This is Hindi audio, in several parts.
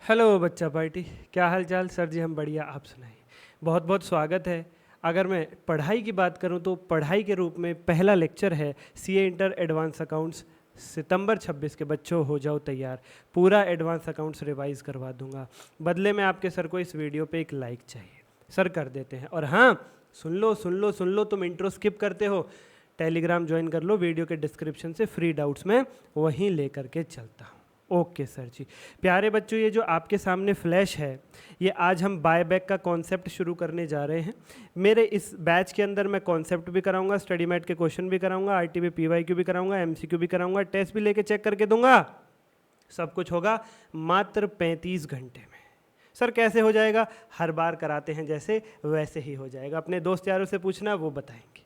हेलो बच्चा पार्टी, क्या हाल चाल सर जी? हम बढ़िया, आप सुनाइए। बहुत बहुत स्वागत है। अगर मैं पढ़ाई की बात करूं तो पढ़ाई के रूप में पहला लेक्चर है सीए इंटर एडवांस अकाउंट्स। सितंबर 26 के बच्चों हो जाओ तैयार, पूरा एडवांस अकाउंट्स रिवाइज करवा दूंगा। बदले में आपके सर को इस वीडियो पे एक लाइक चाहिए, सर कर देते हैं। और हाँ, सुन लो सुन लो सुन लो, तुम इंट्रो स्किप करते हो, टेलीग्राम ज्वाइन कर लो, वीडियो के डिस्क्रिप्शन से फ्री डाउट्स में वहीं लेकर के चलता हूँ। ओके सर जी। प्यारे बच्चों, ये जो आपके सामने फ्लैश है, ये आज हम बाय बैक का कॉन्सेप्ट शुरू करने जा रहे हैं। मेरे इस बैच के अंदर मैं कॉन्सेप्ट भी कराऊंगा, स्टडी मैट के क्वेश्चन भी कराऊंगा, आरटीबी पीवाईक्यू भी कराऊंगा, एमसीक्यू भी कराऊंगा, टेस्ट भी लेके चेक करके दूंगा। सब कुछ होगा मात्र 35 घंटे में। सर कैसे हो जाएगा? हर बार कराते हैं जैसे वैसे ही हो जाएगा। अपने दोस्त यारों से पूछना, वो बताएंगे।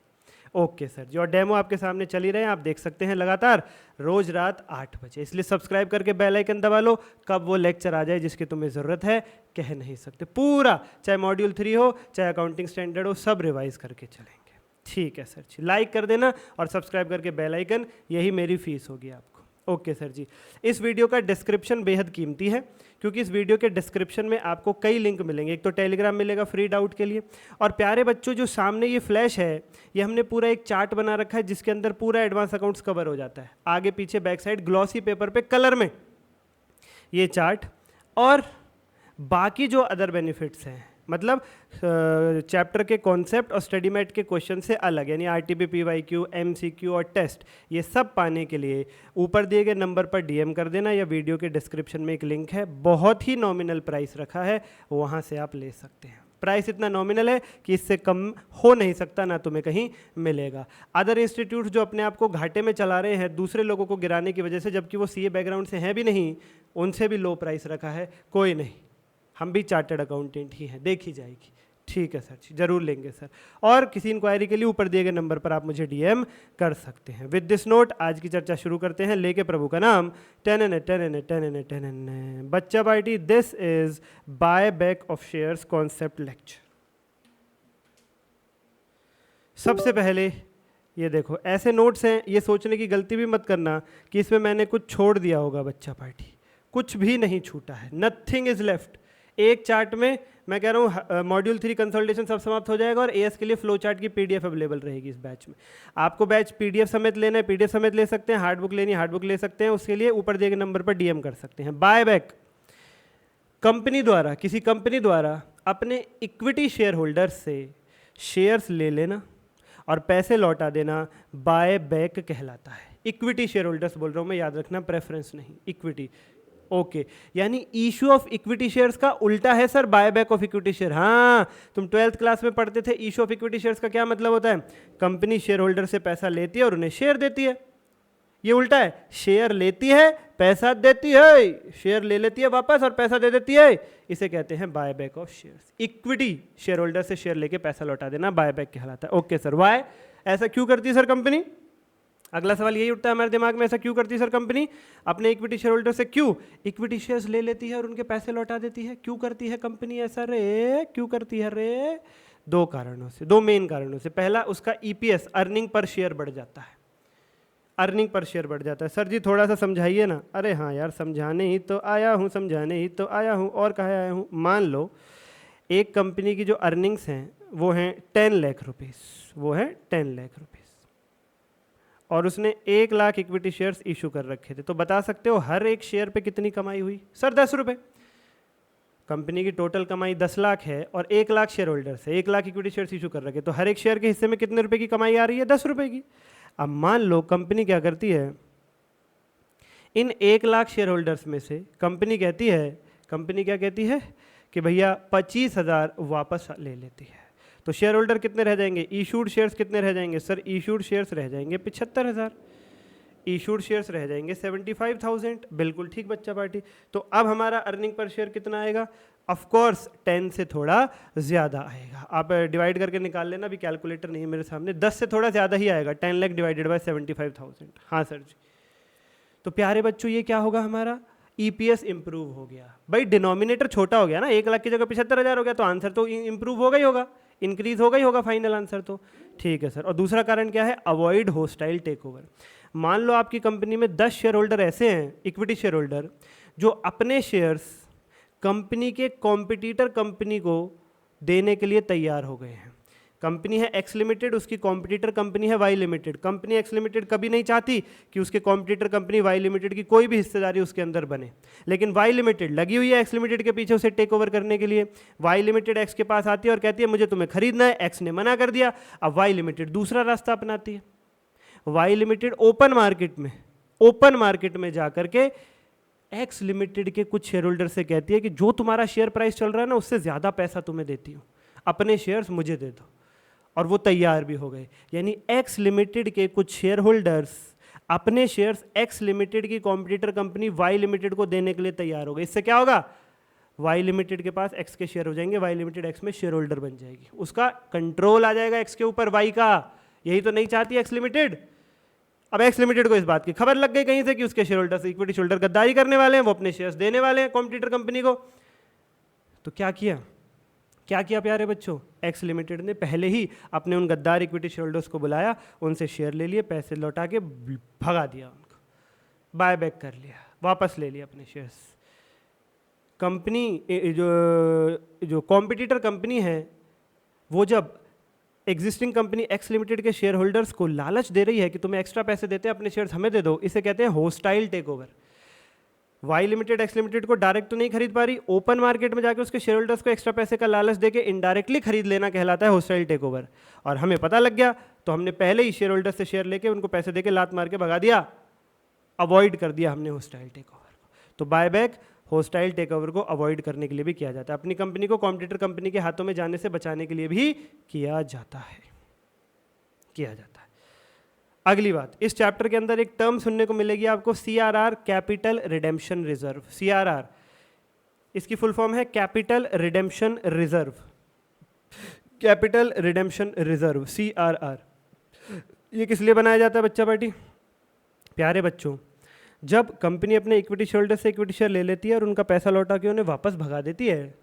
ओके सर जी। और डेमो आपके सामने चल ही रहे हैं, आप देख सकते हैं लगातार रोज रात 8 बजे। इसलिए सब्सक्राइब करके बेल आइकन दबा लो, कब वो लेक्चर आ जाए जिसकी तुम्हें ज़रूरत है कह नहीं सकते। पूरा, चाहे मॉड्यूल 3 हो चाहे अकाउंटिंग स्टैंडर्ड हो, सब रिवाइज करके चलेंगे। ठीक है सर जी। लाइक कर देना और सब्सक्राइब करके बेल आइकन, यही मेरी फीस होगी आपको। ओके सर जी। इस वीडियो का डिस्क्रिप्शन बेहद कीमती है, क्योंकि इस वीडियो के डिस्क्रिप्शन में आपको कई लिंक मिलेंगे। एक तो टेलीग्राम मिलेगा फ्री डाउट के लिए, और प्यारे बच्चों जो सामने ये फ्लैश है, ये हमने पूरा एक चार्ट बना रखा है जिसके अंदर पूरा एडवांस अकाउंट्स कवर हो जाता है, आगे पीछे बैक साइड ग्लॉसी पेपर पे कलर में ये चार्ट। और बाकी जो अदर बेनिफिट्स हैं, मतलब चैप्टर के कॉन्सेप्ट और स्टडी मैट के क्वेश्चन से अलग, यानी आरटीपी पीवाईक्यू, एमसीक्यू और टेस्ट, ये सब पाने के लिए ऊपर दिए गए नंबर पर डीएम कर देना, या वीडियो के डिस्क्रिप्शन में एक लिंक है, बहुत ही नॉमिनल प्राइस रखा है, वहाँ से आप ले सकते हैं। प्राइस इतना नॉमिनल है कि इससे कम हो नहीं सकता, ना तुम्हें कहीं मिलेगा। अदर इंस्टीट्यूट जो अपने आप को घाटे में चला रहे हैं दूसरे लोगों को गिराने की वजह से, जबकि वो सीए बैकग्राउंड से हैं भी नहीं, उनसे भी लो प्राइस रखा है। कोई नहीं, हम भी चार्टर्ड अकाउंटेंट ही हैं, देखी जाएगी। ठीक है सर जी, जरूर लेंगे सर। और किसी इंक्वायरी के लिए ऊपर दिए गए नंबर पर आप मुझे डीएम कर सकते हैं। विद दिस नोट आज की चर्चा शुरू करते हैं, लेके प्रभु का नाम। बच्चा party, this is buy back of shares concept lecture. सबसे पहले ये देखो, ऐसे नोट्स हैं, ये सोचने की गलती भी मत करना कि इसमें मैंने कुछ छोड़ दिया होगा। बच्चा पार्टी, कुछ भी नहीं छूटा है, नथिंग इज लेफ्ट। एक चार्ट में मैं कह रहा हूँ मॉड्यूल 3 कंसल्टेशन सब समाप्त हो जाएगा, और एएस के लिए फ्लो चार्ट की पीडीएफ अवेलेबल रहेगी इस बैच में। आपको बैच पीडीएफ समेत लेना है, पीडीएफ समेत ले सकते हैं, हार्ड बुक लेनी है हार्ड बुक ले सकते हैं, उसके लिए ऊपर दिए गए नंबर पर डीएम कर सकते हैं। बाय बैक, कंपनी द्वारा, किसी कंपनी द्वारा अपने इक्विटी शेयर होल्डर्स से शेयर्स ले लेना और पैसे लौटा देना, बाय बैक कहलाता है। इक्विटी शेयर होल्डर्स बोल रहा हूँ मैं, याद रखना, प्रेफरेंस नहीं, इक्विटी। ओके, यानी इशू ऑफ इक्विटी शेयर्स का उल्टा है sir buy back of equity share. हाँ, तुम 12th क्लास में पढ़ते थे, इशू ऑफ इक्विटी शेयर्स का क्या मतलब होता है? कंपनी शेयर होल्डर से पैसा लेती है और उन्हें शेयर देती है। ये उल्टा है, शेयर लेती है पैसा देती है, शेयर ले लेती है वापस और पैसा दे देती है, इसे कहते हैं buy back of shares. Equity share holder से शेयर लेके पैसा लौटा देना बाय बैक कहलाता है। ओके सर, वाई, ऐसा क्यों करती है सर कंपनी? अगला सवाल यही उठता है हमारे दिमाग में, ऐसा क्यों करती है सर कंपनी? अपने इक्विटी शेयर होल्डर से क्यों इक्विटी शेयर्स ले लेती है और उनके पैसे लौटा देती है? क्यों करती है कंपनी ऐसा रे? क्यों करती है रे? दो कारणों से, दो मेन कारणों से। पहला, उसका ईपीएस, अर्निंग पर शेयर बढ़ जाता है। अर्निंग पर शेयर बढ़ जाता है। सर जी थोड़ा सा समझाइए ना। अरे हाँ यार, समझाने ही तो आया हूँ, समझाने ही तो आया हूँ, और कहाँ आया हूँ? मान लो एक कंपनी की जो अर्निंग्स हैं वो हैं 10 लाख रुपीस, वो है 10 लाख रुपीस, और उसने 1 लाख इक्विटी शेयर्स इशू कर रखे थे। तो बता सकते हो हर एक शेयर पे कितनी कमाई हुई? सर 10 रुपये। कंपनी की टोटल कमाई 10 लाख है और 1 लाख शेयर होल्डर से 1 लाख इक्विटी शेयर्स इशू कर रखे, तो हर एक शेयर के हिस्से में कितने रुपए की कमाई आ रही है? 10 रुपये की। अब मान लो कंपनी क्या करती है, इन 1 लाख शेयर होल्डर्स में से कंपनी कहती है, कंपनी क्या कहती है कि भैया 25,000 वापस ले लेती है। तो शेयर होल्डर कितने रह जाएंगे? इशूड शेयर्स कितने रह जाएंगे? सर इशूड शेयर्स रह जाएंगे 75,000, इशूड शेयर्स रह जाएंगे 75,000। बिल्कुल ठीक बच्चा पार्टी। तो अब हमारा अर्निंग पर शेयर कितना आएगा? ऑफ कोर्स 10 से थोड़ा ज़्यादा आएगा। आप डिवाइड करके निकाल लेना, अभी कैलकुलेटर नहीं है मेरे सामने, 10 से थोड़ा ज़्यादा ही आएगा। 10 लाख डिवाइडेड बाय 75,000। हाँ सर जी। तो प्यारे बच्चों ये क्या होगा हमारा? ईपीएस इंप्रूव हो गया। भाई डिनोमिनेटर छोटा हो गया ना, 1 लाख की जगह 75,000 हो गया, तो आंसर तो इंप्रूव होगा ही होगा, इंक्रीज होगा ही होगा फाइनल आंसर तो। ठीक है सर। और दूसरा कारण क्या है? Avoid hostile takeover. मान लो आपकी कंपनी में 10 शेयर होल्डर ऐसे हैं, इक्विटी शेयर होल्डर, जो अपने शेयर्स कंपनी के कॉम्पिटिटर कंपनी को देने के लिए तैयार हो गए हैं। कंपनी है एक्स लिमिटेड, उसकी कॉम्पिटिटर कंपनी है Y limited. Company X limited कभी नहीं चाहती कि उसके कॉम्पिटिटर कंपनी वाई लिमिटेड की कोई भी हिस्सेदारी उसके अंदर बने, लेकिन वाई लिमिटेड लगी हुई है एक्स लिमिटेड के पीछे उसे टेक ओवर करने के लिए। वाई लिमिटेड एक्स के पास आती है और कहती है मुझे तुम्हें खरीदना है, एक्स ने मना कर दिया। अब वाई लिमिटेड दूसरा रास्ता अपनाती है। वाई लिमिटेड ओपन मार्केट में जाकर के एक्स लिमिटेड के कुछ शेयर होल्डर से कहती है कि जो तुम्हारा शेयर प्राइस चल रहा है ना उससे ज़्यादा पैसा तुम्हें देती हूँ, अपने शेयर्स मुझे दे दो। और वो तैयार भी हो गए। यानी एक्स लिमिटेड के कुछ शेयर होल्डर्स अपने शेयर्स एक्स लिमिटेड की कॉम्पिटिटर कंपनी वाई लिमिटेड को देने के लिए तैयार हो गए। इससे क्या होगा, वाई लिमिटेड के पास एक्स के शेयर हो जाएंगे, वाई लिमिटेड एक्स में शेयर होल्डर बन जाएगी, उसका कंट्रोल आ जाएगा एक्स के ऊपर वाई का। यही तो नहीं चाहती एक्स लिमिटेड। अब एक्स लिमिटेड को इस बात की खबर लग गई कहीं से कि उसके शेयर होल्डर्स इक्विटी शेयर गद्दारी करने वाले हैं, वो अपने शेयर्स देने वाले हैं कॉम्पिटिटर कंपनी को। तो क्या किया प्यारे बच्चों, एक्स लिमिटेड ने पहले ही अपने उन गद्दार इक्विटी शेयर होल्डर्स को बुलाया, उनसे शेयर ले लिए, पैसे लौटा के भगा दिया, उनको बाय बैक कर लिया, वापस ले लिया अपने शेयर्स। कंपनी जो कॉम्पिटिटर कंपनी है वो जब एग्जिस्टिंग कंपनी एक्स लिमिटेड के शेयर होल्डर्स को लालच दे रही है कि तुम्हें एक्स्ट्रा पैसे देते हैं अपने शेयर्स हमें दे दो, इसे कहते हैं hostile takeover. Y limited X limited को डायरेक्ट तो नहीं खरीद पा रही, ओपन मार्केट में जाकर उसके शेयर होल्डर्स को एक्स्ट्रा पैसे का लालच देके इनडायरेक्टली खरीद लेना कहलाता है होस्टाइल टेक ओवर। और हमें पता लग गया तो हमने पहले ही शेयर होल्डर्स से शेयर लेके उनको पैसे देके लात मार के भगा दिया, अवॉइड कर दिया हमने होस्टाइल टेक ओवर को। तो buyback hostile takeover को अवॉइड करने के लिए भी किया जाता है, अपनी कंपनी को कॉम्पिटिटर कंपनी के हाथों में जाने से बचाने के लिए भी किया जाता है। अगली बात, इस चैप्टर के अंदर एक टर्म सुनने को मिलेगी आपको, CRR, capital redemption reserve. CRR इसकी फुल फॉर्म है capital redemption reserve. Capital redemption reserve CRR ये किस लिए बनाया जाता है बच्चा पार्टी? प्यारे बच्चों, जब कंपनी अपने इक्विटी शेयर से इक्विटी शेयर ले लेती है और उनका पैसा लौटा के उन्हें वापस भगा देती है,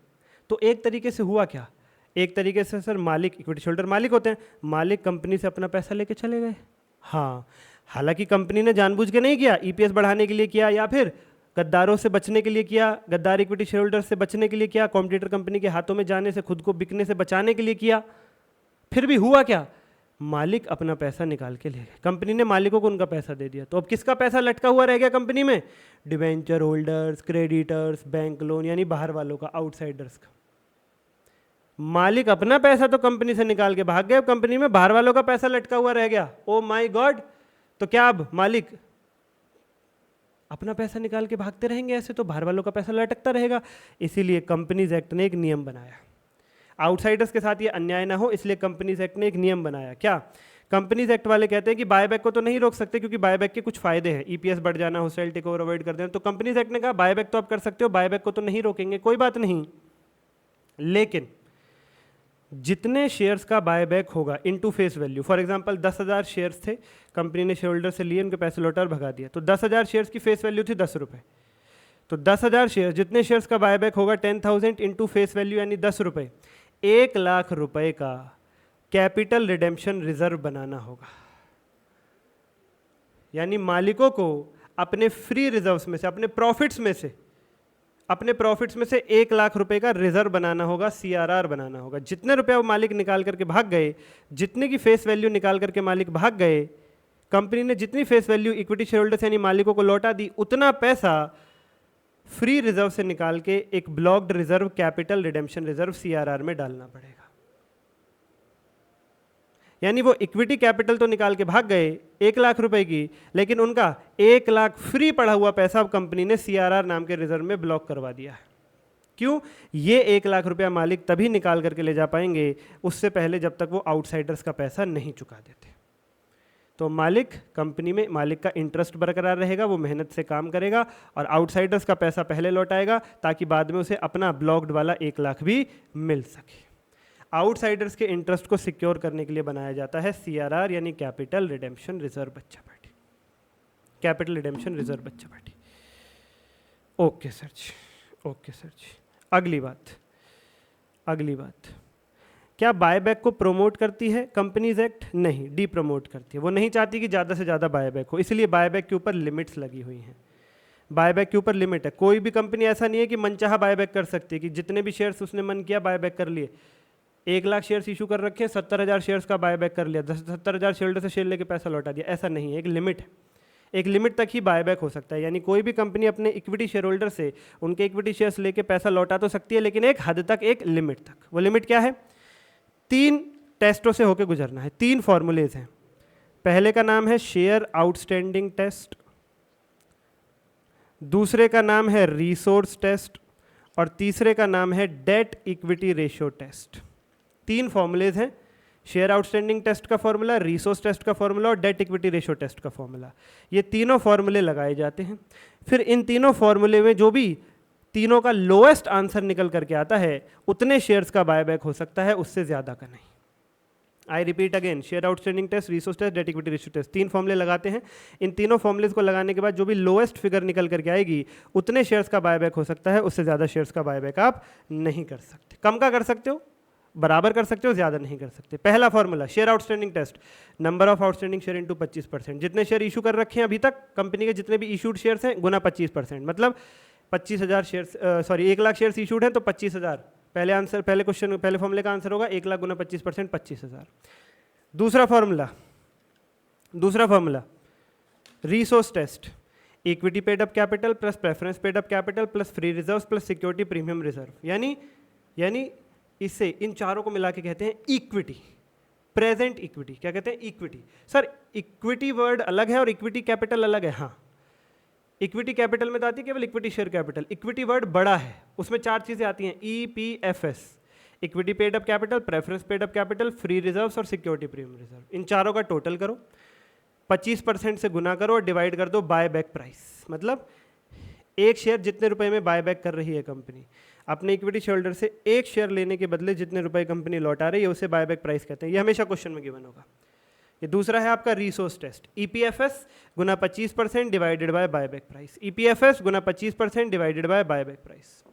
तो एक तरीके से हुआ क्या, एक तरीके से सर मालिक, इक्विटी शेयर मालिक होते हैं, मालिक कंपनी से अपना पैसा लेके चले गए। हाँ, हालांकि कंपनी ने जानबूझ के नहीं किया, EPS बढ़ाने के लिए किया या फिर गद्दारों से बचने के लिए किया, गद्दार इक्विटी शेयर होल्डर से बचने के लिए किया, कॉम्पिटिटर कंपनी के हाथों में जाने से, खुद को बिकने से बचाने के लिए किया। फिर भी हुआ क्या, मालिक अपना पैसा निकाल के ले गए, कंपनी ने मालिकों को उनका पैसा दे दिया। तो अब किसका पैसा लटका हुआ रह गया कंपनी में? Debenture holders, creditors, bank loan, यानी बाहर वालों का, आउटसाइडर्स का। मालिक अपना पैसा तो कंपनी से निकाल के भाग गए, कंपनी में बाहर वालों का पैसा लटका हुआ रह गया। ओ माय गॉड, तो क्या अब मालिक अपना पैसा निकाल के भागते रहेंगे? ऐसे तो बाहर वालों का पैसा लटकता रहेगा। इसीलिए कंपनीज एक्ट ने एक नियम बनाया, आउटसाइडर्स के साथ ये अन्याय ना हो, इसलिए कंपनीज एक्ट ने एक नियम बनाया। क्या? कंपनीज एक्ट वाले कहते हैं कि बायबैक को तो नहीं रोक सकते क्योंकि बायबैक के कुछ फायदे हैं, EPS बढ़ जाना, होस्टाइल टेक ओवर अवॉइड कर देना। तो कंपनीज एक्ट ने कहा बायबैक तो आप कर सकते हो, बायबैक को तो नहीं रोकेंगे, कोई बात नहीं, लेकिन जितने शेयर्स का बायबैक होगा into face value, for example 10,000 shares थे, कंपनी ने शेयर होल्डर से लिए, उनके पैसे लौटा और भगा दिया, तो 10,000 शेयर्स की फेस वैल्यू थी 10 रुपये। तो 10,000 शेयर, जितने शेयर्स का बायबैक होगा 10,000 इंटू फेस वैल्यू यानी 10 रुपये, 1 लाख रुपए का कैपिटल रिडेम्पशन रिजर्व बनाना होगा। यानी मालिकों को अपने फ्री रिजर्व्स में से, अपने प्रॉफिट्स में से 1 लाख रुपए का रिजर्व बनाना होगा, CRR बनाना होगा। जितने रुपए वो मालिक निकाल करके भाग गए, जितने की फेस वैल्यू निकाल करके मालिक भाग गए, कंपनी ने जितनी face value equity share holders यानी मालिकों को लौटा दी, उतना पैसा फ्री रिजर्व से निकाल के एक blocked reserve, capital redemption reserve CRR में डालना पड़ेगा। यानी वो इक्विटी कैपिटल तो निकाल के भाग गए 1 लाख रुपए की, लेकिन उनका 1 लाख फ्री पड़ा हुआ पैसा अब कंपनी ने CRR नाम के रिजर्व में ब्लॉक करवा दिया है। क्यों? ये 1 लाख रुपया मालिक तभी निकाल करके ले जा पाएंगे, उससे पहले जब तक वो आउटसाइडर्स का पैसा नहीं चुका देते। तो मालिक, कंपनी में मालिक का इंटरेस्ट बरकरार रहेगा, वो मेहनत से काम करेगा और आउटसाइडर्स का पैसा पहले लौटाएगा ताकि बाद में उसे अपना ब्लॉक्ड वाला 1 लाख भी मिल सके। आउटसाइडर्स के इंटरेस्ट को सिक्योर करने के लिए बनाया जाता है CRR यानी कैपिटल रिडेम्पशन रिजर्व बच्चा पार्टी, कैपिटल रिडेम्पशन रिजर्व बच्चा party. Okay sir ji, okay sir जी। अगली बात, क्या बायबैक को प्रमोट करती है कंपनीज एक्ट? नहीं, डी प्रमोट करती है। वो नहीं चाहती कि ज़्यादा से ज़्यादा बायबैक हो, इसलिए बायबैक के ऊपर लिमिट्स लगी हुई हैं। बायबैक के ऊपर लिमिट है। कोई भी कंपनी ऐसा नहीं है कि मनचाहा बायबैक कर सकती है कि जितने भी शेयर्स उसने मन किया बायबैक कर लिए। 1 लाख शेयर्स इशू कर रखे हैं, 70,000 शेयर्स का बायबैक कर लिया, 70,000 शेयर से शेयर लेके पैसा लौटा दिया, ऐसा नहीं है। एक लिमिट है, एक लिमिट तक ही बायबैक हो सकता है। यानी कोई भी कंपनी अपने इक्विटी शेयर होल्डर से उनके इक्विटी शेयर्स लेके पैसा लौटा तो सकती है, लेकिन एक हद तक, एक लिमिट तक। वो लिमिट क्या है? 3 टेस्टों से होकर गुजरना है, 3 फॉर्मूलेज हैं। पहले का नाम है शेयर आउटस्टैंडिंग टेस्ट, दूसरे का नाम है रिसोर्स टेस्ट, और तीसरे का नाम है debt equity ratio test. 3 formulas हैं, शेयर आउटस्टैंडिंग टेस्ट का फॉर्मूला, रिसोर्स टेस्ट का फॉर्मूला और डेट इक्विटी रेशियो टेस्ट का फॉर्मूला। ये तीनों फॉर्मूले लगाए जाते हैं। फिर इन तीनों फॉर्मूले में जो भी तीनों का लोएस्ट आंसर निकल करके आता है उतने शेयर्स का बायबैक हो सकता है, उससे ज़्यादा का नहीं। I repeat again, share outstanding test, resource test, debt equity ratio test, 3 फॉर्मूले लगाते हैं। इन तीनों फॉर्मूलेज को लगाने के बाद जो भी लोएस्ट फिगर निकल करके आएगी उतने शेयर्स का बायबैक हो सकता है, उससे ज़्यादा शेयर्स का बायबैक आप नहीं कर सकते। कम का कर सकते हो, बराबर कर सकते हो, ज़्यादा नहीं कर सकते। पहला formula share outstanding test, number of outstanding share into 25%। जितने शेयर इशू कर रखे हैं अभी तक कंपनी के, जितने भी इशूड शेयर्स हैं गुना 25%, मतलब 25,000 शेयर्स, 1 लाख शेयर्स इशूड हैं तो 25,000। पहले आंसर, पहले क्वेश्चन, पहले फॉर्मूले का आंसर होगा 1 लाख गुना 25%, 25,000। दूसरा formula resource test, equity paid up capital plus preference paid up capital plus free reserve plus security premium reserve. यानी इससे इन चारों को मिला के कहते हैं इक्विटी, प्रेजेंट इक्विटी। क्या कहते हैं? इक्विटी। सर इक्विटी वर्ड अलग है और इक्विटी कैपिटल अलग है। हाँ, इक्विटी कैपिटल में तो आती है केवल equity share capital. Equity word बड़ा है, उसमें 4 चीज़ें आती हैं, EPFS, equity paid up capital, preference paid up capital, free reserves और सिक्योरिटी प्रीमियम रिजर्व। इन चारों का टोटल करो, 25% से गुना करो और डिवाइड कर दो बाय बैक प्राइस। मतलब एक शेयर जितने रुपए में बाय बैक कर रही है कंपनी, अपने इक्विटी शेयर होल्डर से एक शेयर लेने के बदले जितने रुपए कंपनी लौटा रही है उसे बाय बैक प्राइस कहते हैं। ये हमेशा क्वेश्चन में गिवन होगा। ये दूसरा है आपका रिसोर्स टेस्ट, EPFS गुना 25% divided by buyback price. EPFS गुना 25% divided by buyback price.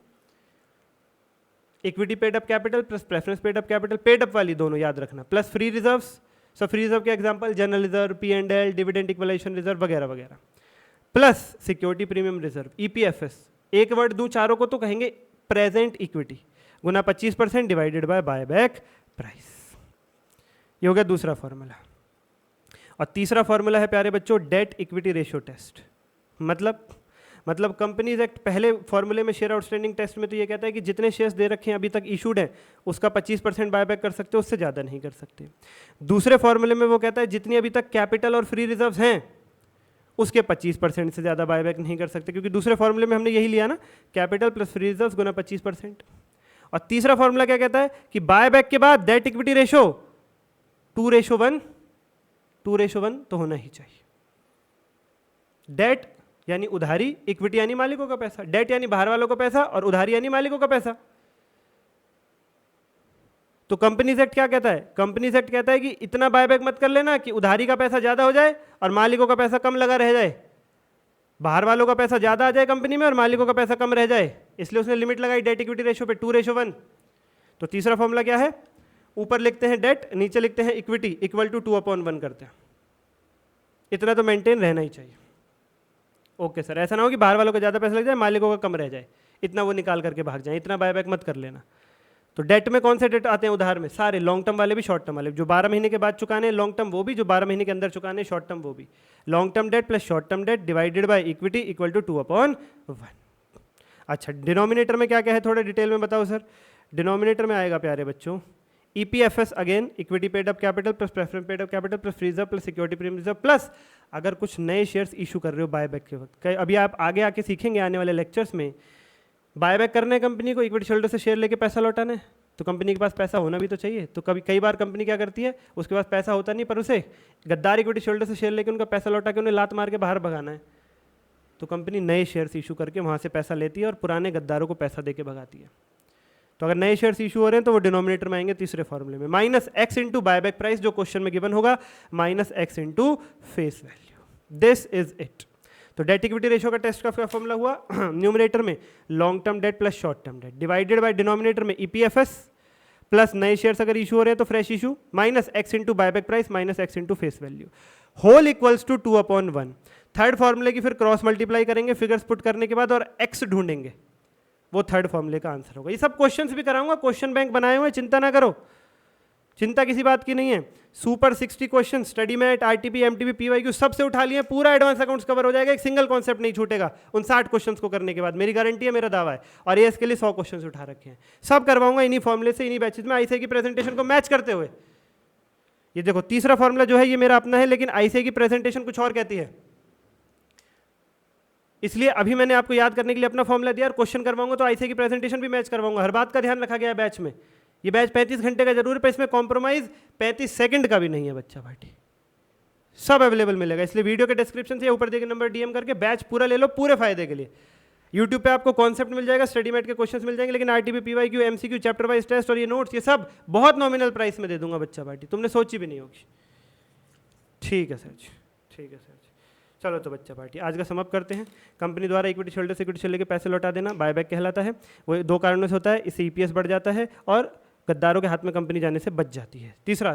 Equity paid up capital plus preference paid up capital, paid up वाली दोनों याद रखना, प्लस फ्री रिजर्व्स। सब फ्री रिजर्व के example general reserve, P&L, dividend equalisation reserve वगैरह वगैरह, plus security premium reserve. EPFS एक वर्ड दूं चारों को तो कहेंगे प्रेजेंट इक्विटी गुना 25% divided by buyback price. ये हो गया दूसरा फॉर्मूला। और तीसरा फॉर्मूला है प्यारे बच्चों डेट इक्विटी रेशियो टेस्ट। मतलब कंपनीज एक्ट, पहले फॉर्मूले में शेयर आउटस्टैंडिंग टेस्ट में तो ये कहता है कि जितने शेयर्स दे रखे हैं अभी तक इशूड हैं उसका 25% बायबैक कर सकते हो, उससे ज़्यादा नहीं कर सकते। दूसरे फॉर्मूले में वो कहता है जितनी अभी तक कैपिटल और फ्री रिजर्व्स हैं उसके 25% से ज़्यादा बायबैक नहीं कर सकते, क्योंकि दूसरे फॉर्मूले में हमने यही लिया ना, कैपिटल प्लस फ्री रिजर्व्स गुना 25%। और तीसरा फॉर्मूला क्या कहता है कि बायबैक के बाद डेट इक्विटी रेशो 2:1 तो होना ही चाहिए। डेट यानी उधारी, इक्विटी यानी मालिकों का पैसा, डेट यानी बाहर वालों का पैसा और उधारी यानी मालिकों का पैसा। तो कंपनीज एक्ट क्या कहता है? कंपनीज एक्ट कहता है कि इतना बायबैक मत कर लेना कि उधारी का पैसा ज्यादा हो जाए और मालिकों का पैसा कम लगा रह जाए, बाहर वालों का पैसा ज्यादा आ जाए कंपनी में और मालिकों का पैसा कम रह जाए। इसलिए उसने लिमिट लगाई डेट इक्विटी रेशियो पे 2:1। तो तीसरा फॉर्मूला क्या है? ऊपर लिखते हैं डेट, नीचे लिखते हैं इक्विटी, इक्वल टू 2/1 करते हैं। इतना तो मेंटेन रहना ही चाहिए। ओके सर, ऐसा ना हो कि बाहर वालों का ज़्यादा पैसा लग जाए, मालिकों का कम रह जाए, इतना वो निकाल करके भाग जाए। इतना बायबैक मत कर लेना। तो डेट में कौन से डेट आते हैं उधार में? सारे, लॉन्ग टर्म वाले भी, शॉर्ट टर्म वाले। जो 12 महीने के बाद चुकाने लॉन्ग टर्म वो भी, जो 12 महीने के अंदर चुकाने शॉर्ट टर्म वो भी। Long term debt plus short term debt divided by equity equal to 2/1। अच्छा, डिनोमिनेटर में क्या क्या है थोड़ा डिटेल में बताओ सर। डिनोमिनेटर में आएगा प्यारे बच्चों EPFS again, equity paid up capital plus preference paid up capital plus free reserve plus security premium reserve, plus अगर कुछ नए शेयर्स इशू कर रहे हो बायबैक के वक्त। अभी आप आगे आके सीखेंगे आने वाले लेक्चर्स में, बायबैक करने कंपनी को, इक्विटी होल्डर से शेयर लेके पैसा लौटाना है, तो कंपनी के पास पैसा होना भी तो चाहिए। तो कई बार कंपनी क्या करती है, उसके पास पैसा होता नहीं पर उसे गद्दार इक्विटी होल्डर से शेयर लेके उनका पैसा लौटा के उन्हें लात मार के बाहर भगाना है। तो कंपनी नए शेयर्स इशू करके वहाँ से पैसा लेती है और पुराने गद्दारों को पैसा दे के भगाती है। तो अगर नए शेयर्स इशू हो रहे हैं तो वो डिनोमिनेटर में आएंगे तीसरे फॉर्मूले में, -x इंटू बायबैक प्राइस, जो क्वेश्चन में गिवन होगा, -x into face value. This is it. तो डेट इक्विटी रेशियो का टेस्ट का फॉर्मूला हुआ न्यूमरेटर में long term debt plus short term debt, divided by denominator में EPFS प्लस नए शेयर्स अगर इशू हो रहे हैं तो fresh issue, -x into buyback price -x into face value, whole equals to 2/1। Third फॉर्मूले की फिर क्रॉस मल्टीप्लाई करेंगे फिगर्स पुट करने के बाद और एक्स ढूंढेंगे, वो थर्ड फॉर्मूले का आंसर होगा। ये सब क्वेश्चंस भी कराऊंगा, क्वेश्चन बैंक बनाए हुए, चिंता ना करो, चिंता किसी बात की नहीं है। Super 60 question study mat, RTP, MTP, PYQ सबसे उठा लिए, पूरा एडवांस अकाउंट्स कवर हो जाएगा, एक सिंगल कॉन्सेप्ट नहीं छूटेगा उन 60 क्वेश्चंस को करने के बाद, मेरी गारंटी है, मेरा दावा है। और ये इसके लिए 100 क्वेश्चंस उठा रखे हैं, सब करवाऊंगा इन्हीं फॉर्मूले से, इन्हीं बैचेज में, आईसीआई की प्रेजेंटेशन को मैच करते हुए। ये देखो तीसरा फॉर्मूला जो है ये मेरा अपना है, लेकिन आईसीआई की प्रेजेंटेशन कुछ और कहती है, इसलिए अभी मैंने आपको याद करने के लिए अपना फॉर्मूला दिया और क्वेश्चन करवाऊंगा तो आईसीआई की प्रेजेंटेशन भी मैच करवाऊंगा। हर बात का ध्यान रखा गया है बैच में। ये बैच 35 घंटे का जरूर है, पर इसमें कॉम्प्रोमाइज 35 सेकंड का भी नहीं है बच्चा पार्टी, सब अवेलेबल मिलेगा। इसलिए वीडियो के डिस्क्रिप्शन से ऊपर दिए गए नंबर डीएम करके बैच पूरा ले लो, पूरे फायदे के लिए। यूट्यूब पे आपको कॉन्सेप्ट मिल जाएगा, स्टडी मैट के क्वेश्चंस मिल जाएंगे, लेकिन RTP, PYQ, MCQ, chapter wise test और ये नोट्स, ये सब बहुत नॉमिनल प्राइस में दे दूंगा बच्चा पार्टी, तुमने सोची भी नहीं होगी। ठीक है सर जी, ठीक है सर जी। चलो तो बच्चा पार्टी आज का समाप्त करते हैं। कंपनी द्वारा इक्विटी शेयरहोल्डर से इक्विटी शेयर लेके पैसे लौटा देना बायबैक कहलाता है। वो दो कारणों से होता है, इससे ईपीएस बढ़ जाता है और गद्दारों के हाथ में कंपनी जाने से बच जाती है। तीसरा,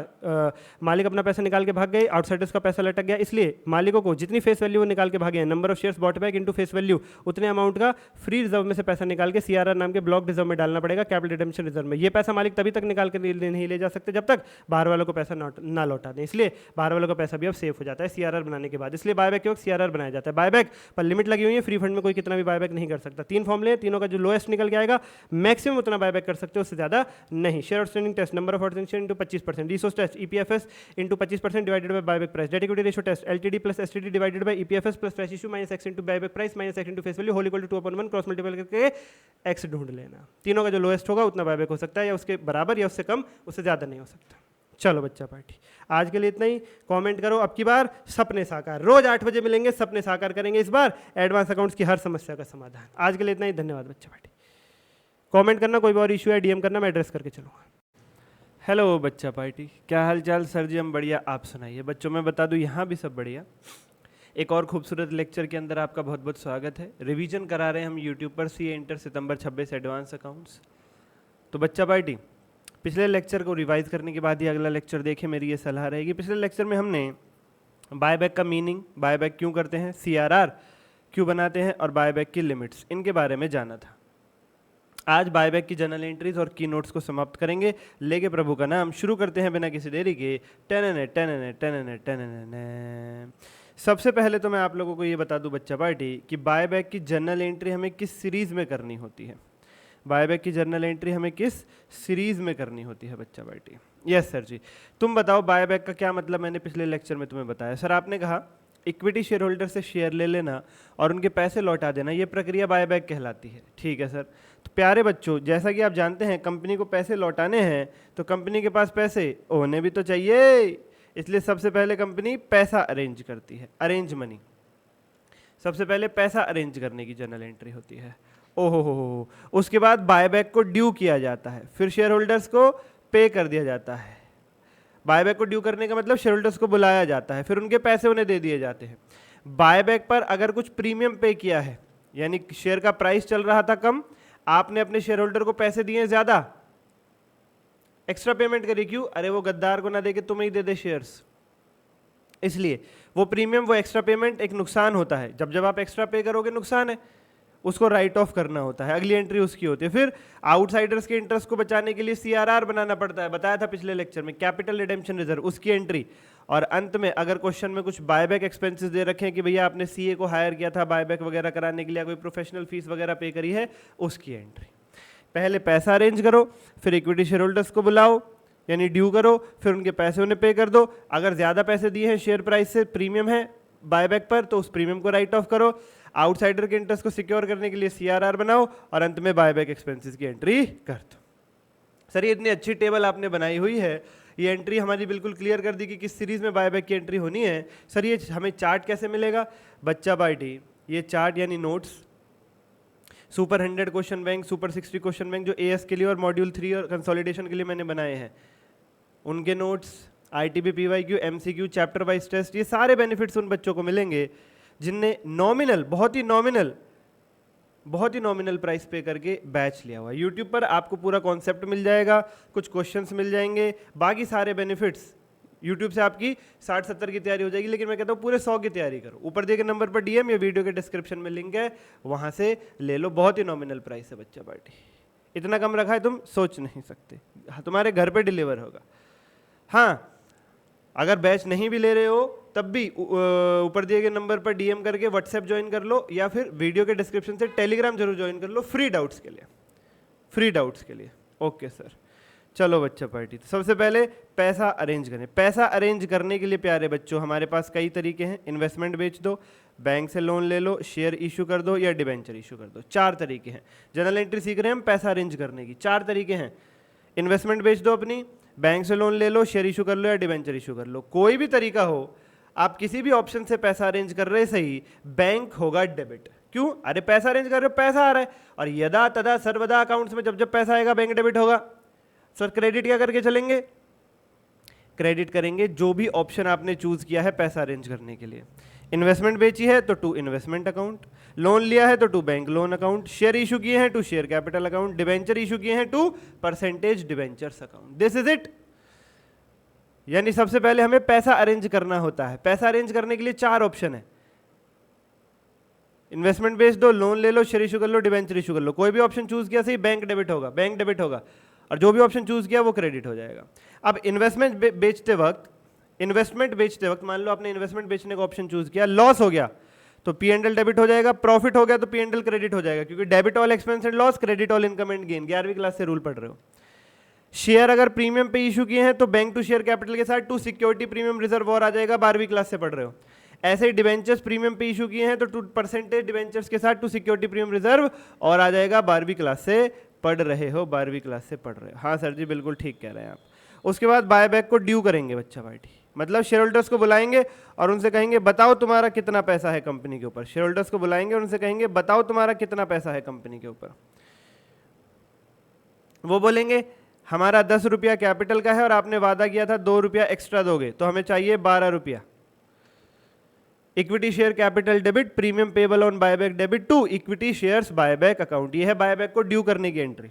मालिक अपना पैसा निकाल के भाग गए, आउटसाइडर्स का पैसा लटक गया, इसलिए मालिकों को जितनी फेस वैल्यू वो निकाल के भागे हैं, number of shares bought back into face value, उतने अमाउंट का फ्री रिजर्व में से पैसा निकाल के सीआरआर नाम के ब्लॉक रिजर्व में डालना पड़ेगा, कैपिटल रिडेम्पशन रिजर्व में। ये पैसा मालिक तभी तक निकाल के नहीं ले जा सकते जब तक बाहर वालों को पैसा ना लौटा दें, इसलिए बाहर वालों का पैसा भी अब सेफ हो जाता है सीआरआर बनाने के बाद। इसलिए बायबैक के वक्त सीआरआर बनाया जाता है। बायबैक पर लिमिट लगी हुई है, फ्री फंड में कोई कितना भी बायबैक नहीं कर सकता। 3 फॉर्मूले हैं, तीनों का जो लोएस्ट निकल के आएगा मैक्सिमम उतना बायबैक कर सकते हो, उससे ज़्यादा नहीं। Share outstanding test, number of outstanding share into 25%, resource test, EPFS into 25% divided by buyback price, debt equity ratio test, LTD plus STD divided by EPFS plus fresh issue minus x into buyback price minus x into face value whole equal to 2/1, cross multiply करके एक्स ढूंढ लेना। तीनों का जो लोएस्ट होगा उतना बायबैक हो सकता है, या उसके बराबर या उससे कम, उससे ज़्यादा नहीं हो सकता। चलो बच्चा पार्टी आज के लिए इतना ही। कमेंट करो, अब की बार सपने साकार, रोज 8 बजे मिलेंगे, सपने साकार करेंगे इस बार, एडवांस अकाउंट्स की हर समस्या का समाधान। आज के लिए इतना ही, धन्यवाद बच्चा पार्टी। कमेंट करना, कोई भी और इशू है डीएम करना, मैं एड्रेस करके चलूँगा। हेलो बच्चा पार्टी, क्या हाल चाल सर जी? हम बढ़िया, आप सुनाइए। बच्चों मैं बता दूं यहाँ भी सब बढ़िया। एक और खूबसूरत लेक्चर के अंदर आपका बहुत बहुत स्वागत है। रिवीजन करा रहे हैं हम यूट्यूब पर, सीए इंटर सितंबर 26 एडवांस अकाउंट्स। तो बच्चा पार्टी पिछले लेक्चर को रिवाइज करने के बाद ही अगला लेक्चर देखें, मेरी ये सलाह रहेगी। पिछले लेक्चर में हमने बायबैक का मीनिंग, बायबैक क्यों करते हैं, सीआरआर क्यों बनाते हैं और बायबैक की लिमिट्स, इनके बारे में जाना था। आज बायबैक की जनरल एंट्रीज और की नोट्स को समाप्त करेंगे, लेके प्रभु का नाम। शुरू करते हैं बिना किसी देरी के। सबसे पहले तो मैं आप लोगों को ये बता दूं बच्चा पार्टी कि बायबैक की जनरल एंट्री हमें किस सीरीज में करनी होती है। बायबैक की जनरल एंट्री हमें किस सीरीज में करनी होती है बच्चा पार्टी? यस सर जी। तुम बताओ बायबैक का क्या मतलब? मैंने पिछले लेक्चर में तुम्हें बताया। सर आपने कहा इक्विटी शेयर होल्डर से शेयर ले लेना और उनके पैसे लौटा देना, ये प्रक्रिया बायबैक कहलाती है। ठीक है सर। तो प्यारे बच्चों, जैसा कि आप जानते हैं कंपनी को पैसे लौटाने हैं तो कंपनी के पास पैसे होने भी तो चाहिए, इसलिए सबसे पहले कंपनी पैसा अरेंज करती है, अरेंज मनी। सबसे पहले पैसा अरेंज करने की जनरल एंट्री होती है। ओहो हो। उसके बाद बायबैक को ड्यू किया जाता है, फिर शेयर होल्डर्स को पे कर दिया जाता है। बायबैक को ड्यू करने का मतलब शेयर होल्डर्स को बुलाया जाता है, फिर उनके पैसे उन्हें दे दिए जाते हैं। बायबैक पर अगर कुछ प्रीमियम पे किया है, यानी शेयर का प्राइस चल रहा था कम, आपने अपने शेयर होल्डर को पैसे दिए ज्यादा, एक्स्ट्रा पेमेंट करी, क्यों? अरे वो गद्दार को ना दे के तुम्हें ही दे दे शेयर्स, इसलिए वो प्रीमियम, वो एक्स्ट्रा पेमेंट एक नुकसान होता है। जब जब आप एक्स्ट्रा पे करोगे नुकसान है, उसको राइट ऑफ करना होता है, अगली एंट्री उसकी होती है। फिर आउटसाइडर्स के इंटरेस्ट को बचाने के लिए सीआरआर बनाना पड़ता है, बताया था पिछले लेक्चर में, कैपिटल रिडेम्पशन रिजर्व, उसकी एंट्री। और अंत में अगर क्वेश्चन में कुछ बायबैक एक्सपेंसेस दे रखे हैं कि भैया आपने सीए को हायर किया था बायबैक वगैरह कराने के लिए, कोई प्रोफेशनल फीस वगैरह पे करी है, उसकी एंट्री। पहले पैसा अरेंज करो, फिर इक्विटी शेयर होल्डर्स को बुलाओ, यानी ड्यू करो, फिर उनके पैसे उन्हें पे कर दो। अगर ज़्यादा पैसे दिए हैं शेयर प्राइस से, प्रीमियम है बायबैक पर, तो उस प्रीमियम को राइट ऑफ करो। आउटसाइडर के इंटरेस्ट को सिक्योर करने के लिए सीआरआर बनाओ और अंत में बायबैक एक्सपेंसेस की एंट्री कर दो। सर ये इतनी अच्छी टेबल आपने बनाई हुई है, ये एंट्री हमारी बिल्कुल क्लियर कर दी कि किस सीरीज में बायबैक की एंट्री होनी है। सर ये हमें चार्ट कैसे मिलेगा? बच्चा पार्टी ये चार्ट यानी notes, super 100 question bank, super 60 question bank जो एएस के लिए और मॉड्यूल 3 और कंसोलिडेशन के लिए मैंने बनाए हैं, उनके notes, ITB, PYQ, MCQ, chapter wise test, ये सारे बेनिफिट्स उन बच्चों को मिलेंगे जिनने नॉमिनल, बहुत ही नॉमिनल प्राइस पे करके बैच लिया हुआ है। यूट्यूब पर आपको पूरा कॉन्सेप्ट मिल जाएगा, कुछ क्वेश्चंस मिल जाएंगे, बाकी सारे बेनिफिट्स यूट्यूब से आपकी 60-70 की तैयारी हो जाएगी, लेकिन मैं कहता हूँ पूरे 100 की तैयारी करो। ऊपर दिए गए नंबर पर डीएम या वीडियो के डिस्क्रिप्शन में लिंक है, वहाँ से ले लो। बहुत ही नॉमिनल प्राइस है बच्चा पार्टी, इतना कम रखा है तुम सोच नहीं सकते। तुम्हारे घर पे डिलीवर होगा। हाँ, अगर बैच नहीं भी ले रहे हो तब भी ऊपर दिए गए नंबर पर डीएम करके व्हाट्सएप ज्वाइन कर लो, या फिर वीडियो के डिस्क्रिप्शन से टेलीग्राम जरूर ज्वाइन कर लो फ्री डाउट्स के लिए, फ्री डाउट्स के लिए। ओके सर, चलो बच्चा पार्टी, तो सबसे पहले पैसा अरेंज करें। पैसा अरेंज करने के लिए प्यारे बच्चों हमारे पास कई तरीके हैं। इन्वेस्टमेंट बेच दो, बैंक से लोन ले लो, शेयर इशू कर दो या डिबेंचर इशू कर दो। 4 तरीके हैं। जनरल एंट्री सीख रहे हैं हम पैसा अरेंज करने की, 4 तरीके हैं। इन्वेस्टमेंट बेच दो अपनी, बैंक से लोन ले लो, शेयर इशू कर लो या डिबेंचर इशू कर लो। कोई भी तरीका हो, आप किसी भी ऑप्शन से पैसा अरेंज कर रहे सही, बैंक होगा डेबिट। क्यों? अरे पैसा अरेंज कर रहे हो, पैसा आ रहा है, और यदा तदा सर्वदा अकाउंट्स में जब जब पैसा आएगा बैंक डेबिट होगा। सर क्रेडिट क्या करके चलेंगे? क्रेडिट करेंगे जो भी ऑप्शन आपने चूज किया है पैसा अरेंज करने के लिए। इन्वेस्टमेंट बेची है तो टू इन्वेस्टमेंट अकाउंट, लोन लिया है तो to bank loan account, share issue किए हैं to share capital account, debenture issue किए हैं to percentage debentures account. This is it. यानी सबसे पहले हमें पैसा अरेंज करना होता है। पैसा अरेंज करने के लिए 4 ऑप्शन है। इन्वेस्टमेंट बेच दो, लोन ले लो, शेयर इशू कर लो, डिबेंचर इशू कर लो। कोई भी ऑप्शन चूज किया सही, बैंक डेबिट होगा, बैंक डेबिट होगा, और जो भी ऑप्शन चूज किया वो क्रेडिट हो जाएगा। अब इन्वेस्टमेंट बेचते वक्त मान लो आपने इन्वेस्टमेंट बेचने का ऑप्शन चूज किया, लॉस हो गया तो पी एंड एल डेबिट हो जाएगा, प्रॉफिट हो गया तो पी एंड एल क्रेडिट हो जाएगा, क्योंकि debit all expense and loss, credit all income and gain. 11वीं क्लास से रूल पढ़ रहे हो। शेयर अगर प्रीमियम पे इशू किए हैं तो बैंक टू शेयर कैपिटल के साथ टू सिक्योरिटी प्रीमियम रिजर्व और आ जाएगा, 12वीं क्लास से पढ़ रहे हो। ऐसे ही डिबेंचर्स प्रीमियम पे इशू किए हैं तो टू परसेंटेज डिबेंचर्स के साथ टू सिक्योरिटी प्रीमियम रिजर्व और आ जाएगा, 12वीं क्लास से पढ़ रहे हो, 12वीं क्लास से पढ़ रहे हो। हाँ सर जी बिल्कुल ठीक कह रहे हैं आप। उसके बाद बायबैक को ड्यू करेंगे बच्चा पार्टी, मतलब शेयर होल्डर्स को बुलाएंगे और उनसे कहेंगे बताओ तुम्हारा कितना पैसा है कंपनी के ऊपर। शेयर होल्डर्स को बुलाएंगे और उनसे कहेंगे बताओ तुम्हारा कितना पैसा है कंपनी के ऊपर। वो बोलेंगे हमारा 10 रुपया कैपिटल का है और आपने वादा किया था 2 रुपया एक्स्ट्रा दोगे, तो हमें चाहिए 12 रुपया। Equity share capital debit, premium payable on buyback debit to equity shares buyback account. ये है बायबैक को ड्यू करने की एंट्री।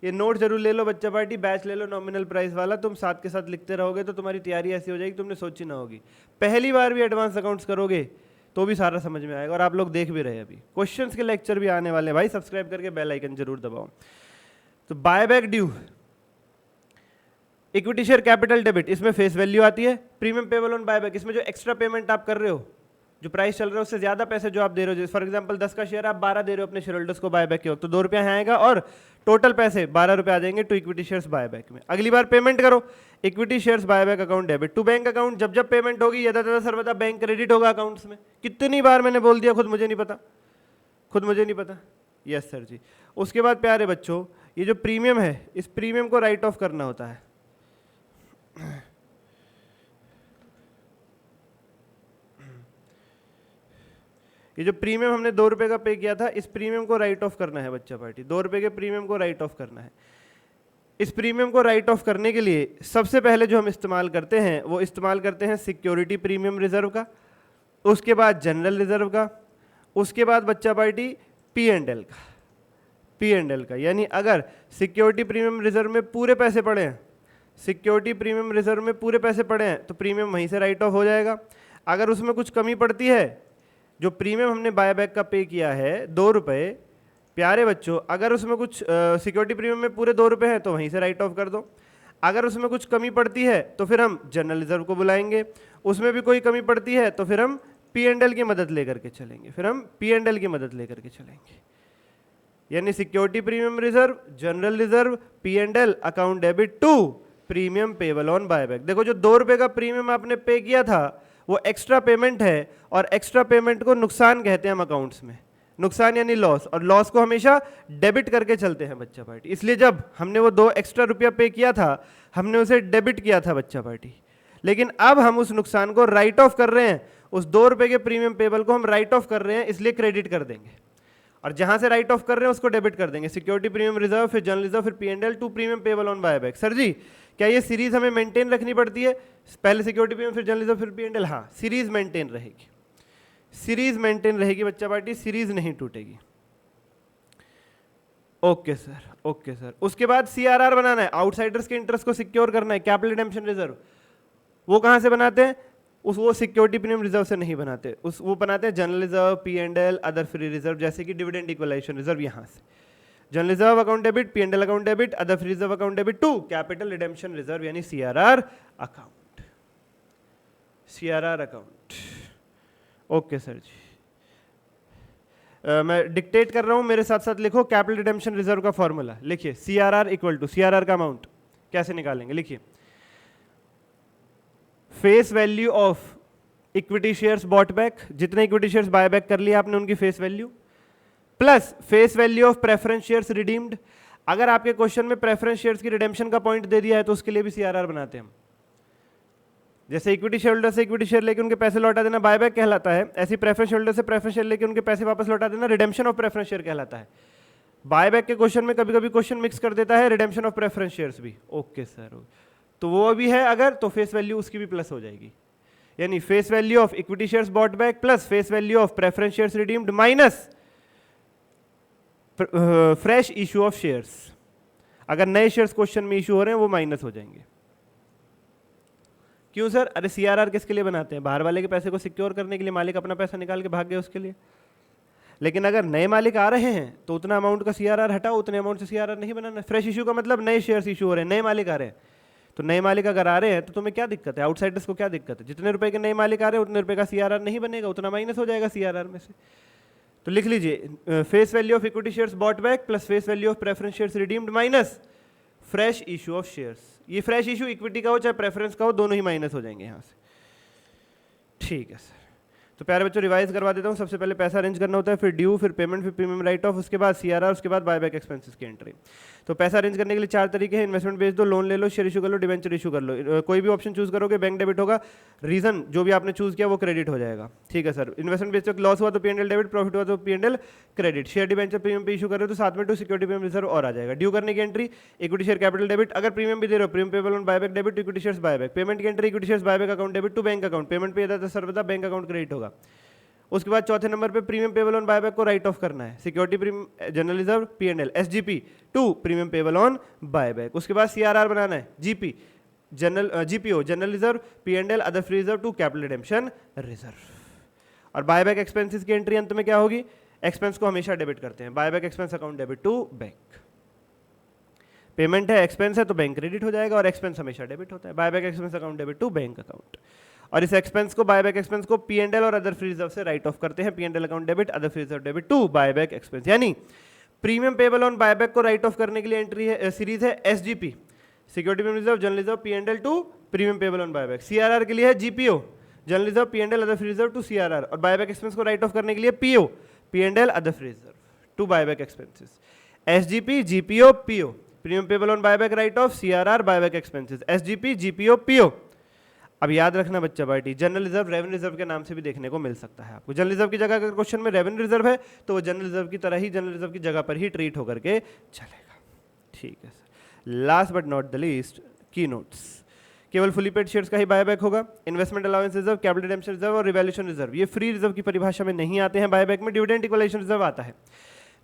ये नोट जरूर ले लो बच्चा पार्टी, बैच ले लो नॉमिनल प्राइस वाला, तुम साथ के साथ लिखते रहोगे तो तुम्हारी तैयारी ऐसी हो जाएगी तुमने सोची ना होगी। पहली बार भी एडवांस अकाउंट्स करोगे तो भी सारा समझ में आएगा, और आप लोग देख भी रहे हैं अभी क्वेश्चंस के लेक्चर भी आने वाले हैं भाई। सब्सक्राइब करके बेल आइकन जरूर दबाओ। तो buyback due, equity share capital debit, इसमें फेस वैल्यू आती है। प्रीमियम पेबल ऑन बायबैक, इसमें जो एक्स्ट्रा पेमेंट आप कर रहे हो, जो प्राइस चल रहा है उससे ज्यादा पैसे जो आप दे रहे हो, फॉर एग्जांपल 10 का शेयर आप 12 दे रहे हो अपने शेयर होल्डर्स को बायबैक के वक्त, तो 2 रुपया यहाँ आएगा और टोटल पैसे 12 रुपये आ जाएंगे टू इक्विटी शेयर्स बायबैक में। अगली बार पेमेंट करो, equity shares buyback account debit to bank account. जब जब पेमेंट होगी यदा तदा सर्वदा बैंक क्रेडिट होगा अकाउंट्स में। कितनी बार मैंने बोल दिया, खुद मुझे नहीं पता, खुद मुझे नहीं पता। यस सर जी। उसके बाद प्यारे बच्चों ये जो प्रीमियम है, इस प्रीमियम को राइट ऑफ करना होता है। ये जो प्रीमियम हमने 2 रुपए का पे किया था, इस प्रीमियम को राइट ऑफ करना है बच्चा पार्टी। 2 रुपए के प्रीमियम को राइट ऑफ करना है। इस प्रीमियम को राइट ऑफ करने के लिए सबसे पहले जो हम इस्तेमाल करते हैं वो इस्तेमाल करते हैं सिक्योरिटी प्रीमियम रिजर्व का, उसके बाद जनरल रिजर्व का, उसके बाद बच्चा पार्टी पी एंड एल का। पी एंड एल का यानी अगर सिक्योरिटी प्रीमियम रिजर्व में पूरे पैसे पड़े हैं, सिक्योरिटी प्रीमियम रिजर्व में पूरे पैसे पड़े हैं तो प्रीमियम वहीं से राइट ऑफ हो जाएगा। अगर उसमें कुछ कमी पड़ती है, जो प्रीमियम हमने बायबैक का पे किया है 2 रुपये, प्यारे बच्चों अगर उसमें कुछ सिक्योरिटी प्रीमियम में पूरे 2 रुपये हैं तो वहीं से राइट ऑफ कर दो। अगर उसमें कुछ कमी पड़ती है तो फिर हम जनरल रिजर्व को बुलाएंगे, उसमें भी कोई कमी पड़ती है तो फिर हम पी एंड एल की मदद लेकर के चलेंगे, फिर हम पी एंड एल की मदद लेकर के चलेंगे। यानी security premium reserve, general reserve, P and L account debit to premium payable on buyback. देखो जो 2 रुपये का प्रीमियम आपने पे किया था वो एक्स्ट्रा पेमेंट है, और एक्स्ट्रा पेमेंट को नुकसान कहते हैं हम अकाउंट्स में। नुकसान यानी लॉस, और लॉस को हमेशा डेबिट करके चलते हैं बच्चा पार्टी। इसलिए जब हमने वो 2 एक्स्ट्रा रुपया पे किया था हमने उसे डेबिट किया था बच्चा पार्टी, लेकिन अब हम उस नुकसान को राइट ऑफ कर रहे हैं। उस 2 रुपये के प्रीमियम पेबल को हम राइट ऑफ कर रहे हैं, इसलिए क्रेडिट कर देंगे, और जहां से राइट ऑफ कर रहे हैं उसको डेबिट कर देंगे। सिक्योरिटी प्रीमियम रिजर्व, फिर जनरल रिजर्व, फिर P and L to premium payable on buyback. Sir ji क्या ये सीरीज हमें मेंटेन रखनी पड़ती है, पहले सिक्योरिटी प्रीमियम फिर जनरल रिजर्व फिर पी एंड एल? हाँ, सीरीज मेंटेन रहेगी, सीरीज मेंटेन रहेगी बच्चा पार्टी, सीरीज नहीं टूटेगी। Okay sir, okay sir. उसके बाद सीआरआर बनाना है, आउटसाइडर्स के इंटरेस्ट को सिक्योर करना है, कैपिटल रिडेम्पशन रिजर्व। वो कहाँ से बनाते हैं? वो सिक्योरिटी प्रीमियम रिजर्व से नहीं बनाते, वो बनाते हैं general reserve, P&L, other free reserve, जैसे कि डिविडेंड इक्वलाइजेशन रिजर्व। यहाँ से general reserve account debit, P&L account debit, other free reserve account debit to capital redemption reserve यानी CRR account. CRR account, okay sir ji. मैं डिक्टेट कर रहा हूं, मेरे साथ साथ लिखो कैपिटल रिडेम्पशन रिजर्व का फॉर्मूला लिखिए। CRR इक्वल टू CRR का अमाउंट कैसे निकालेंगे, लिखिए face value of equity shares bought back, जितने इक्विटी शेयर्स बाय बैक कर लिया आपने उनकी face value, plus face value of preference shares redeemed. अगर आपके क्वेश्चन में प्रेफरेंस शेयर्स की रिडेम्पशन का पॉइंट दे दिया है तो उसके लिए भी CRR बनाते हैं हम। जैसे इक्विटी शेयर होल्डर से इक्विटी शेयर लेके उनके पैसे लौटा देना बायबैक कहलाता है, ऐसी प्रेफरेंस होल्डर से प्रेफरेंस शेयर लेके उनके पैसे वापस लौटा देना रिडेम्पशन ऑफ प्रेफरेंस शेयर कहलाता है। बायबैक के क्वेश्चन में कभी कभी क्वेश्चन मिक्स कर देता है रिडेम्पशन ऑफ प्रेफरेंस शेयर्स भी। ओके सर, तो वो भी है अगर, तो फेस वैल्यू उसकी भी प्लस हो जाएगी, यानी face value of equity shares bought back plus face value of preference shares redeemed minus fresh issue of shares. अगर नए शेयर्स क्वेश्चन में इशू हो रहे हैं वो माइनस हो जाएंगे। क्यों सर? अरे CRR किसके लिए बनाते हैं? बाहर वाले के पैसे को सिक्योर करने के लिए, मालिक अपना पैसा निकाल के भाग गया उसके लिए। लेकिन अगर नए मालिक आ रहे हैं तो उतना अमाउंट का CRR हटाओ, उतने अमाउंट से CRR नहीं बनाना। फ्रेश इशू का मतलब नए शेयर्स इशू हो रहे हैं, नए मालिक आ रहे हैं। तो नए मालिक अगर आ रहे हैं तो तुम्हें क्या दिक्कत है? आउटसाइडर्स को क्या दिक्कत है? जितने रुपए के नए मालिक आ रहे हैं उतने रुपए का CRR नहीं बनेगा, उतना माइनस हो जाएगा CRR में से। तो लिख लीजिए face value of equity shares bought back plus face value of preference shares redeemed minus fresh issue of shares. ये फ्रेश इशू इक्विटी का हो चाहे प्रेफरेंस का हो, दोनों ही माइनस हो जाएंगे यहाँ से। ठीक है सर, तो प्यारे बच्चों रिवाइज करवा देता हूँ। सबसे पहले पैसा अरेंज करना होता है, फिर ड्यू, फिर पेमेंट, फिर प्रीमियम राइट ऑफ, उसके बाद CRR, उसके बाद बायबैक एक्सपेंसेस की एंट्री। तो पैसा अरेंज करने के लिए 4 तरीके हैं, इन्वेस्टमेंट बेच दो, लोन ले लो, शेयर इशू कर लो, डिवेंचर इशू कर लो। कोई भी ऑप्शन चूज करोगे बैंक डेबिट होगा, रीजन जो भी आपने चूज किया वो क्रेडिट हो जाएगा। ठीक है सर, इन्वेस्टमेंट बेच दो, लॉस हुआ तो P&L डेबिट, प्रॉफिट हुआ तो P&L credit. Share debenture premium पे इशू कर रहे हो तो साथ में टू सिक्योरिटी प्रीमियम रिजर्व और आ जाएगा। ड्यू करने की entry equity share capital debit, अगर प्रीमियम भी दे रहे हो premium payable on buyback debit, equity shares buyback. Payment की entry equity shares buyback account debit to bank account, payment पे था सर्वदा बैंक अकाउंट क्रेडिट होगा। उसके बाद चौथे नंबर पे प्रीमियम पेबल ऑन बायबैक को राइट ऑफ करना है, security premium general reserve P&L SGP to premium payable on buyback. उसके बाद CRR बनाना है, GP general GPO general reserve P&L other free reserve to capital redemption reserve. और बायबैक एक्सपेंसेस की एंट्री अंत में क्या होगी? एक्सपेंस को हमेशा डेबिट करते हैं, buyback expense account debit to bank. Payment है एक्सपेंस है तो बैंक क्रेडिट हो जाएगा, और एक्सपेंस हमेशा डेबिट होता है, buyback expense account debit to bank account. और इस एक्सपेंस को बायबैक एक्सपेंस को P&L और अदर फ्री रिजर्व से राइट ऑफ करते हैं, P&L account debit other free reserve debit to buyback expense. यानी प्रीमियम पेबल ऑन बायबैक को राइट ऑफ करने के लिए एंट्री है, सीरीज है SGP security premium reserve general reserve P&L to premium payable on buyback. CRR के लिए है GPO general reserve P&L other free reserve to CRR, और बायबैक एक्सपेंस को राइट ऑफ करने के लिए PO P&L other free reserve to buyback expenses. SGP GPO PO premium payable on buyback write off, CRR buyback expenses, SGP GPO PO। अब याद रखना बच्चा party, general reserve revenue reserve के नाम से भी देखने को मिल सकता है आपको। जनरल रिजर्व की जगह अगर क्वेश्चन में रेवेन्यू रिजर्व है तो वो जनरल रिजर्व की तरह ही जनरल रिजर्व की जगह पर ही ट्रीट होकर के चलेगा। ठीक है sir, last but not the least की नोट्स। केवल फुली पेड शेयर्स का ही बायबैक होगा। Investment allowance reserve, capital redemption reserve और रिवैल्यूएशन रिजर्व ये फ्री रिजर्व की परिभाषा में नहीं आते हैं बायबैक में, डिविडेंड इक्वलाइजेशन रिजर्व आता है।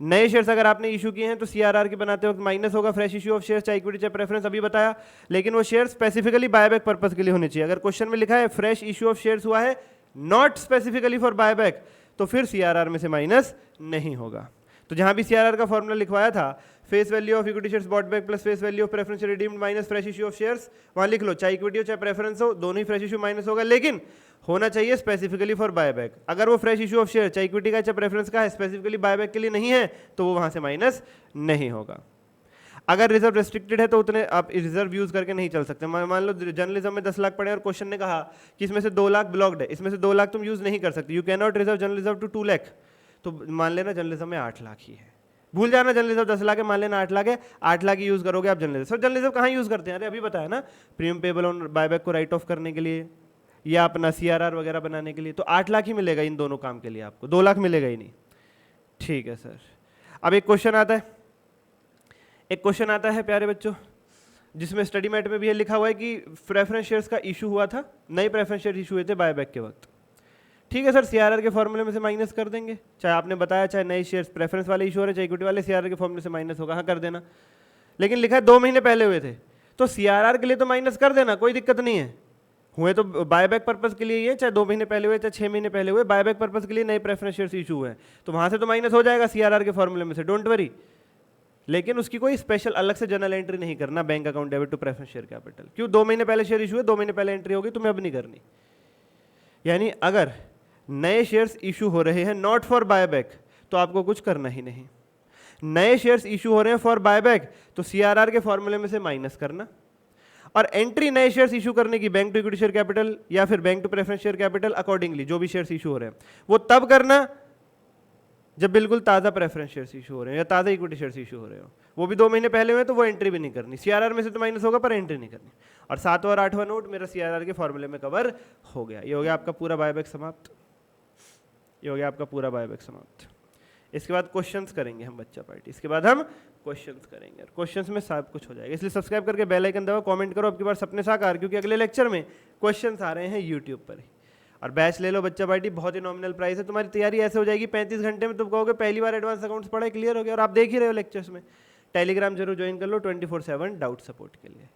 नए शेयर्स अगर आपने इशू किए हैं तो CRR के बनाते वक्त माइनस होगा फ्रेश इशू ऑफ शेयर्स, चाहे इक्विटी चाहे प्रेफरेंस, अभी बताया। लेकिन वो शेयर स्पेसिफिकली बायबैक पर्पस के लिए होने चाहिए। अगर क्वेश्चन में लिखा है फ्रेश इशू ऑफ शेयर्स हुआ है नॉट स्पेसिफिकली फॉर बायबैक, तो फिर CRR में से माइनस नहीं होगा। तो जहां भी CRR का फॉर्मूला लिखवाया था, face value of equity shares bought back plus face value of preference redeemed minus fresh issue of shares, वहां लिख लो चाहे इक्विटी हो चाहे प्रेफरेंस हो, दोनों ही फ्रेश इशू माइनस होगा, लेकिन होना चाहिए स्पेसिफिकली फॉर बायबैक। अगर वो फ्रेश इशू ऑफ शेयर चाहे इक्विटी का चाहे प्रेफरेंस का है, स्पेसिफिकली बायबैक के लिए नहीं है, तो वो वहां से माइनस नहीं होगा। अगर रिजर्व रेस्ट्रिक्टेड है तो उतने आप रिजर्व यूज करके नहीं चल सकते। मान लो जर्नलिज्म में 10 लाख पड़े और क्वेश्चन ने कहा कि इसमें से 2 लाख ब्लॉक्ड है, इसमें से 2 लाख तुम यूज नहीं कर सकते, you can not reserve journalism to 2 lakh, तो मान लेना जर्नलिज्म में 8 लाख ही है। भूल जाना जर्नलिज्म 10 लाख है, मान लेना 8 लाख है, 8 लाख ही यूज करोगे आप जर्नलिज्म। सर जर्नलिज्म कहाँ यूज करते हैं? अरे अभी बताया ना, प्रीमियम पेबल ऑन बायबैक को राइट ऑफ करने के लिए या अपना CRR वगैरह बनाने के लिए, तो 8 लाख ही मिलेगा इन दोनों काम के लिए, आपको 2 लाख मिलेगा ही नहीं। ठीक है सर, अब एक क्वेश्चन आता है प्यारे बच्चों, जिसमें स्टडी मैट में भी ये लिखा हुआ है कि प्रेफरेंस शेयर्स का इशू हुआ था, नए प्रेफरेंस शेयर इशू हुए थे बायबैक के वक्त। ठीक है सर, CRR के फॉर्मूले में से माइनस कर देंगे, चाहे आपने बताया चाहे नए शेयर्स प्रेफरेंस वाले इशू हो रहे चाहे इक्विटी वाले, CRR के फॉर्मूले से माइनस होगा, हाँ कर देना। लेकिन लिखा है 2 महीने पहले हुए थे, तो CRR के लिए तो माइनस कर देना, कोई दिक्कत नहीं है। हुए तो बायबैक पर्पस के लिए ये, चाहे 2 महीने पहले हुए चाहे 6 महीने पहले हुए, बायबैक पर्पस के लिए नए प्रेफरेंस शेयर्स इशू हुए हैं, तो वहां से तो माइनस हो जाएगा सीआरआर के फॉर्मूले में से, डोंट वरी। लेकिन उसकी कोई स्पेशल अलग से जर्नल एंट्री नहीं करना, bank account debit to preference share capital. क्यों? 2 महीने पहले शेयर इशू है, 2 महीने पहले एंट्री होगी, तुम्हें अब नहीं करनी। यानी अगर नए शेयर्स इशू हो रहे हैं नॉट फॉर बायबैक, तो आपको कुछ करना ही नहीं। नए शेयर्स इशू हो रहे हैं फॉर बायबैक, तो सीआरआर के फॉर्मूले में से माइनस करना, और एंट्री नए शेयर्स इशू करने की bank to equity share capital या फिर bank to preference share capital accordingly, जो भी शेयर्स इशू हो रहे हैं वो तब करना जब बिल्कुल ताज़ा प्रेफरेंस शेयर्स इशू हो रहे हैं या ताज़ा इक्विटी शेयर्स इशू हो रहे हो, वो भी 2 महीने पहले हुए तो वो एंट्री भी नहीं करनी, सीआरआर में से तो माइनस होगा पर एंट्री नहीं करनी। और 7वां और 8वां नोट मेरा सीआरआर के फॉर्मूले में कवर हो गया। ये हो गया आपका पूरा बायबैक समाप्त, ये हो गया आपका पूरा बायबैक समाप्त। इसके बाद क्वेश्चंस करेंगे हम बच्चा पार्टी, इसके बाद हम क्वेश्चंस करेंगे, क्वेश्चंस में सब कुछ हो जाएगा। इसलिए सब्सक्राइब करके बेल आइकन दबाओ, कमेंट करो आपकी बार सपने साकार, क्योंकि अगले लेक्चर में क्वेश्चंस आ रहे हैं यूट्यूब पर ही। और बैच ले लो बच्चा पार्टी, बहुत ही नॉमिनल प्राइस है, तुम्हारी तैयारी ऐसे हो जाएगी 35 घंटे में तुम कहोगे पहली बार एडवांस अकाउंट्स पढ़ा, क्लियर हो गया। और आप देख ही रहे हो लेक्चर्स में। टेलीग्राम जरूर ज्वाइन कर लो 24/7 डाउट सपोर्ट के लिए।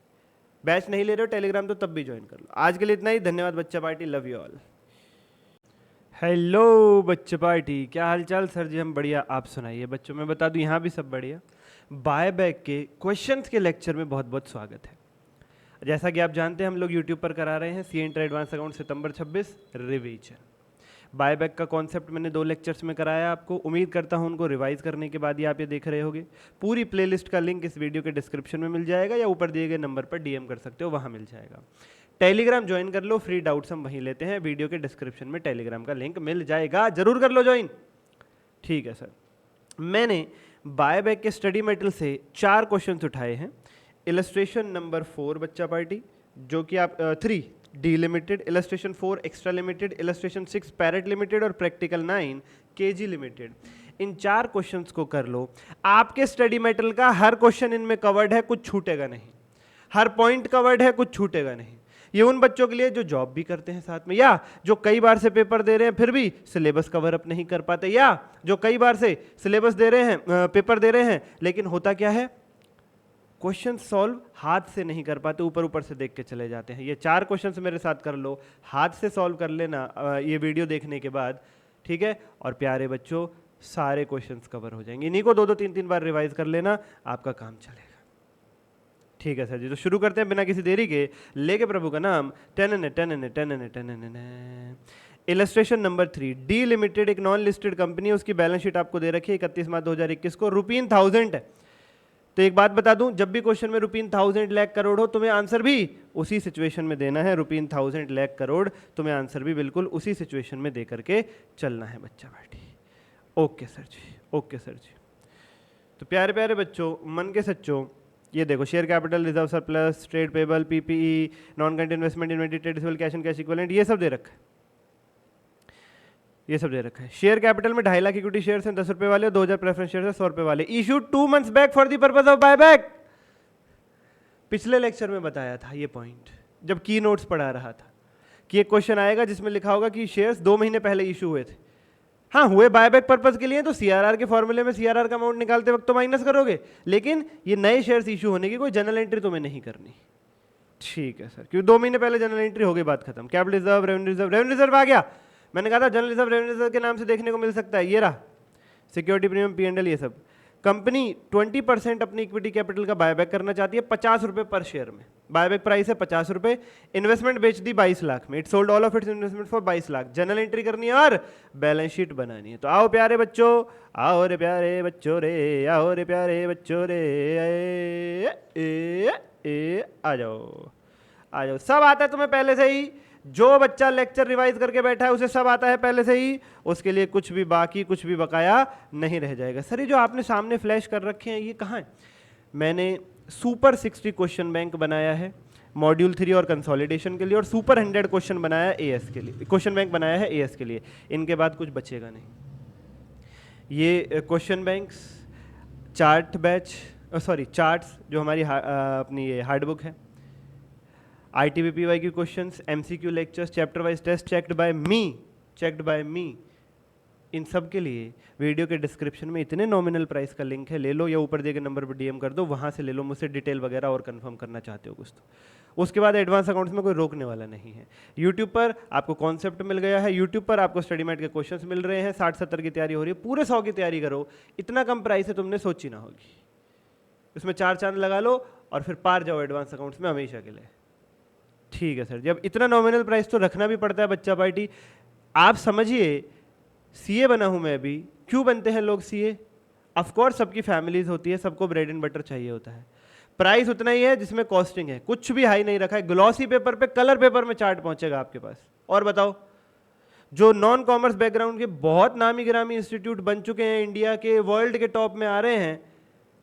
बैच नहीं ले रहे हो टेलीग्राम तो तब भी ज्वाइन कर लो। आज के लिए इतना ही, धन्यवाद बच्चा party, love you all. Hello बच्चा पार्टी, क्या हालचाल? सर जी हम बढ़िया, आप सुनाइए। बच्चों मैं बता दूं यहाँ भी सब बढ़िया। बायबैक के क्वेश्चंस के लेक्चर में बहुत बहुत स्वागत है। जैसा कि आप जानते हैं हम लोग यूट्यूब पर करा रहे हैं सी इंटर एडवांस अकाउंट सितंबर 26 रिवीजन। बायबैक का कॉन्सेप्ट मैंने 2 लेक्चर्स में कराया आपको, उम्मीद करता हूं उनको रिवाइज करने के बाद ही आप ये देख रहे होगे। पूरी प्लेलिस्ट का लिंक इस वीडियो के डिस्क्रिप्शन में मिल जाएगा या ऊपर दिए गए नंबर पर डीएम कर सकते हो, वहां मिल जाएगा। टेलीग्राम ज्वाइन कर लो, फ्री डाउट्स हम वहीं लेते हैं, वीडियो के डिस्क्रिप्शन में टेलीग्राम का लिंक मिल जाएगा, जरूर कर लो ज्वाइन। ठीक है सर, मैंने बायबैक के स्टडी मटेरियल से 4 क्वेश्चंस उठाए हैं। इलस्ट्रेशन नंबर 4 बच्चा पार्टी, जो कि आप 3 D limited, illustration 4 extra limited, illustration 6 parrot limited और प्रैक्टिकल 9 केजी लिमिटेड। इन 4 क्वेश्चंस को कर लो। आपके स्टडी मटेरियल का हर क्वेश्चन इनमें कवर्ड है, कुछ छूटेगा नहीं। हर पॉइंट कवर्ड है, कुछ छूटेगा नहीं। ये उन बच्चों के लिए जो जॉब भी करते हैं साथ में, या जो कई बार से पेपर दे रहे हैं फिर भी सिलेबस कवर अप नहीं कर पाते, या जो कई बार से सिलेबस दे रहे हैं, पेपर दे रहे हैं, लेकिन होता क्या है, क्वेश्चन सॉल्व हाथ से नहीं कर पाते, ऊपर ऊपर से देख के चले जाते हैं। ये 4 क्वेश्चंस मेरे साथ कर लो, हाथ से सॉल्व कर लेना ये वीडियो देखने के बाद, ठीक है। और प्यारे बच्चों सारे क्वेश्चंस कवर हो जाएंगे। इन्हीं को 2-2 3-3 बार रिवाइज कर लेना, आपका काम चलेगा। ठीक है सर जी, तो शुरू करते हैं बिना किसी देरी के, लेके प्रभु का नाम। इलस्ट्रेशन नंबर 3, डी लिमिटेड एक नॉन लिस्टेड कंपनी है, उसकी बैलेंस शीट आपको दे रखी है 31 मार्च 2021 को, ₹1000 है। तो एक बात बता दूं, जब भी क्वेश्चन में ₹1000 लाख करोड़ हो, तुम्हें आंसर भी उसी सिचुएशन में देना है। ₹1000 लाख करोड़, तुम्हें आंसर भी बिल्कुल उसी सिचुएशन में दे करके चलना है बच्चा party. Okay sir ji, okay sir जी। तो प्यारे प्यारे बच्चों, मन के सच्चों, ये देखो share capital, reserve surplus, trade payable, PPE, non current investment, inventory, trade receivable, cash and cash equivalent, ये सब दे रखा है, ये सब दे रखा है। शेयर कैपिटल में 2.5 लाख इक्विटी शेयर्स हैं 10 रुपए वाले, 2000 प्रेफरेंस शेयर्स हैं 100 रुपए वाले, issued 2 months back for the purpose of buyback. पिछले लेक्चर में बताया था ये पॉइंट, जब की नोट्स पढ़ा रहा था, कि एक क्वेश्चन आएगा जिसमें लिखा होगा कि शेयर्स 2 महीने पहले इशू हुए थे। हाँ, हुए बायबैक पर्पस के लिए, तो सीआरआर के फॉर्मूले में सीआरआर का अमाउंट निकालते वक्त तो माइनस करोगे, लेकिन ये नए शेयर्स इशू होने की कोई जनरल एंट्री तुम्हें नहीं करनी। ठीक है सर, क्योंकि 2 महीने पहले जनरल एंट्री हो गई, बात खत्म। Capital reserve, revenue reserve, revenue reserve आ गया, मैंने कहा था जनरल रिजर्व रेवेन्यू रिजर्व के नाम से देखने को मिल सकता है, ये रहा। सिक्योरिटी प्रीमियम, पी&एल, ये सब। कंपनी 20% अपनी इक्विटी कैपिटल का बायबैक करना चाहती है 50 रुपए पर शेयर में, बायबैक प्राइस है 50 रुपए। इन्वेस्टमेंट बेच दी 22 लाख में, it sold all of its investment for 22 lakh. General entry करनी है और बैलेंस शीट बनानी है। तो आओ प्यारे बच्चों, आओ रे प्यारे बच्चों रे, आओ रे प्यारे बच्चों रे, आ जाओ, आ जाओ। सब आता है तुम्हें पहले से ही, जो बच्चा लेक्चर रिवाइज करके बैठा है उसे सब आता है पहले से ही, उसके लिए कुछ भी बाकी, कुछ भी बकाया नहीं रह जाएगा। सर ये जो आपने सामने फ्लैश कर रखे हैं ये कहाँ है? मैंने सुपर 60 क्वेश्चन बैंक बनाया है मॉड्यूल 3 और कंसोलिडेशन के लिए, और सुपर 100 क्वेश्चन बनाया है एएस के लिए, क्वेश्चन बैंक बनाया है एएस के लिए। इनके बाद कुछ बचेगा नहीं। ये question banks, chart batch, sorry charts जो हमारी अपनी ये हार्डबुक है, ITBPY questions, MCQ lectures, chapter wise test checked by me, इन सब के लिए वीडियो के डिस्क्रिप्शन में इतने नॉमिनल प्राइस का लिंक है, ले लो, या ऊपर दिए गए नंबर पर डीएम कर दो, वहाँ से ले लो मुझसे डिटेल वगैरह और कंफर्म करना चाहते हो कुछ तो। उसके बाद एडवांस अकाउंट्स में कोई रोकने वाला नहीं है। यूट्यूब पर आपको कॉन्सेप्ट मिल गया है, यूट्यूब पर आपको स्टडी मैट के क्वेश्चंस मिल रहे हैं, 60-70 की तैयारी हो रही है, पूरे 100 की तैयारी करो, इतना कम प्राइस है तुमने सोची ना होगी। इसमें 4 चांद लगा लो और फिर पार जाओ एडवांस अकाउंट्स में हमेशा के लिए। ठीक है सर, जब इतना नॉमिनल प्राइस तो रखना भी पड़ता है बच्चा पार्टी। आप समझिए सीए बना हूं मैं अभी, क्यों बनते हैं लोग सीए? ऑफकोर्स सबकी फैमिलीज होती है, सबको ब्रेड एंड बटर चाहिए होता है। प्राइस उतना ही है जिसमें कॉस्टिंग है, कुछ भी हाई नहीं रखा है। ग्लॉसी पेपर पे, कलर पेपर में चार्ट पहुंचेगा आपके पास। और बताओ, जो नॉन कॉमर्स बैकग्राउंड के बहुत नामी गिरामी इंस्टीट्यूट बन चुके हैं इंडिया के, वर्ल्ड के टॉप में आ रहे हैं,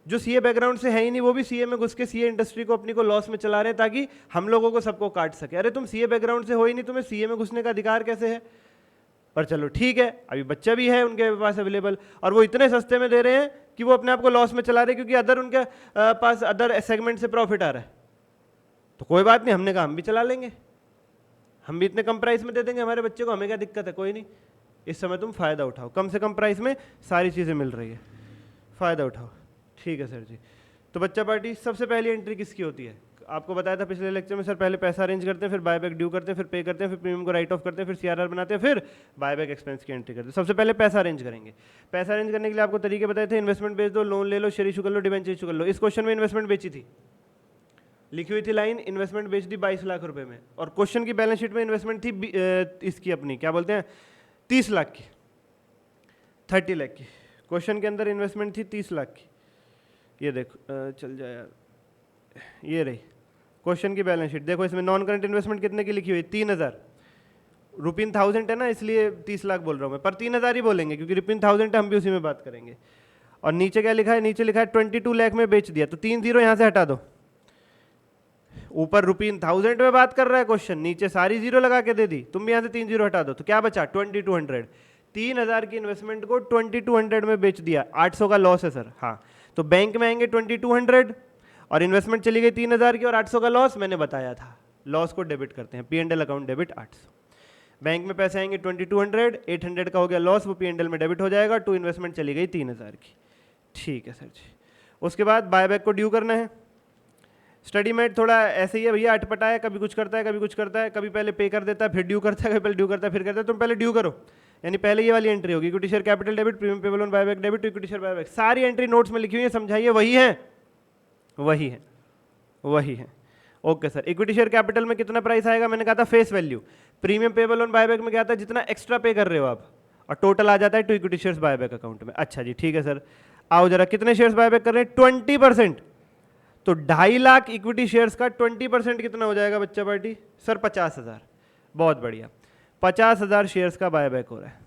जो सीए बैकग्राउंड से है ही नहीं, वो भी सीए में घुस के सीए इंडस्ट्री को अपनी को लॉस में चला रहे हैं ताकि हम लोगों को सबको काट सके। अरे तुम सीए बैकग्राउंड से हो ही नहीं, तुम्हें सीए में घुसने का अधिकार कैसे है? पर चलो ठीक है, अभी बच्चा भी है उनके पास अवेलेबल, और वो इतने सस्ते में दे रहे हैं कि वो अपने आप को लॉस में चला रहे हैं, क्योंकि अदर उनके पास अदर सेगमेंट से प्रॉफिट आ रहा है। तो कोई बात नहीं, हमने कहा हम भी चला लेंगे, हम भी इतने कम प्राइस में दे देंगे हमारे बच्चे को, हमें क्या दिक्कत है? कोई नहीं, इस समय तुम फ़ायदा उठाओ, कम से कम प्राइस में सारी चीज़ें मिल रही है, फ़ायदा उठाओ। ठीक है सर जी। तो बच्चा पार्टी सबसे पहली एंट्री किसकी होती है? आपको बताया था पिछले लेक्चर में, सर पहले पैसा अरेंज करते हैं, फिर बायबैक ड्यू करते हैं, फिर पे करते हैं, फिर प्रीमियम को राइट ऑफ करते हैं, फिर सीआरआर बनाते हैं, फिर बायबैक एक्सपेंस की एंट्री करते हैं। सबसे पहले पैसा अरेंज करेंगे। पैसा अरेंज करने के लिए आपको तरीके बताए थे, इन्वेस्टमेंट बेच दो, लोन ले लो, शेयर इशू कर लो, डिबेंचर इशू कर लो। इस क्वेश्चन में इन्वेस्टमेंट बेची थी, लिखी हुई थी लाइन, इन्वेस्टमेंट बेच दी 22 लाख रुपए में, और क्वेश्चन की बैलेंस शीट में इन्वेस्टमेंट थी इसकी अपनी क्या बोलते हैं 30 लाख की, 30 लाख की। क्वेश्चन के अंदर इन्वेस्टमेंट थी 30 लाख की। ये देखो चल जाए यार, ये रही क्वेश्चन की बैलेंस शीट। देखो इसमें नॉन करंट इन्वेस्टमेंट कितने की लिखी हुई? 3000 रुपीन 1000 है ना, इसलिए 30 लाख बोल रहा हूँ मैं, पर 3000 ही बोलेंगे क्योंकि रुपीन 1000 है, हम भी उसी में बात करेंगे। और नीचे क्या लिखा है? नीचे लिखा है 22 लाख में बेच दिया, तो 3 जीरो यहाँ से हटा दो। ऊपर रुपीन 1000 में बात कर रहा है क्वेश्चन, नीचे सारी जीरो लगा के दे दी, तुम भी यहाँ से 3 जीरो हटा दो, तो क्या बचा? 2200। 3000 की इन्वेस्टमेंट को 2200 में बेच दिया, 800 का लॉस है सर। हाँ, तो बैंक में आएंगे 2200 और इन्वेस्टमेंट चली गई 3000 की और 800 का लॉस, मैंने बताया था लॉस को डेबिट करते हैं, P&L अकाउंट डेबिट 800। बैंक में पैसे आएंगे 2200, 800 का हो गया लॉस, वो P&L में डेबिट हो जाएगा, टू इन्वेस्टमेंट चली गई 3000 की। ठीक है सर जी। उसके बाद बायबैक को ड्यू करना है। स्टडी मेट थोड़ा ऐसे ही है भैया, अटपटा है, कभी कुछ करता है, कभी कुछ करता है, कभी पहले पे कर देता है, फिर ड्यू करता है, कभी पहले ड्यू करता है, फिर करता है। तुम पहले ड्यू करो, यानी पहले ये वाली एंट्री होगी, equity share capital debit, premium payable on buyback debit, equity share buyback, सारी एंट्री नोट्स में लिखी हुई है, समझाइए। वही है, वही है, वही है। Okay sir. Equity share capital में कितना प्राइस आएगा? मैंने कहा था face value. Premium payable on buyback में क्या आता है? जितना एक्स्ट्रा पे कर रहे हो आप, और टोटल आ जाता है to equity shares buyback account में। अच्छा जी, ठीक है सर। आओ जरा, कितने शेयर्स बायबैक कर रहे हैं? 20%। तो 2.5 लाख इक्विटी शेयर्स का 20% कितना हो जाएगा बच्चा पार्टी? सर 50,000। बहुत बढ़िया, 50,000 शेयर्स का बायबैक हो रहा है।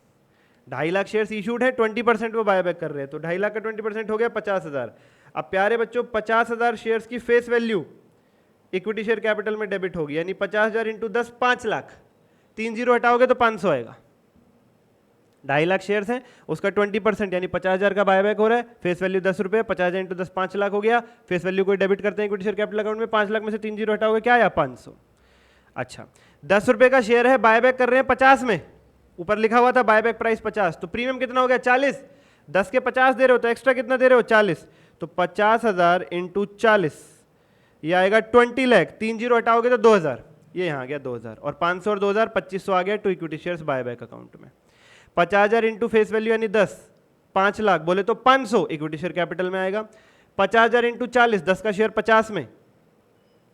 2.5 लाख शेयर्स इशूड है, 20% वो बायबैक कर रहे हैं, तो 2.5 लाख का 20% हो गया 50,000। अब प्यारे बच्चों, 50,000 शेयर्स की face value equity share capital में डेबिट होगी, यानी 50,000 इंटू 10, 5 लाख। 3 जीरो हटाओगे तो 500 आएगा। 2.5 लाख शेयर्स हैं, उसका 20% यानी 50,000 का बायबैक हो रहा है, फेस वैल्यू 10 रुपये, 50,000 इंटू 10, 5 लाख हो गया। फेस वैल्यू को डेबिट करते हैं इक्विटी शेयर कैपिटल अकाउंट में, 5 लाख में से 3 जीरो हटाओगे, क्या आया? 500। अच्छा, 10 रुपये का शेयर है, बायबैक कर रहे हैं 50 में, ऊपर लिखा हुआ था बायबैक प्राइस 50, तो प्रीमियम कितना हो गया? 40। 10 के 50 दे रहे हो तो एक्स्ट्रा कितना दे रहे हो? 40। तो 50,000 इंटू 40, ये आएगा 20 लाख। 3 जीरो हटाओगे तो 2,000, ये यहाँ आ गया 2,000, और 500 और 2,000 2500 आ गया to equity shares buyback account में। 50,000 इंटू फेस वैल्यू यानी 10, 5 लाख बोले तो 500 इक्विटी शेयर कैपिटल में आएगा। 50,000 इंटू 40, 10 का शेयर 50 में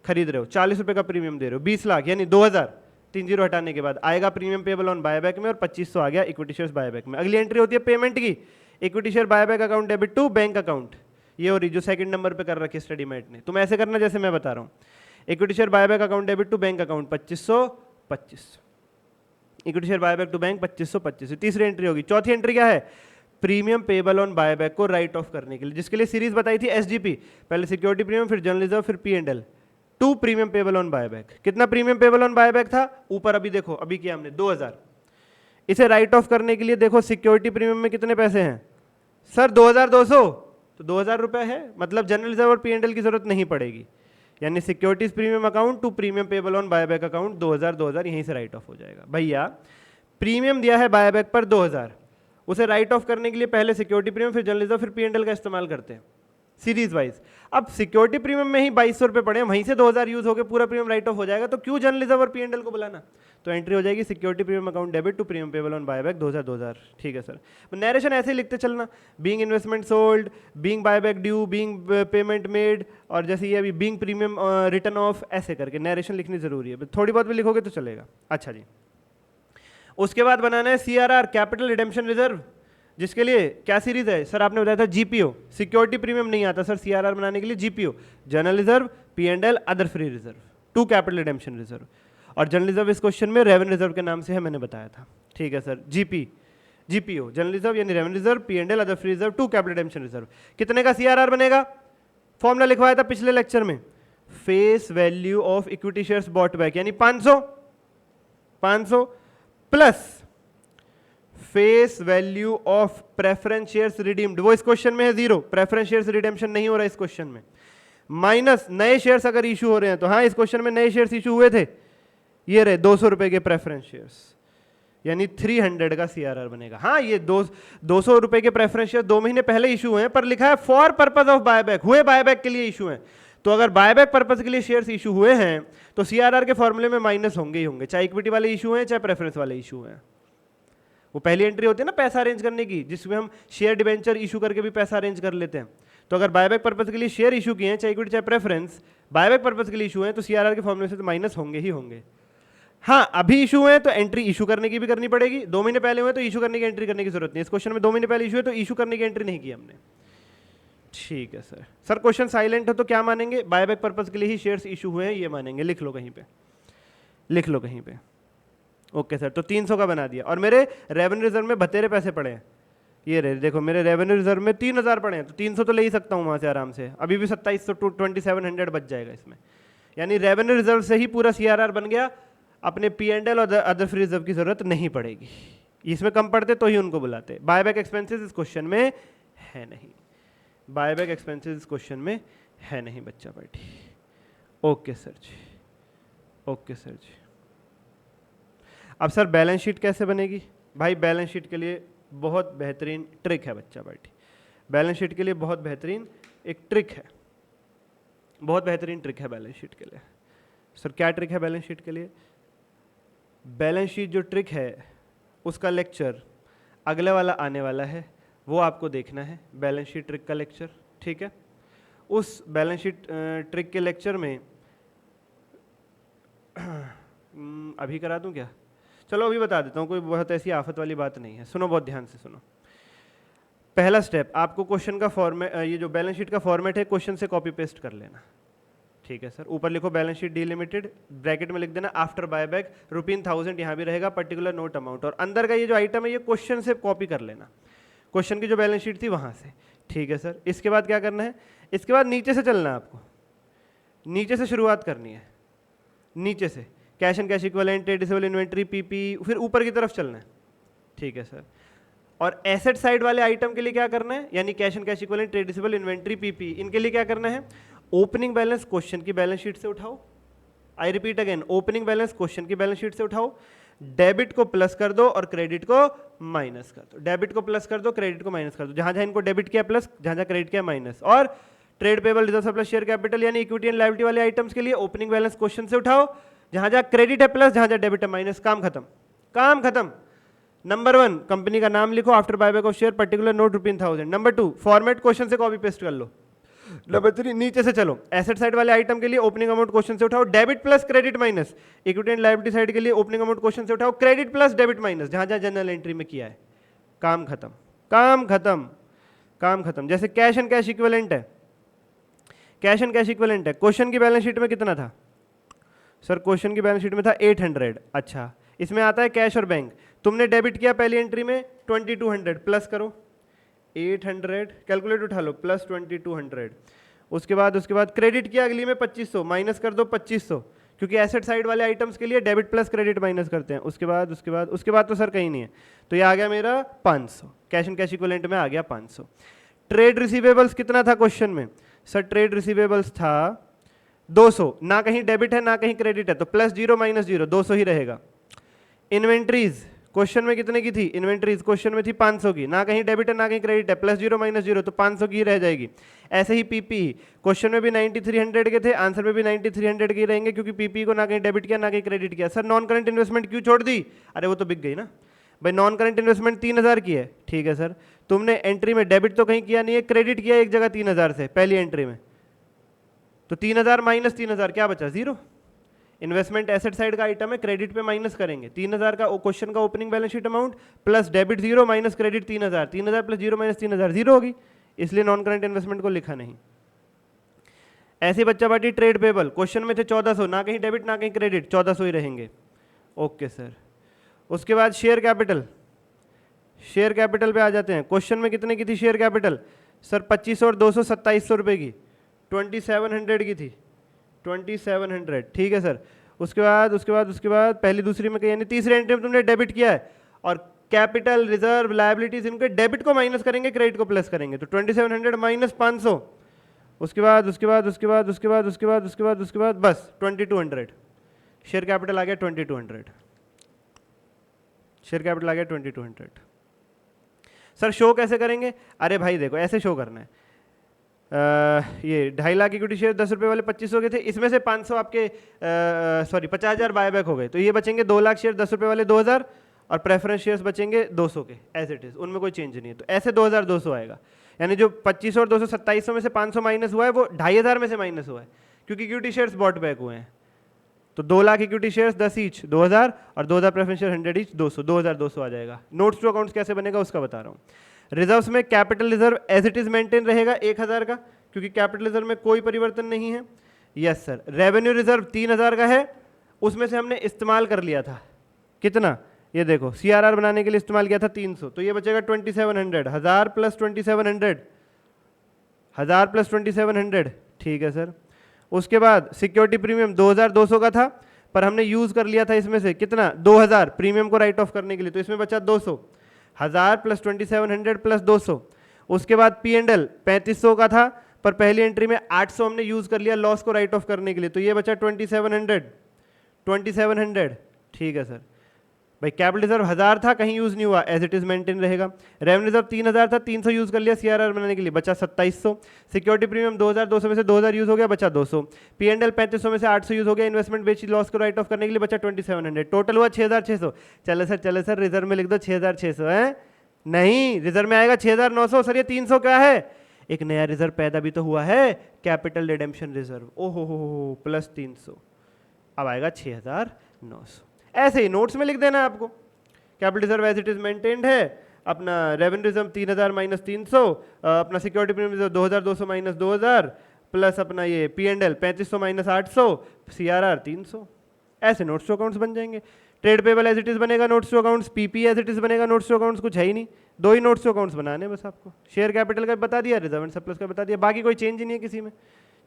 खरीद रहे हो, 40 रुपये का प्रीमियम दे रहे हो, 20 लाख यानी 2,000। 3 जीरो हटाने के बाद आएगा प्रीमियम पेबल ऑन बायबैक में, और 2500 आ गया इक्विटी शेयर्स बायबैक में। अगली एंट्री होती है पेमेंट की, equity share buyback account debit to bank account. ये हो रही जो सेकंड नंबर पे कर रखी है स्टडी मेट ने। तुम ऐसे करना जैसे मैं बता रहा हूँ, equity share buyback account debit to bank account 2500, equity share buyback to bank 2500। तीसरी एंट्री होगी। चौथी एंट्री क्या है? प्रीमियम पेबल ऑन बायबैक को राइट ऑफ करने के लिए, जिसके लिए सीरीज बताई थी एसजीपी, पहले सिक्योरिटी प्रीमियम, फिर जनरल रिजर्व, फिर P&L, to premium payable on buyback. कितना प्रीमियम पेबल ऑन बायबैक था? ऊपर अभी देखो, अभी किया हमने 2,000। इसे राइट ऑफ करने के लिए देखो सिक्योरिटी प्रीमियम में कितने पैसे हैं सर? 2,200, तो 2,000 रुपये है, मतलब जनरल रिजर्व और P&L की जरूरत नहीं पड़ेगी, यानी securities premium account to premium payable on buyback account 2,000 यहीं से राइट ऑफ हो जाएगा। भैया प्रीमियम दिया है बायबैक पर 2,000, उसे राइट ऑफ करने के लिए पहले सिक्योरिटी प्रीमियम फिर जनरल रिजर्व फिर P&L का इस्तेमाल करते हैं सीरीज वाइज। अब सिक्योरिटी प्रीमियम में ही 2200 रुपये पड़े, वहीं से 2000 यूज होकर पूरा प्रीमियम राइट ऑफ हो जाएगा, तो क्यों जनरल रिजर्व और P&L को बुलाना। तो एंट्री हो जाएगी security premium account debit to premium payable on buyback 2000। ठीक है सर, नरेशन ऐसे ही लिखते चलना, being investment sold, being buyback due, being payment made, और जैसे ये अभी बीइंग प्रीमियम रिटर्न ऑफ, ऐसे करके नरेशन लिखनी जरूरी है। थोड़ी बहुत भी लिखोगे तो चलेगा। अच्छा जी, उसके बाद बनाना है CRR कैपिटल रिडेम्पशन रिजर्व, जिसके लिए क्या सीरीज है सर, आपने बताया था GPO, सिक्योरिटी प्रीमियम नहीं आता सर, CRR बनाने के लिए GPO, general reserve, P&L, other free reserve, 2 capital redemption reserve, और जनरल रिजर्व इस क्वेश्चन में रेवेन्यू रिजर्व के नाम से है, मैंने बताया था। ठीक है सर, GPO जनरल रिजर्व यानी revenue reserve, P&L, other free reserve, 2 capital redemption reserve. कितने का CRR बनेगा, फॉर्मूला लिखवाया था पिछले लेक्चर में, face value of equity shares bought back यानी 500 plus face value of preference shares redeemed, वो इस क्वेश्चन में है 0, प्रेफरेंस शेयर्स रिडेम्पशन नहीं हो रहा है इस क्वेश्चन में, माइनस नए शेयर्स अगर इशू हो रहे हैं तो, हाँ इस क्वेश्चन में नए शेयर्स इशू हुए थे, ये रहे 200 रुपए के प्रेफरेंस शेयर्स, यानी 300 का CRR बनेगा। हाँ ये 200 रुपए के प्रेफरेंस शेयर 2 महीने पहले इशू हुए हैं, पर लिखा है फॉर पर्पज ऑफ बायबैक, हुए बायबैक के लिए इशू है, तो अगर बायबैक पर्पज के लिए शेयर्स इशू हुए हैं तो CRR के फॉर्मूले में माइनस होंगे ही होंगे, चाहे इक्विटी वाले इशू हैं चाहे प्रेफरेंस वाले इशू हैं। वो पहली एंट्री होती है ना पैसा अरेंज करने की, जिसमें हम शेयर डिबेंचर इशू करके भी पैसा अरेंज कर लेते हैं। तो अगर बायबैक पर्पज के लिए शेयर इशू किए हैं, चाहे इक्विटी चाहे प्रेफरेंस, बायबैक पर्पज के लिए इशू है, तो CRR के फॉर्मूले से तो माइनस होंगे ही होंगे। हाँ अभी इशू है तो एंट्री इशू करने की भी करनी पड़ेगी, 2 महीने पहले हुए तो इशू करने की एंट्री करने की जरूरत नहीं। इस क्वेश्चन में 2 महीने पहले इशू है तो इशू करने की एंट्री नहीं की हमने। ठीक है सर, सर क्वेश्चन साइलेंट है तो क्या मानेंगे, बायबैक पर्पज के लिए ही शेयर्स इशू हुए हैं ये मानेंगे, लिख लो कहीं पे, लिख लो कहीं पे। ओके सर, तो 300 का बना दिया, और मेरे रेवेन्यू रिजर्व में बतेरे पैसे पड़े हैं, ये रहे देखो मेरे रेवेन्यू रिजर्व में 3000 पड़े हैं, तो 300 तो ले ही सकता हूँ वहाँ से आराम से, अभी भी 2700 बच जाएगा इसमें, यानी रेवेन्यू रिजर्व से ही पूरा CRR बन गया, अपने P&L और अदर फ्री रिजर्व की जरूरत नहीं पड़ेगी, इसमें कम पड़ते तो ही उनको बुलाते। बायबैक एक्सपेंसेस इस क्वेश्चन में है नहीं, बायबैक एक्सपेंसेस इस क्वेश्चन में है नहीं बच्चा party. Okay sir ji, okay sir जी। अब सर बैलेंस शीट कैसे बनेगी, भाई बैलेंस शीट के लिए बहुत बेहतरीन ट्रिक है बच्चा पार्टी, बैलेंस शीट के लिए बहुत बेहतरीन एक ट्रिक है, बहुत बेहतरीन ट्रिक है बैलेंस शीट के लिए। सर क्या ट्रिक है बैलेंस शीट के लिए, बैलेंस शीट जो ट्रिक है उसका लेक्चर अगले वाला आने वाला है, वो आपको देखना है, बैलेंस शीट ट्रिक का लेक्चर। ठीक है, उस बैलेंस शीट ट्रिक के लेक्चर में अभी करा दूं क्या, चलो अभी बता देता हूँ, कोई बहुत ऐसी आफत वाली बात नहीं है, सुनो बहुत ध्यान से सुनो। पहला स्टेप, आपको क्वेश्चन का फॉर्मेट, ये जो बैलेंस शीट का फॉर्मेट है क्वेश्चन से कॉपी पेस्ट कर लेना। ठीक है सर, ऊपर लिखो बैलेंस शीट डिलिमिटेड, ब्रैकेट में लिख देना आफ्टर बायबैक ₹1000, यहाँ भी रहेगा पर्टिकुलर नोट अमाउंट, और अंदर का ये जो आइटम है ये क्वेश्चन से कॉपी कर लेना, क्वेश्चन की जो बैलेंस शीट थी वहाँ से। ठीक है सर, इसके बाद क्या करना है, इसके बाद नीचे से चलना है आपको, नीचे से शुरुआत करनी है, नीचे से cash and cash equivalent, trade receivable, inventory, PP, फिर ऊपर की तरफ चलना है। ठीक है सर, और एसेट साइड वाले आइटम के लिए क्या करना है, यानी cash and cash equivalent, trade receivable, inventory, PP, इनके लिए क्या करना है, ओपनिंग बैलेंस क्वेश्चन की बैलेंस शीट से उठाओ। आई repeat again, opening balance question की बैलेंस शीट से उठाओ, डेबिट को प्लस कर दो और क्रेडिट को माइनस कर दो, डेबिट को प्लस कर दो, क्रेडिट को माइनस कर दो, जहां जहां इनको डेबिट किया प्लस, जहां जहां क्रेडिट किया माइनस, और trade payable, reserve surplus, share capital यानी इक्विटी एंड लायबिलिटी वाले आइटम्स के लिए ओपनिंग बैलेंस क्वेश्चन से उठाओ, जहां जहां क्रेडिट है प्लस, जहां जहां डेबिट है माइनस, काम खत्म, काम खत्म। नंबर 1 कंपनी का नाम लिखो, after buyback of share particular note ₹1000। Number 2 format question से कॉपी पेस्ट कर लो। नंबर 3 नीचे से चलो, एसेट साइड वाले आइटम के लिए ओपनिंग अमाउंट क्वेश्चन से उठाओ, debit plus credit minus, equity and liability side के लिए ओपनिंग अमाउंट क्वेश्चन से उठाओ, क्रेडिट प्लस डेबिट माइनस, जहां जहां जनरल एंट्री में किया है, काम खत्म, काम खत्म, काम खत्म। जैसे कैश एंड कैश इक्विवेलेंट है, कैश एंड कैश इक्विवेलेंट है, क्वेश्चन की बैलेंस शीट में कितना था सर, क्वेश्चन की बैलेंस शीट में था 800। अच्छा, इसमें आता है कैश और बैंक, तुमने डेबिट किया पहली एंट्री में 2200, प्लस करो 800, कैलकुलेट उठा लो, प्लस 2200, उसके बाद क्रेडिट किया अगली में 2500, माइनस कर दो 2500, क्योंकि एसेट साइड वाले आइटम्स के लिए डेबिट प्लस क्रेडिट माइनस करते हैं। उसके बाद तो सर कहीं नहीं है, तो ये आ गया मेरा 500, कैश एंड कैश इक्विवेलेंट में आ गया 500। ट्रेड रिसीवेबल्स कितना था क्वेश्चन में सर, ट्रेड रिसीवेबल्स था 200, ना कहीं डेबिट है ना कहीं क्रेडिट है, तो प्लस 0 माइनस 0 200 ही रहेगा। इन्वेंट्रीज क्वेश्चन में कितने की थी इन्वेंट्रीज, क्वेश्चन में थी 500 की, ना कहीं डेबिट है ना कहीं क्रेडिट है, प्लस जीरो माइनस जीरो, तो 500 की ही रह जाएगी। ऐसे ही पीपी, क्वेश्चन में भी 9300 के थे, आंसर में भी 9300 के ही रहेंगे, क्योंकि पीपी को ना कहीं डेबिट किया ना कहीं क्रेडिट किया। सर नॉन करंट इन्वेस्टमेंट क्यों छोड़ दी? अरे वो तो बिक गई ना भाई, नॉन करंट इन्वेस्टमेंट 3000 की है, ठीक है सर, तुमने एंट्री में डेबिट तो कहीं किया नहीं है, क्रेडिट किया एक जगह 3000 से पहली एंट्री में, तो 3000 माइनस 3000 क्या बचा? जीरो। इन्वेस्टमेंट एसेट साइड का आइटम है, क्रेडिट पे माइनस करेंगे, 3000 का क्वेश्चन का opening balance sheet amount plus debit zero minus credit 3000, 3000 plus zero minus 3000 zero होगी, इसलिए नॉन करंट इन्वेस्टमेंट को लिखा नहीं। ऐसी बच्चा पार्टी ट्रेड पेबल, क्वेश्चन में थे 1400, ना कहीं डेबिट ना कहीं क्रेडिट, 1400 ही रहेंगे। Okay sir. उसके बाद शेयर कैपिटल, शेयर कैपिटल पे आ जाते हैं। क्वेश्चन में कितने की थी शेयर कैपिटल? सर 2500 और 200 2700 रुपये की, 2700 की थी, 2700, ठीक है सर। उसके बाद पहली दूसरी में यानी तीसरी एंट्री में तुमने डेबिट किया है, और कैपिटल रिजर्व लायबिलिटीज इनके डेबिट को माइनस करेंगे क्रेडिट को प्लस करेंगे, तो 2700 माइनस 500, उसके बाद बस 2200, शेयर कैपिटल आ गया 2200, शेयर कैपिटल आ गया 2200। सर शो कैसे करेंगे? अरे भाई देखो ऐसे शो करना है, ये 2.5 लाख इक्विटी शेयर 10 रुपये वाले 2500 के थे, इसमें से 500 आपके 50,000 बायबैक हो गए, तो ये बचेंगे 2 लाख शेयर 10 रुपये वाले 2000, और प्रेफरेंस शेयर्स बचेंगे 200 के एज इट इज, उनमें कोई चेंज नहीं है, तो ऐसे 2200 आएगा। यानी जो 2500 और 200 2700 में से 500 माइनस हुआ है वो 2500 में से माइनस हुआ है, क्योंकि इक्विटी शेयर्स बॉट बैक हुए हैं। तो 2 लाख इक्विटी शेयर्स 10 ईच 2000, और 2000 प्रेफरेंस शेयर 100 ईच 200, 2200 आ जाएगा। नोट्स टू अकाउंट्स कैसे बनेगा उसका बता रहा हूँ। रिजर्व्स में capital reserve as it is maintain रहेगा 1000 का, क्योंकि कैपिटल रिजर्व में कोई परिवर्तन नहीं है। Yes sir. रेवेन्यू रिजर्व 3000 का है, उसमें से हमने इस्तेमाल कर लिया था कितना, ये देखो सीआरआर बनाने के लिए इस्तेमाल किया था 300, तो ये बचेगा 2700, 1000 प्लस 2700, 1000 प्लस 2700, ठीक है सर। उसके बाद सिक्योरिटी प्रीमियम 2200 का था, पर हमने यूज कर लिया था इसमें से कितना 2000 प्रीमियम को राइट ऑफ करने के लिए, तो इसमें बचा 200, 1000 प्लस 2700 प्लस 200। उसके बाद P&L 3500 का था, पर पहली एंट्री में 800 हमने यूज कर लिया लॉस को राइट ऑफ करने के लिए, तो ये बचा 2700, ठीक है सर। भाई कैपिटल रिजर्व 1000 था, कहीं यूज नहीं हुआ, एज इट इज मेंटेन रहेगा। रेवेन्यू रिजर्व 3000 था, 300 यूज कर लिया सीआरआर बनाने के लिए, बचा 2700। सिक्योरिटी प्रीमियम 2200 में से 2000 यूज हो गया, बचा 200। P&L 3500 में से 800 यूज हो गया इन्वेस्टमेंट बेची लॉस को राइट ऑफ करने के लिए, बचा 2700, टोटल हुआ 6600। चलो सर रिजर्व में लिख दो 6600 है, नहीं रिजर्व में आएगा 6900। सर ये 300 क्या है? एक नया रिजर्व पैदा भी तो हुआ है, कैपिटल रिडेम्पशन रिजर्व, ओहो हो प्लस 300, अब आएगा 6900। ऐसे ही नोट्स में लिख देना आपको, capital reserve as it is maintained है, अपना रेवेन्यू रिजर्व 3000 माइनस 300, अपना security premium reserve 2200 minus 2000, plus अपना ये P&L 3500 माइनस 800, सीआरआर 300। ऐसे नोट्स टू अकाउंट्स बन जाएंगे। Trade payable as it is बनेगा notes to accounts, PP as it is बनेगा नोट्स टू अकाउंट्स, कुछ है ही नहीं, 2 ही नोट्स टू अकाउंट्स बनाने बस आपको। शेयर कैपिटल का बता दिया, रिजर्व एंड सरप्लस का बता दिया, बाकी कोई चेंज ही नहीं है किसी में।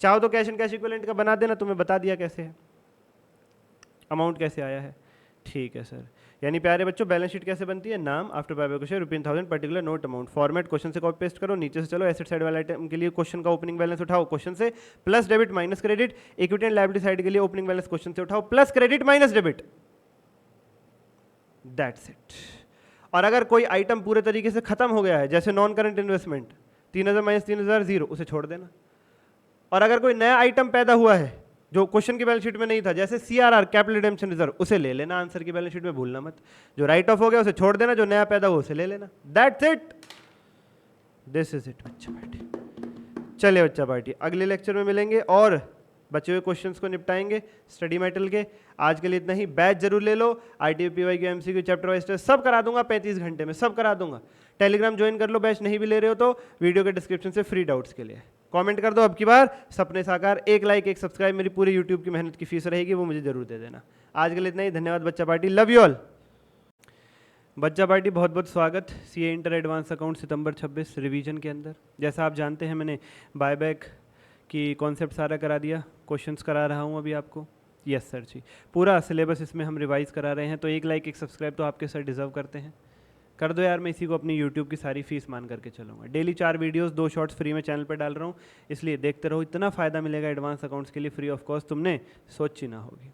चाहो तो कैश एंड कैश इक्विवेलेंट का बना देना, तुम्हें बता दिया कैसे है, अमाउंट कैसे आया है, ठीक है सर। यानी प्यारे बच्चों बैलेंस शीट कैसे बनती है, नाम after by question ₹1000 particular note amount, format question से कॉपी पेस्ट करो, नीचे से चलो एसेट साइड वाले आइटम के लिए क्वेश्चन का ओपनिंग बैलेंस उठाओ क्वेश्चन से, plus debit minus credit, equity and liability side के लिए ओपनिंग बैलेंस क्वेश्चन से उठाओ, plus credit minus debit, that's it. और अगर कोई आइटम पूरे तरीके से खत्म हो गया है, जैसे non current investment 3000 minus 3000 zero, उसे छोड़ देना। और अगर कोई नया आइटम पैदा हुआ है जो क्वेश्चन की बैलेंस शीट में नहीं था, जैसे सीआरआर कैपिटल रिडेम्पशन रिजर्व, उसे ले लेना आंसर की बैलेंस शीट में, भूलना मत। जो राइट ऑफ हो गया उसे छोड़ देना, जो नया पैदा हुआ उसे ले लेना, that's it, this is it बच्चा पार्टी। चलिए बच्चा पार्टी, अगले लेक्चर में मिलेंगे और बचे हुए क्वेश्चंस को निपटाएंगे स्टडी मेटल के। आज के लिए इतना ही, बैच जरूर ले लो, ITP PYQ MCQ chapter wise test सब करा दूंगा 35 घंटे में, सब करा दूंगा। टेलीग्राम ज्वाइन कर लो, बैच नहीं भी ले रहे हो तो वीडियो के डिस्क्रिप्शन से फ्री डाउट्स के लिए कमेंट कर दो। अब की बार सपने साकार, 1 लाइक 1 सब्सक्राइब मेरी पूरी यूट्यूब की मेहनत की फीस रहेगी, वो मुझे जरूर दे देना। आज के लिए इतना ही, धन्यवाद बच्चा पार्टी, लव यू ऑल। बच्चा पार्टी बहुत बहुत स्वागत CA इंटर एडवांस अकाउंट सितंबर 26 रिवीजन के अंदर। जैसा आप जानते हैं मैंने बायबैक की कॉन्सेप्ट सारा करा दिया, क्वेश्चंस करा रहा हूँ अभी आपको। यस सर जी, पूरा सिलेबस इसमें हम रिवाइज करा रहे हैं, तो 1 लाइक 1 सब्सक्राइब तो आपके सर डिजर्व करते हैं, कर दो यार। मैं इसी को अपनी यूट्यूब की सारी फीस मान करके चलूँगा। डेली 4 वीडियोस 2 शॉर्ट्स फ्री में चैनल पर डाल रहा हूँ, इसलिए देखते रहो, इतना फ़ायदा मिलेगा एडवांस अकाउंट्स के लिए फ्री ऑफ कॉस्ट, तुमने सोची ना होगी।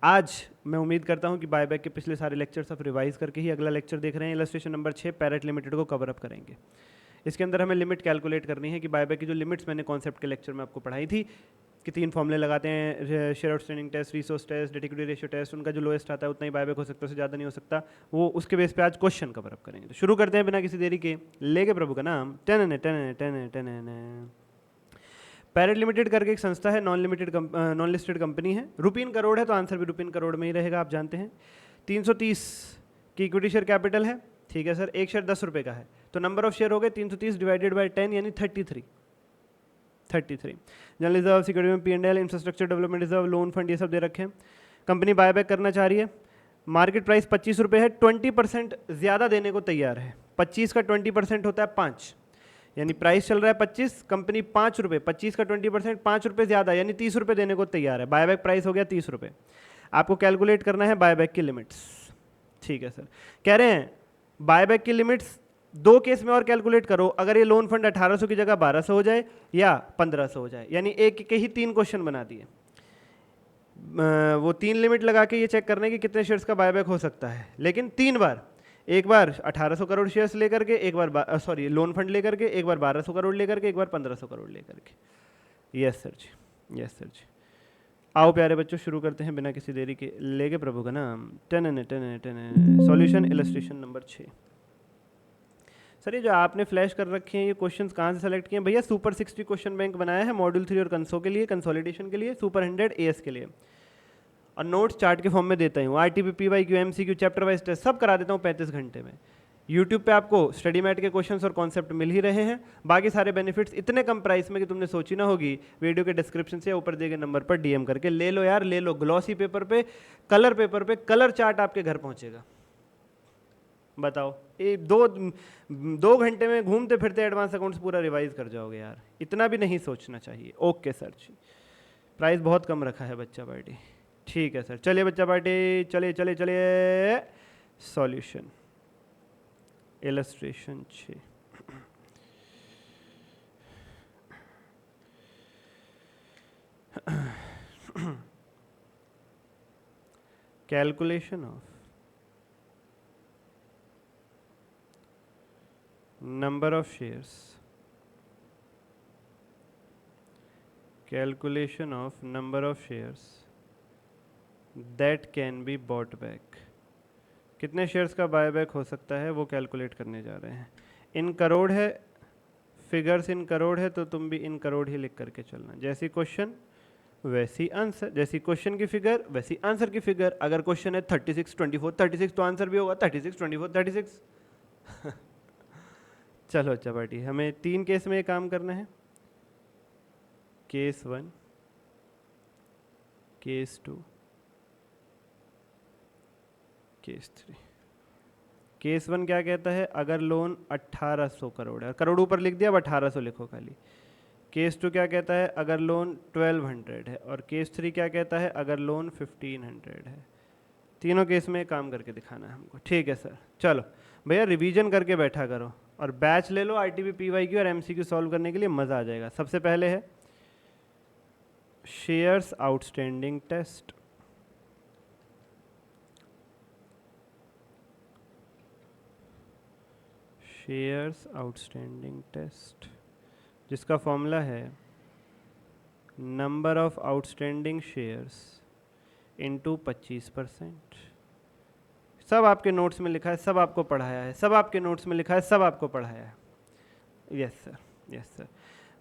आज मैं उम्मीद करता हूं कि बायबैक के पिछले सारे लेक्चर्स आप रिवाइज करके ही अगला लेक्चर देख रहे हैं। इलस्ट्रेशन नंबर 6 पैरेट लिमिटेड को कवर अप करेंगे। इसके अंदर हमें लिमिट कैलकुलेट करनी है कि बायबैक की जो लिमिट्स मैंने कॉन्सेप्ट के लेक्चर में आपको पढ़ाई थी कि 3 फॉर्मूले लगाते हैं, share outstanding test, resource test, debt equity ratio test, उनका जो लोएस्ट आता है उतना ही बायबैक हो सकता है, उससे ज़्यादा नहीं हो सकता। वो उसके बेस पे आज क्वेश्चन कवर अप करेंगे। तो शुरू करते हैं बिना किसी देरी के, लेके प्रभु का नाम। पैरेट लिमिटेड करके एक संस्था है, नॉन लिस्टेड कंपनी है। रुपीन करोड़ है तो आंसर भी रुपीन करोड़ में ही रहेगा, आप जानते हैं। 330 की इक्विटी शेयर कैपिटल है, ठीक है सर। एक शेयर 10 रुपये का है तो नंबर ऑफ शेयर हो गए 330 डिवाइडेड बाय 10 यानी 33। General reserve, security, P&L, infrastructure development reserve, loan fund, ये सब दे रखे हैं। कंपनी बायबैक करना चाह रही है। मार्केट प्राइस 25 रुपये है, 20% ज़्यादा देने को तैयार है। 25 का 20% होता है 5, यानी प्राइस चल रहा है 25, कंपनी 5 रुपये, 25 का 20% 5 रुपये ज़्यादा यानी 30 रुपये देने को तैयार है। बायबैक प्राइस हो गया 30 रुपये। आपको कैलकुलेट करना है बायबैक की लिमिट्स, ठीक है सर। कह रहे हैं बायबैक की लिमिट्स 2 केस में और कैलकुलेट करो, अगर ये लोन फंड 1800 की जगह 1200 हो जाए या 1500 हो जाए, यानी एक के ही 3 क्वेश्चन बना दिए। वो 3 लिमिट लगा के ये चेक करने की कितने शेयर्स का बायबैक हो सकता है, लेकिन 3 बार, एक बार 1800 करोड़ शेयर्स लेकर के, एक बार लोन फंड लेकर के, एक बार 1200 करोड़ लेकर के, एक बार 1500 करोड़ लेकर के। यस सर जी, यस सर जी। आओ प्यारे बच्चों शुरू करते हैं बिना किसी देरी के, लेके प्रभु का नाम। Solution illustration number 6। सर ये जो आपने फ्लैश कर रखे हैं ये क्वेश्चंस कहाँ से सेलेक्ट किए हैं भैया? सुपर 60 क्वेश्चन बैंक बनाया है मॉड्यूल 3 और कंसो के लिए, कंसोलिडेशन के लिए, सुपर 100 एएस के लिए, और नोट्स चार्ट के फॉर्म में देता हूँ। RTP, PYQ, MCQ, chapter wise test सब करा देता हूँ 35 घंटे में। यूट्यूब पे आपको स्टडी मैट के क्वेश्चंस और कॉन्सेप्ट मिल ही रहे हैं। बाकी सारे बेनिफिट्स इतने कम प्राइस में कि तुमने सोची ना होगी। वीडियो के डिस्क्रिप्शन से ऊपर दिए गए नंबर पर डीएम करके ले लो यार, ले लो। ग्लॉसी पेपर पे, कलर पेपर पे कलर चार्ट आपके घर पहुंचेगा। बताओ, ये दो घंटे में घूमते फिरते एडवांस अकाउंट्स पूरा रिवाइज कर जाओगे यार। इतना भी नहीं सोचना चाहिए। ओके सर जी, प्राइस बहुत कम रखा है बच्चा पार्टी, ठीक है सर। चलिए बच्चा पार्टी, चलिए चलिए चलिए। Solution illustration 6। Calculation of number of shares, calculation of number of shares that can be bought back। कितने शेयर्स का बायबैक हो सकता है वो कैलकुलेट करने जा रहे हैं। इन करोड़ है, फिगर्स इन करोड़ है तो तुम भी इन करोड़ ही लिख करके चलना। जैसी क्वेश्चन वैसी आंसर, जैसी क्वेश्चन की फिगर वैसी आंसर की फिगर। अगर क्वेश्चन है 36 24 36 तो आंसर भी होगा 36 24 36। चलो अच्छा पार्टी, हमें 3 केस में ये काम करना है। Case 1, case 2, case 3। केस 1 क्या कहता है? अगर लोन 1800 करोड़ है, करोड़ ऊपर लिख दिया, अब 1800 लिखो खाली। केस 2 क्या कहता है? अगर लोन 1200 है। और केस 3 क्या कहता है? अगर लोन 1500 है। तीनों केस में काम करके दिखाना है हमको, ठीक है सर। चलो भैया रिवीजन करके बैठा करो और बैच ले लो आरटीपी, पीवाईक्यू और एमसीक्यू सॉल्व करने के लिए, मज़ा आ जाएगा। सबसे पहले है shares outstanding test. Shares outstanding test जिसका फॉर्मूला है number of outstanding shares into 25%। सब आपके नोट्स में लिखा है, सब आपको पढ़ाया है, सब आपके नोट्स में लिखा है, सब आपको पढ़ाया है। Yes sir, yes sir.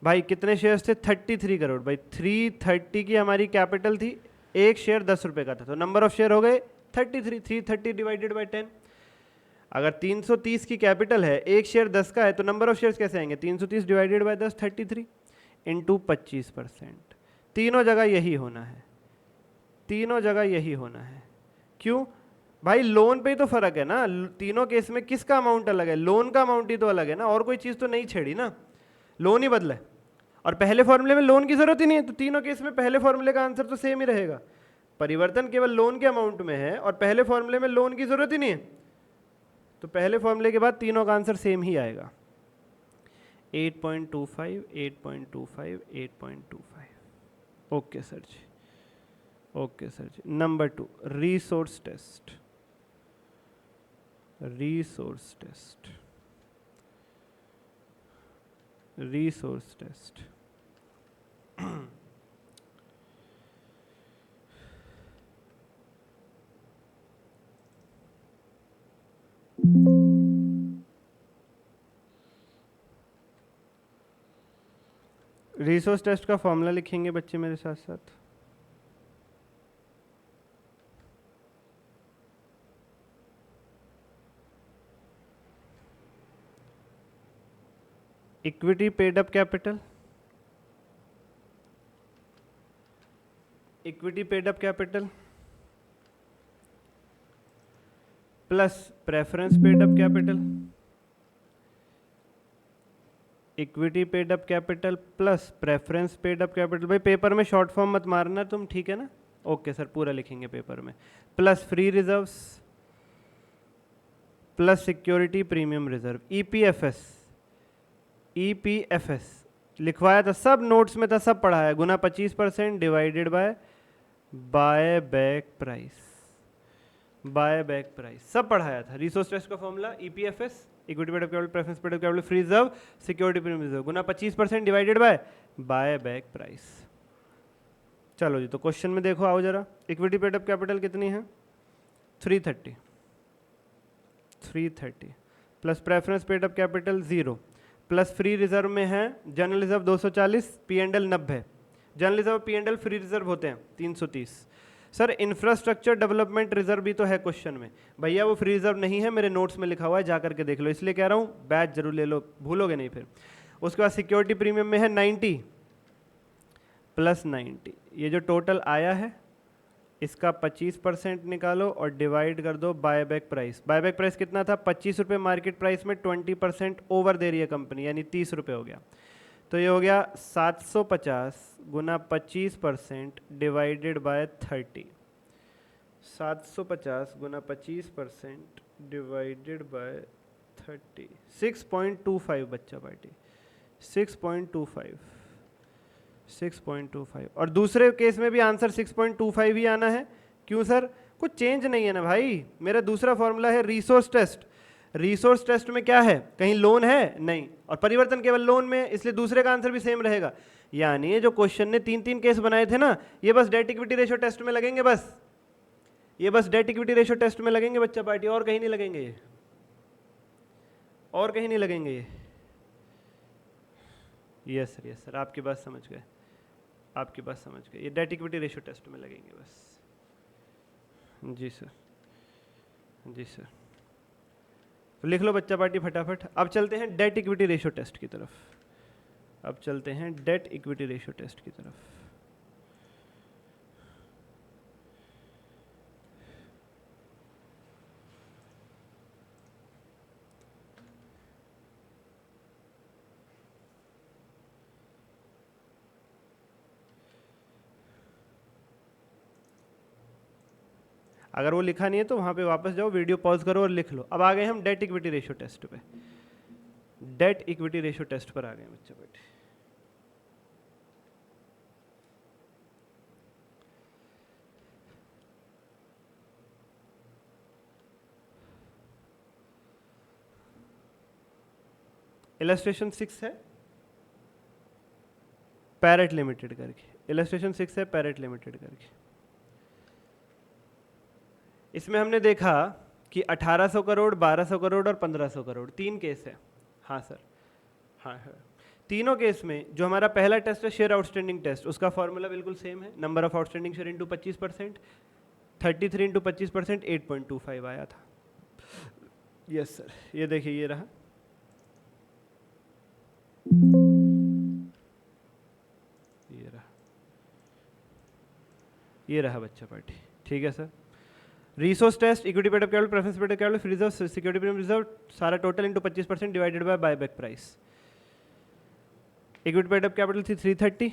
भाई कितने शेयर्स थे? 33 करोड़। भाई 330 की हमारी कैपिटल थी, एक शेयर 10 रुपये का था, तो नंबर ऑफ शेयर हो गए 33। 330 डिवाइडेड बाई 10। अगर 330 की कैपिटल है, एक शेयर 10 का है, तो नंबर ऑफ शेयर्स कैसे आएंगे? 330 डिवाइडेड बाई 10 33 इंटू 25%। तीनों जगह यही होना है, तीनों जगह यही होना है। क्यों भाई? लोन पे ही तो फर्क है ना। तीनों केस में किसका अमाउंट अलग है? लोन का अमाउंट ही तो अलग है ना, और कोई चीज़ तो नहीं छेड़ी ना, लोन ही बदला है। और पहले फॉर्मूले में लोन की जरूरत ही नहीं है, तो तीनों केस में पहले फॉर्मूले का आंसर तो सेम ही रहेगा। परिवर्तन केवल लोन के अमाउंट में है और पहले फॉर्मूले में लोन की जरूरत ही नहीं है, तो पहले फॉर्मूले के बाद तीनों का आंसर सेम ही आएगा। 8.25 8.25 8.25। Okay sir ji, okay sir ji. Number 2, resource test. Resource test, resource test. Resource test का फॉर्मूला लिखेंगे बच्चे मेरे साथ साथ। Equity paid up capital, equity paid up capital plus preference paid up capital, equity paid up capital plus preference paid up capital. भाई पेपर में शॉर्ट फॉर्म मत मारना तुम, ठीक है ना? ओके सर, पूरा लिखेंगे पेपर में। Plus free reserves plus security premium reserve, EPFS. ईपीएफएस लिखवाया था, सब नोट्स में था, सब पढ़ाया। गुना 25% divided buy back price, buy back price सब पढ़ाया था। रिसोर्स टेस्ट का formula ईपीएफएस, equity paid up capital, preference paid up capital, free reserve, security premium reserve, गुना 25% डिवाइडेड बाय बैक प्राइस। चलो जी, तो क्वेश्चन में देखो, आओ जरा। इक्विटी पेड अप कैपिटल कितनी है? 330 plus preference paid up capital 0 plus free reserve में है general reserve 240, P and L 90। General reserve, P and L, free reserve होते हैं 330। सर इंफ्रास्ट्रक्चर डेवलपमेंट रिजर्व भी तो है क्वेश्चन में। भैया वो फ्री रिजर्व नहीं है, मेरे नोट्स में लिखा हुआ है, जा करके देख लो, इसलिए कह रहा हूँ बैच जरूर ले लो, भूलोगे नहीं फिर। उसके बाद सिक्योरिटी प्रीमियम में है 90 प्लस 90, ये जो टोटल आया है इसका 25% निकालो और डिवाइड कर दो buy back price. Buy back price कितना था? 25 रुपये मार्केट प्राइस में 20% ओवर दे रही है कंपनी, यानी 30 रुपये हो गया। तो ये हो गया 750 गुना 25% डिवाइडेड बाय 30। 750 गुना 25% डिवाइडेड बाय 30, 6.25 बच्चा पार्टी, 6.25। और दूसरे केस में भी आंसर 6.25 ही आना है। क्यों सर? कुछ चेंज नहीं है ना भाई। मेरा दूसरा फॉर्मूला है रिसोर्स टेस्ट। रिसोर्स टेस्ट में क्या है? कहीं लोन है? नहीं, और परिवर्तन केवल लोन में, इसलिए दूसरे का आंसर भी सेम रहेगा। यानी जो क्वेश्चन ने 3 केस बनाए थे ना, ये बस डेट इक्विटी रेशियो टेस्ट में लगेंगे, बस ये बस डेट इक्विटी रेशियो टेस्ट में लगेंगे बच्चा पार्टी, और कहीं नहीं लगेंगे ये, और कहीं नहीं लगेंगे ये। यस सर, आपकी बात समझ गए, आपकी बात समझ गए, ये डेट इक्विटी रेशियो टेस्ट में लगेंगे बस। जी सर, जी सर, तो लिख लो बच्चा पार्टी फटाफट। अब चलते हैं डेट इक्विटी रेशियो टेस्ट की तरफ, अब चलते हैं डेट इक्विटी रेशियो टेस्ट की तरफ। अगर वो लिखा नहीं है तो वहाँ पे वापस जाओ, वीडियो पॉज करो और लिख लो। अब आ गए हम डेट इक्विटी रेशियो टेस्ट पे, डेट इक्विटी रेशियो टेस्ट पर आ गए बच्चे बैठे। इलस्ट्रेशन 6 है पैरेट लिमिटेड करके, इलस्ट्रेशन 6 है पैरेट लिमिटेड करके। इसमें हमने देखा कि 1800 करोड़, 1200 करोड़ और 1500 करोड़ 3 केस है। हाँ सर, हाँ है। तीनों केस में जो हमारा पहला टेस्ट है शेयर आउटस्टैंडिंग टेस्ट, उसका फॉर्मूला बिल्कुल सेम है, number of outstanding share into 25%, 33 into 25%, 8.25 आया था। यस सर, ये देखिए, ये रहा, ये रहा, ये रहा बच्चा पार्टी। ठीक है sir. Resource test, equity paid up capital, preference paid up capital, reserve, security premium reserve, सारा total into 25% divided by buyback price. Equity paid up capital थी 330,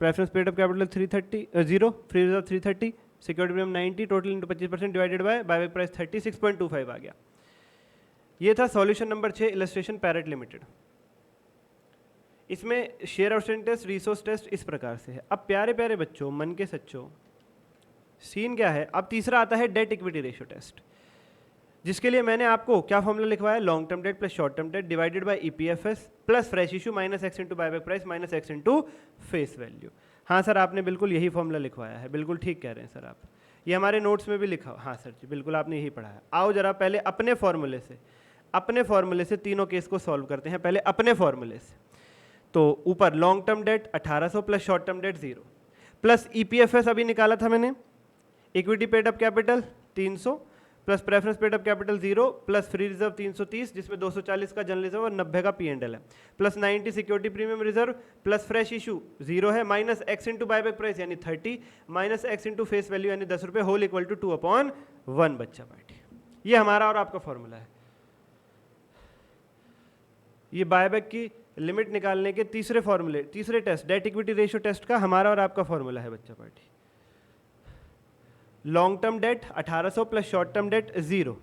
preference paid up capital 330 0, free reserve 330, security premium 90, total into 25% divided by buyback price 30, 6.25 आ गया। ये था solution number 6, illustration parrot limited. इसमें share outstanding test, resource test इस प्रकार से है। अब प्यारे प्यारे बच्चों, मन के सच्चों, सीन क्या है? अब तीसरा आता है डेट इक्विटी रेशियो टेस्ट, जिसके लिए मैंने आपको क्या फॉर्मूला लिखवाया? Long term debt plus short term debt divided by EPFS plus fresh issue minus x into buyback price minus x into face value. हाँ सर, आपने बिल्कुल यही फॉर्मूला लिखवाया है, बिल्कुल ठीक कह रहे हैं सर आप, ये हमारे नोट्स में भी लिखा। हाँ सर जी, बिल्कुल आपने यही पढ़ा है। आओ जरा पहले अपने फॉर्मूले से तीनों केस को सॉल्व करते हैं, पहले अपने फॉर्मूले से। तो ऊपर long term debt 1800 plus short term debt 0 plus EPFS अभी निकाला था मैंने, equity paid up capital 300 plus preference paid up capital 0 plus free reserve 330 जिसमें 240 का जनरल रिजर्व और 90 का P&L है plus 90 security premium reserve plus fresh issue 0 है minus x into buyback price यानी 30 minus x into face value यानी 10 रुपये होल इक्वल टू 2/1 बच्चा पार्टी। ये हमारा और आपका फॉर्मूला है। ये बायबैक की लिमिट निकालने के तीसरे test debt equity ratio test का हमारा और आपका फॉर्मूला है बच्चा party. Long term debt 1800 plus short term debt 0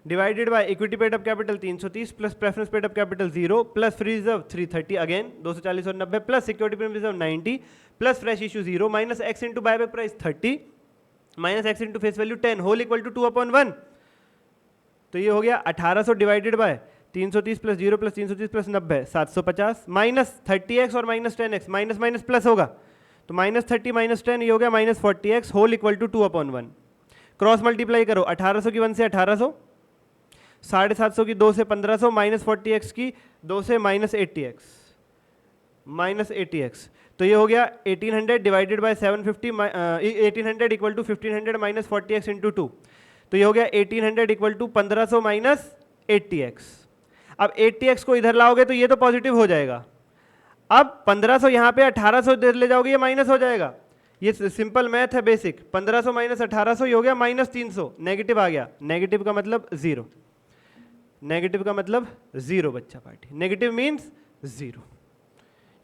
divided by equity paid up capital 330 plus preference paid up capital 0 plus free reserve 330 again 240 और 90 plus security premium reserve 90 plus fresh issue 0 minus x into buyback price 30 minus x into face value 10 whole equal to 2/1। तो ये हो गया 1800 divided bye 330 plus 0 plus 330 plus 90 750 minus 30x और minus 10x minus minus plus होगा तो माइनस 30 माइनस 10 ये हो गया minus 40x whole equal to 2/1। Cross multiply करो 1800 की 1 से 1800, 750 की 2 से 1500 माइनस 40x की 2 से माइनस 80x तो ये हो गया 1800 divided by 750 1800 equal to 1500 minus 40x into 2 तो ये हो गया 1800 इक्वल टू 1500 माइनस 80x। अब 80x को इधर लाओगे तो ये तो पॉजिटिव हो जाएगा। अब 1500 यहाँ पे 1800 इधर ले जाओगे ये माइनस हो जाएगा। ये सिंपल मैथ है बेसिक। 1500 माइनस 1800 ये हो गया माइनस 300, नेगेटिव आ गया। नेगेटिव का मतलब जीरो, नेगेटिव का मतलब जीरो बच्चा पार्टी, नेगेटिव मीन्स जीरो।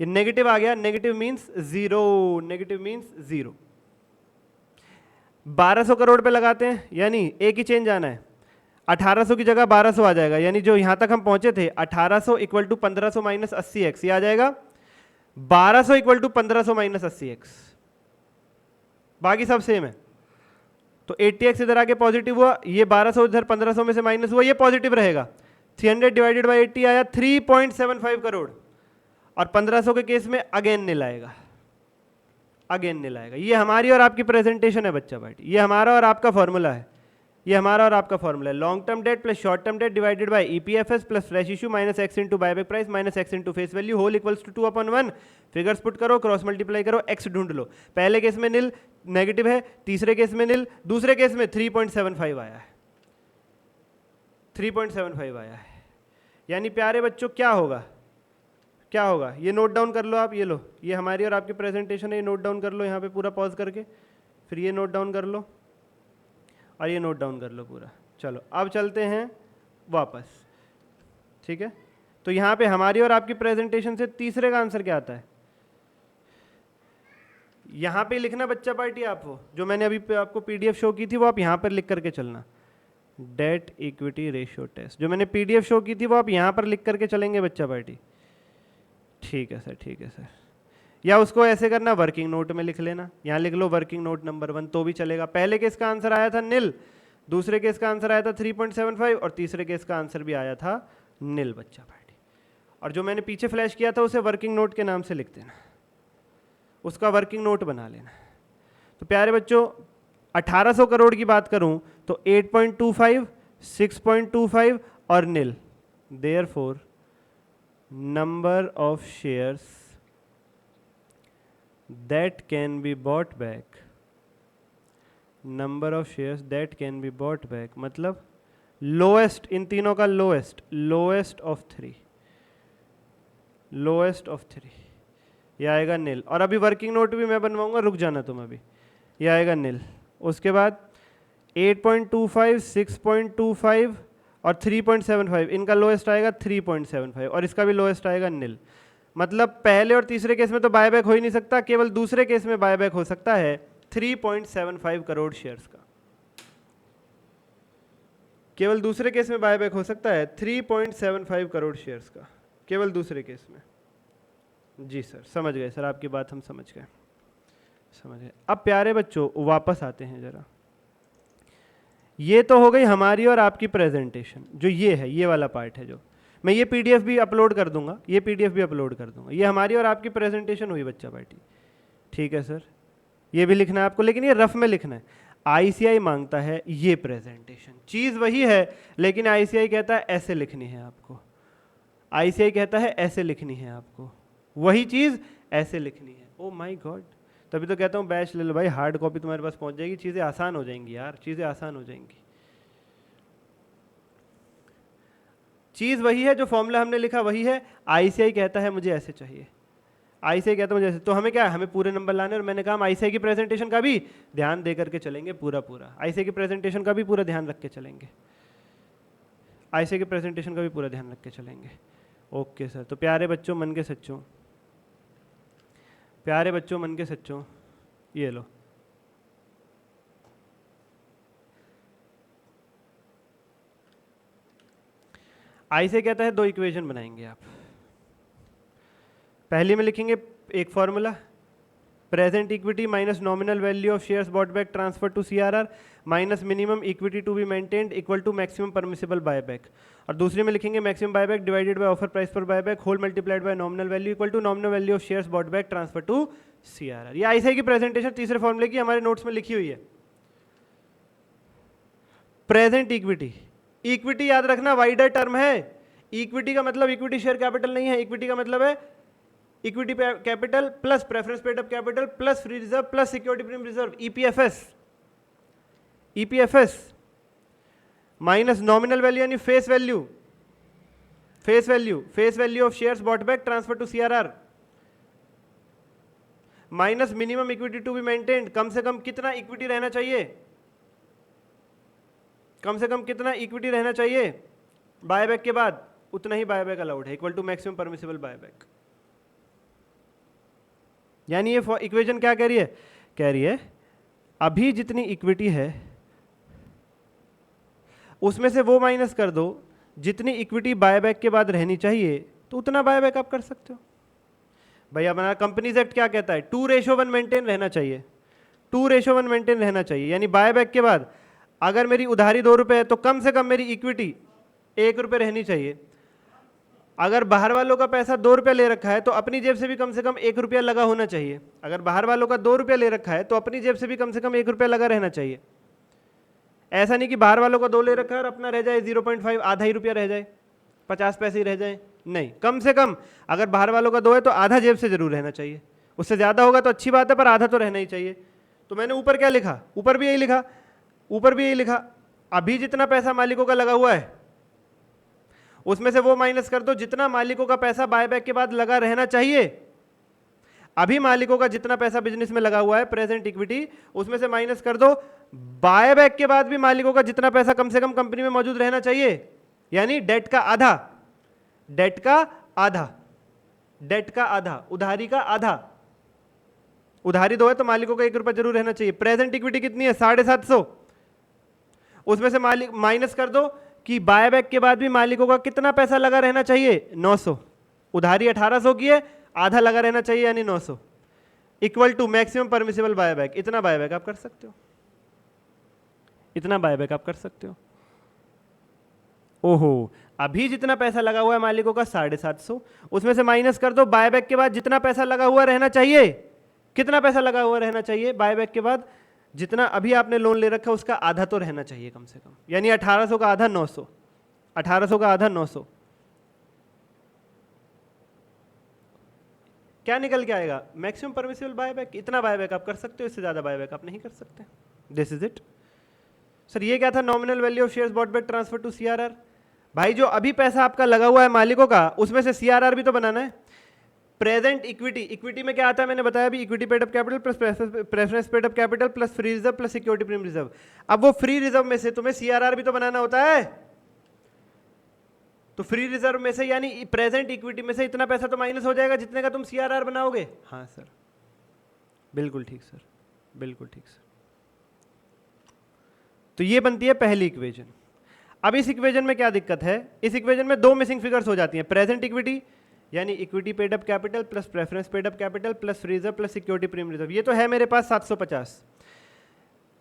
ये नेगेटिव आ गया, negative means zero, negative means zero. 1200 crore पे लगाते हैं यानी एक ही चेंज आना है, 1800 की जगह 1200 आ जाएगा, यानी जो यहां तक हम पहुंचे थे 1800 इक्वल टू 1500 माइनस 80x ये आ जाएगा 1200 इक्वल टू 1500 माइनस 80x, बाकी सब सेम है। तो 80x इधर आके पॉजिटिव हुआ, ये 1200 इधर 1500 में से माइनस हुआ, ये पॉजिटिव रहेगा। 300 डिवाइडेड बाई 80 आया 3.75 करोड़ और 1500 के केस में अगेन नील आएगा, अगेन नील आएगा। ये हमारी और आपकी प्रेजेंटेशन है बच्चा पार्टी, ये हमारा और आपका फॉर्मूला है, ये हमारा और आपका फॉर्मूला है। Long term debt plus short term debt divided by EPFS plus fresh issue minus x into buyback price minus x into face value whole equals to 2/1। Figures put करो, क्रॉस मल्टीप्लाई करो, एक्स ढूंढ लो। पहले केस में नील नेगेटिव है, तीसरे केस में नील, दूसरे केस में 3.75 आया है, 3.75 आया है। यानी प्यारे बच्चों क्या होगा, क्या होगा ये नोट डाउन कर लो आप, ये लो, ये हमारी और आपकी प्रेजेंटेशन है, ये नोट डाउन कर लो यहाँ पे पूरा पॉज करके, फिर ये नोट डाउन कर लो और ये नोट डाउन कर लो पूरा। चलो अब चलते हैं वापस, ठीक है। तो यहाँ पे हमारी और आपकी प्रेजेंटेशन से तीसरे का आंसर क्या आता है, यहाँ पे लिखना बच्चा पार्टी। आप वो जो मैंने अभी आपको पीडीएफ शो की थी वो आप यहाँ पर लिख करके चलना, डेट इक्विटी रेशियो टेस्ट जो मैंने पीडीएफ शो की थी वो आप यहाँ पर लिख करके चलेंगे बच्चा पार्टी। ठीक है सर, ठीक है सर। या उसको ऐसे करना, वर्किंग नोट में लिख लेना, यहाँ लिख लो वर्किंग नोट नंबर 1 तो भी चलेगा। पहले केस का आंसर आया था नील, दूसरे केस का आंसर आया था 3.75 और तीसरे केस का आंसर भी आया था नील बच्चा पार्टी। और जो मैंने पीछे फ्लैश किया था उसे वर्किंग नोट के नाम से लिख देना, उसका वर्किंग नोट बना लेना। तो प्यारे बच्चों 1800 करोड़ की बात करूं तो 8.25, 6.25 और नील, therefore number of shares that can be bought back, number of shares that can be bought back मतलब लोएस्ट, इन तीनों का lowest, lowest of 3, lowest of 3 ये आएगा नील। और अभी वर्किंग नोट भी मैं बनवाऊंगा, रुक जाना तुम अभी, ये आएगा नील। उसके बाद 8.25, 6.25 और 3.75 इनका लोएस्ट आएगा 3.75 और इसका भी लोएस्ट आएगा नील। मतलब पहले और तीसरे केस में तो बायबैक हो ही नहीं सकता, केवल दूसरे केस में बायबैक हो सकता है 3.75 करोड़ शेयर्स का, केवल दूसरे केस में बायबैक हो सकता है 3.75 करोड़ शेयर्स का, केवल दूसरे केस में। जी सर, समझ गए सर, आपकी बात हम समझ गए, समझ गए। अब प्यारे बच्चों वापस आते हैं जरा, ये तो हो गई हमारी और आपकी प्रेजेंटेशन, जो ये है, ये वाला पार्ट है, जो मैं ये पीडीएफ भी अपलोड कर दूंगा, ये पीडीएफ भी अपलोड कर दूंगा। ये हमारी और आपकी प्रेजेंटेशन हुई बच्चा पार्टी, ठीक है सर। ये भी लिखना है आपको, लेकिन ये रफ में लिखना है। आईसीआई मांगता है ये प्रेजेंटेशन, चीज वही है लेकिन आईसीआई कहता है ऐसे लिखनी है आपको, आईसीआई कहता है ऐसे लिखनी है आपको, वही चीज ऐसे लिखनी है। ओ माय गॉड, तभी तो कहता हूँ बैच ले लो भाई, हार्ड कॉपी तुम्हारे पास पहुंच जाएगी, चीजें आसान हो जाएंगी यार, चीजें आसान हो जाएंगी। चीज वही है, जो फॉर्मूला हमने लिखा वही है। आईसीआई कहता है मुझे ऐसे चाहिए, आईसीआई कहता है मुझे ऐसे, तो हमें क्या है, हमें पूरे नंबर लाने। और मैंने कहा हम आईसीआई की प्रेजेंटेशन का भी ध्यान दे करके चलेंगे, पूरा पूरा आईसीआई की प्रेजेंटेशन का भी पूरा ध्यान रख के चलेंगे, आईसीआई की प्रेजेंटेशन का भी पूरा ध्यान रख के चलेंगे। Okay sir. तो प्यारे बच्चों मन के सच्चों, प्यारे बच्चों मन के सच्चों, ये लो, आईसीआई कहता है दो इक्वेशन बनाएंगे आप। पहली में लिखेंगे एक formula, present equity minus nominal value of shares bought back transfer to CRR minus minimum equity to be maintained equal to maximum permissible buyback. और दूसरी में लिखेंगे maximum buyback divided by offer price पर buyback whole multiplied by nominal value equal to nominal value of shares bought back transfer to CRR. ये आईसीआई की प्रेजेंटेशन तीसरे फॉर्मूले की हमारे नोट्स में लिखी हुई है। प्रेजेंट इक्विटी, इक्विटी याद रखना वाइडर टर्म है। इक्विटी का मतलब इक्विटी शेयर कैपिटल नहीं है, इक्विटी का मतलब है equity capital plus preference paid up capital plus free reserve plus security premium reserve, EPFS, EPFS minus nominal value यानी face value, face value, face value of shares bought back transfer to CRR minus minimum equity to be maintained, कम से कम कितना इक्विटी रहना चाहिए, कम से कम कितना इक्विटी रहना चाहिए बायबैक के बाद, उतना ही बायबैक अलाउड है, equal to maximum permissible buyback. यानी ये इक्वेशन क्या कह रही है, कह रही है अभी जितनी इक्विटी है उसमें से वो माइनस कर दो जितनी इक्विटी बायबैक के बाद रहनी चाहिए, तो उतना बायबैक आप कर सकते हो। भैया हमारा कंपनीज एक्ट क्या कहता है, 2:1 मेंटेन रहना चाहिए, 2:1 मेंटेन रहना चाहिए। यानी बायबैक के बाद अगर मेरी उधारी 2 रुपये है तो कम से कम मेरी इक्विटी 1 रुपये रहनी चाहिए। अगर बाहर वालों का पैसा 2 रुपया ले रखा है तो अपनी जेब से भी कम से कम 1 रुपया लगा होना चाहिए। अगर बाहर वालों का 2 रुपया ले रखा है तो अपनी जेब से भी कम से कम 1 रुपया लगा रहना चाहिए। ऐसा नहीं कि बाहर वालों का 2 ले रखा है और अपना रह जाए 0.5, आधा ही रुपया रह जाए, 50 पैसे ही रह जाए, नहीं, कम से कम अगर बाहर वालों का 2 है तो आधा जेब से जरूर रहना चाहिए। उससे ज़्यादा होगा तो अच्छी बात है, पर आधा तो रहना ही चाहिए। तो मैंने ऊपर क्या लिखा, ऊपर भी यही लिखा, ऊपर भी यही लिखा, अभी जितना पैसा मालिकों का लगा हुआ है उसमें से वो माइनस कर दो जितना मालिकों का पैसा बायबैक के बाद लगा रहना चाहिए। अभी मालिकों का जितना पैसा बिजनेस में लगा हुआ है प्रेजेंट इक्विटी, उसमें से माइनस कर दो बायबैक के बाद भी मालिकों का जितना पैसा कम से कम कंपनी में मौजूद रहना चाहिए, यानी डेट का आधा, डेट का आधा, डेट का आधा, उधारी का आधा। उधारी 2 है तो मालिकों का 1 रुपया जरूर रहना चाहिए। प्रेजेंट इक्विटी कितनी है, 750, उसमें से मालिक माइनस कर दो कि बायबैक के बाद भी मालिकों का कितना पैसा लगा रहना चाहिए, 900। उधारी 1800 की है, आधा लगा रहना चाहिए यानी 900, equal to maximum permissible buyback. इतना बायबैक आप कर सकते हो, इतना बायबैक आप कर सकते हो। ओहो, अभी जितना पैसा लगा हुआ है मालिकों का 750, उसमें से माइनस कर दो बायबैक के बाद जितना पैसा लगा हुआ रहना चाहिए। कितना पैसा लगा हुआ रहना चाहिए बायबैक के बाद, जितना अभी आपने लोन ले रखा है उसका आधा तो रहना चाहिए कम से कम, यानी 1800 का आधा 900, 1800 का आधा 900। क्या निकल के आएगा, मैक्सिमम परमिसिबल बायबैक। इतना बायबैक आप कर सकते हो, इससे ज्यादा बायबैक आप नहीं कर सकते। This is it sir. ये क्या था, nominal value of shares bought back transfer to CRR. भाई जो अभी पैसा आपका लगा हुआ है मालिकों का, उसमें से सीआरआर भी तो बनाना है। प्रेजेंट इक्विटी, इक्विटी में क्या आता है मैंने बताया अभी, equity paid up capital plus preference paid up capital plus free reserve plus security premium reserve. अब वो फ्री रिजर्व में से तुम्हें सीआरआर भी तो बनाना होता है, तो फ्री रिजर्व में से यानी प्रेजेंट इक्विटी में से इतना पैसा तो माइनस हो जाएगा जितने का तुम सीआरआर बनाओगे। हाँ सर, बिल्कुल ठीक सर, बिल्कुल ठीक सर। तो ये बनती है पहली इक्वेशन। अब इस इक्वेशन में क्या दिक्कत है, इस इक्वेशन में 2 मिसिंग फिगर्स हो जाती हैं, प्रेजेंट इक्विटी यानी equity paid up capital plus preference paid up capital plus reserve plus security premium reserve, ये तो है मेरे पास 750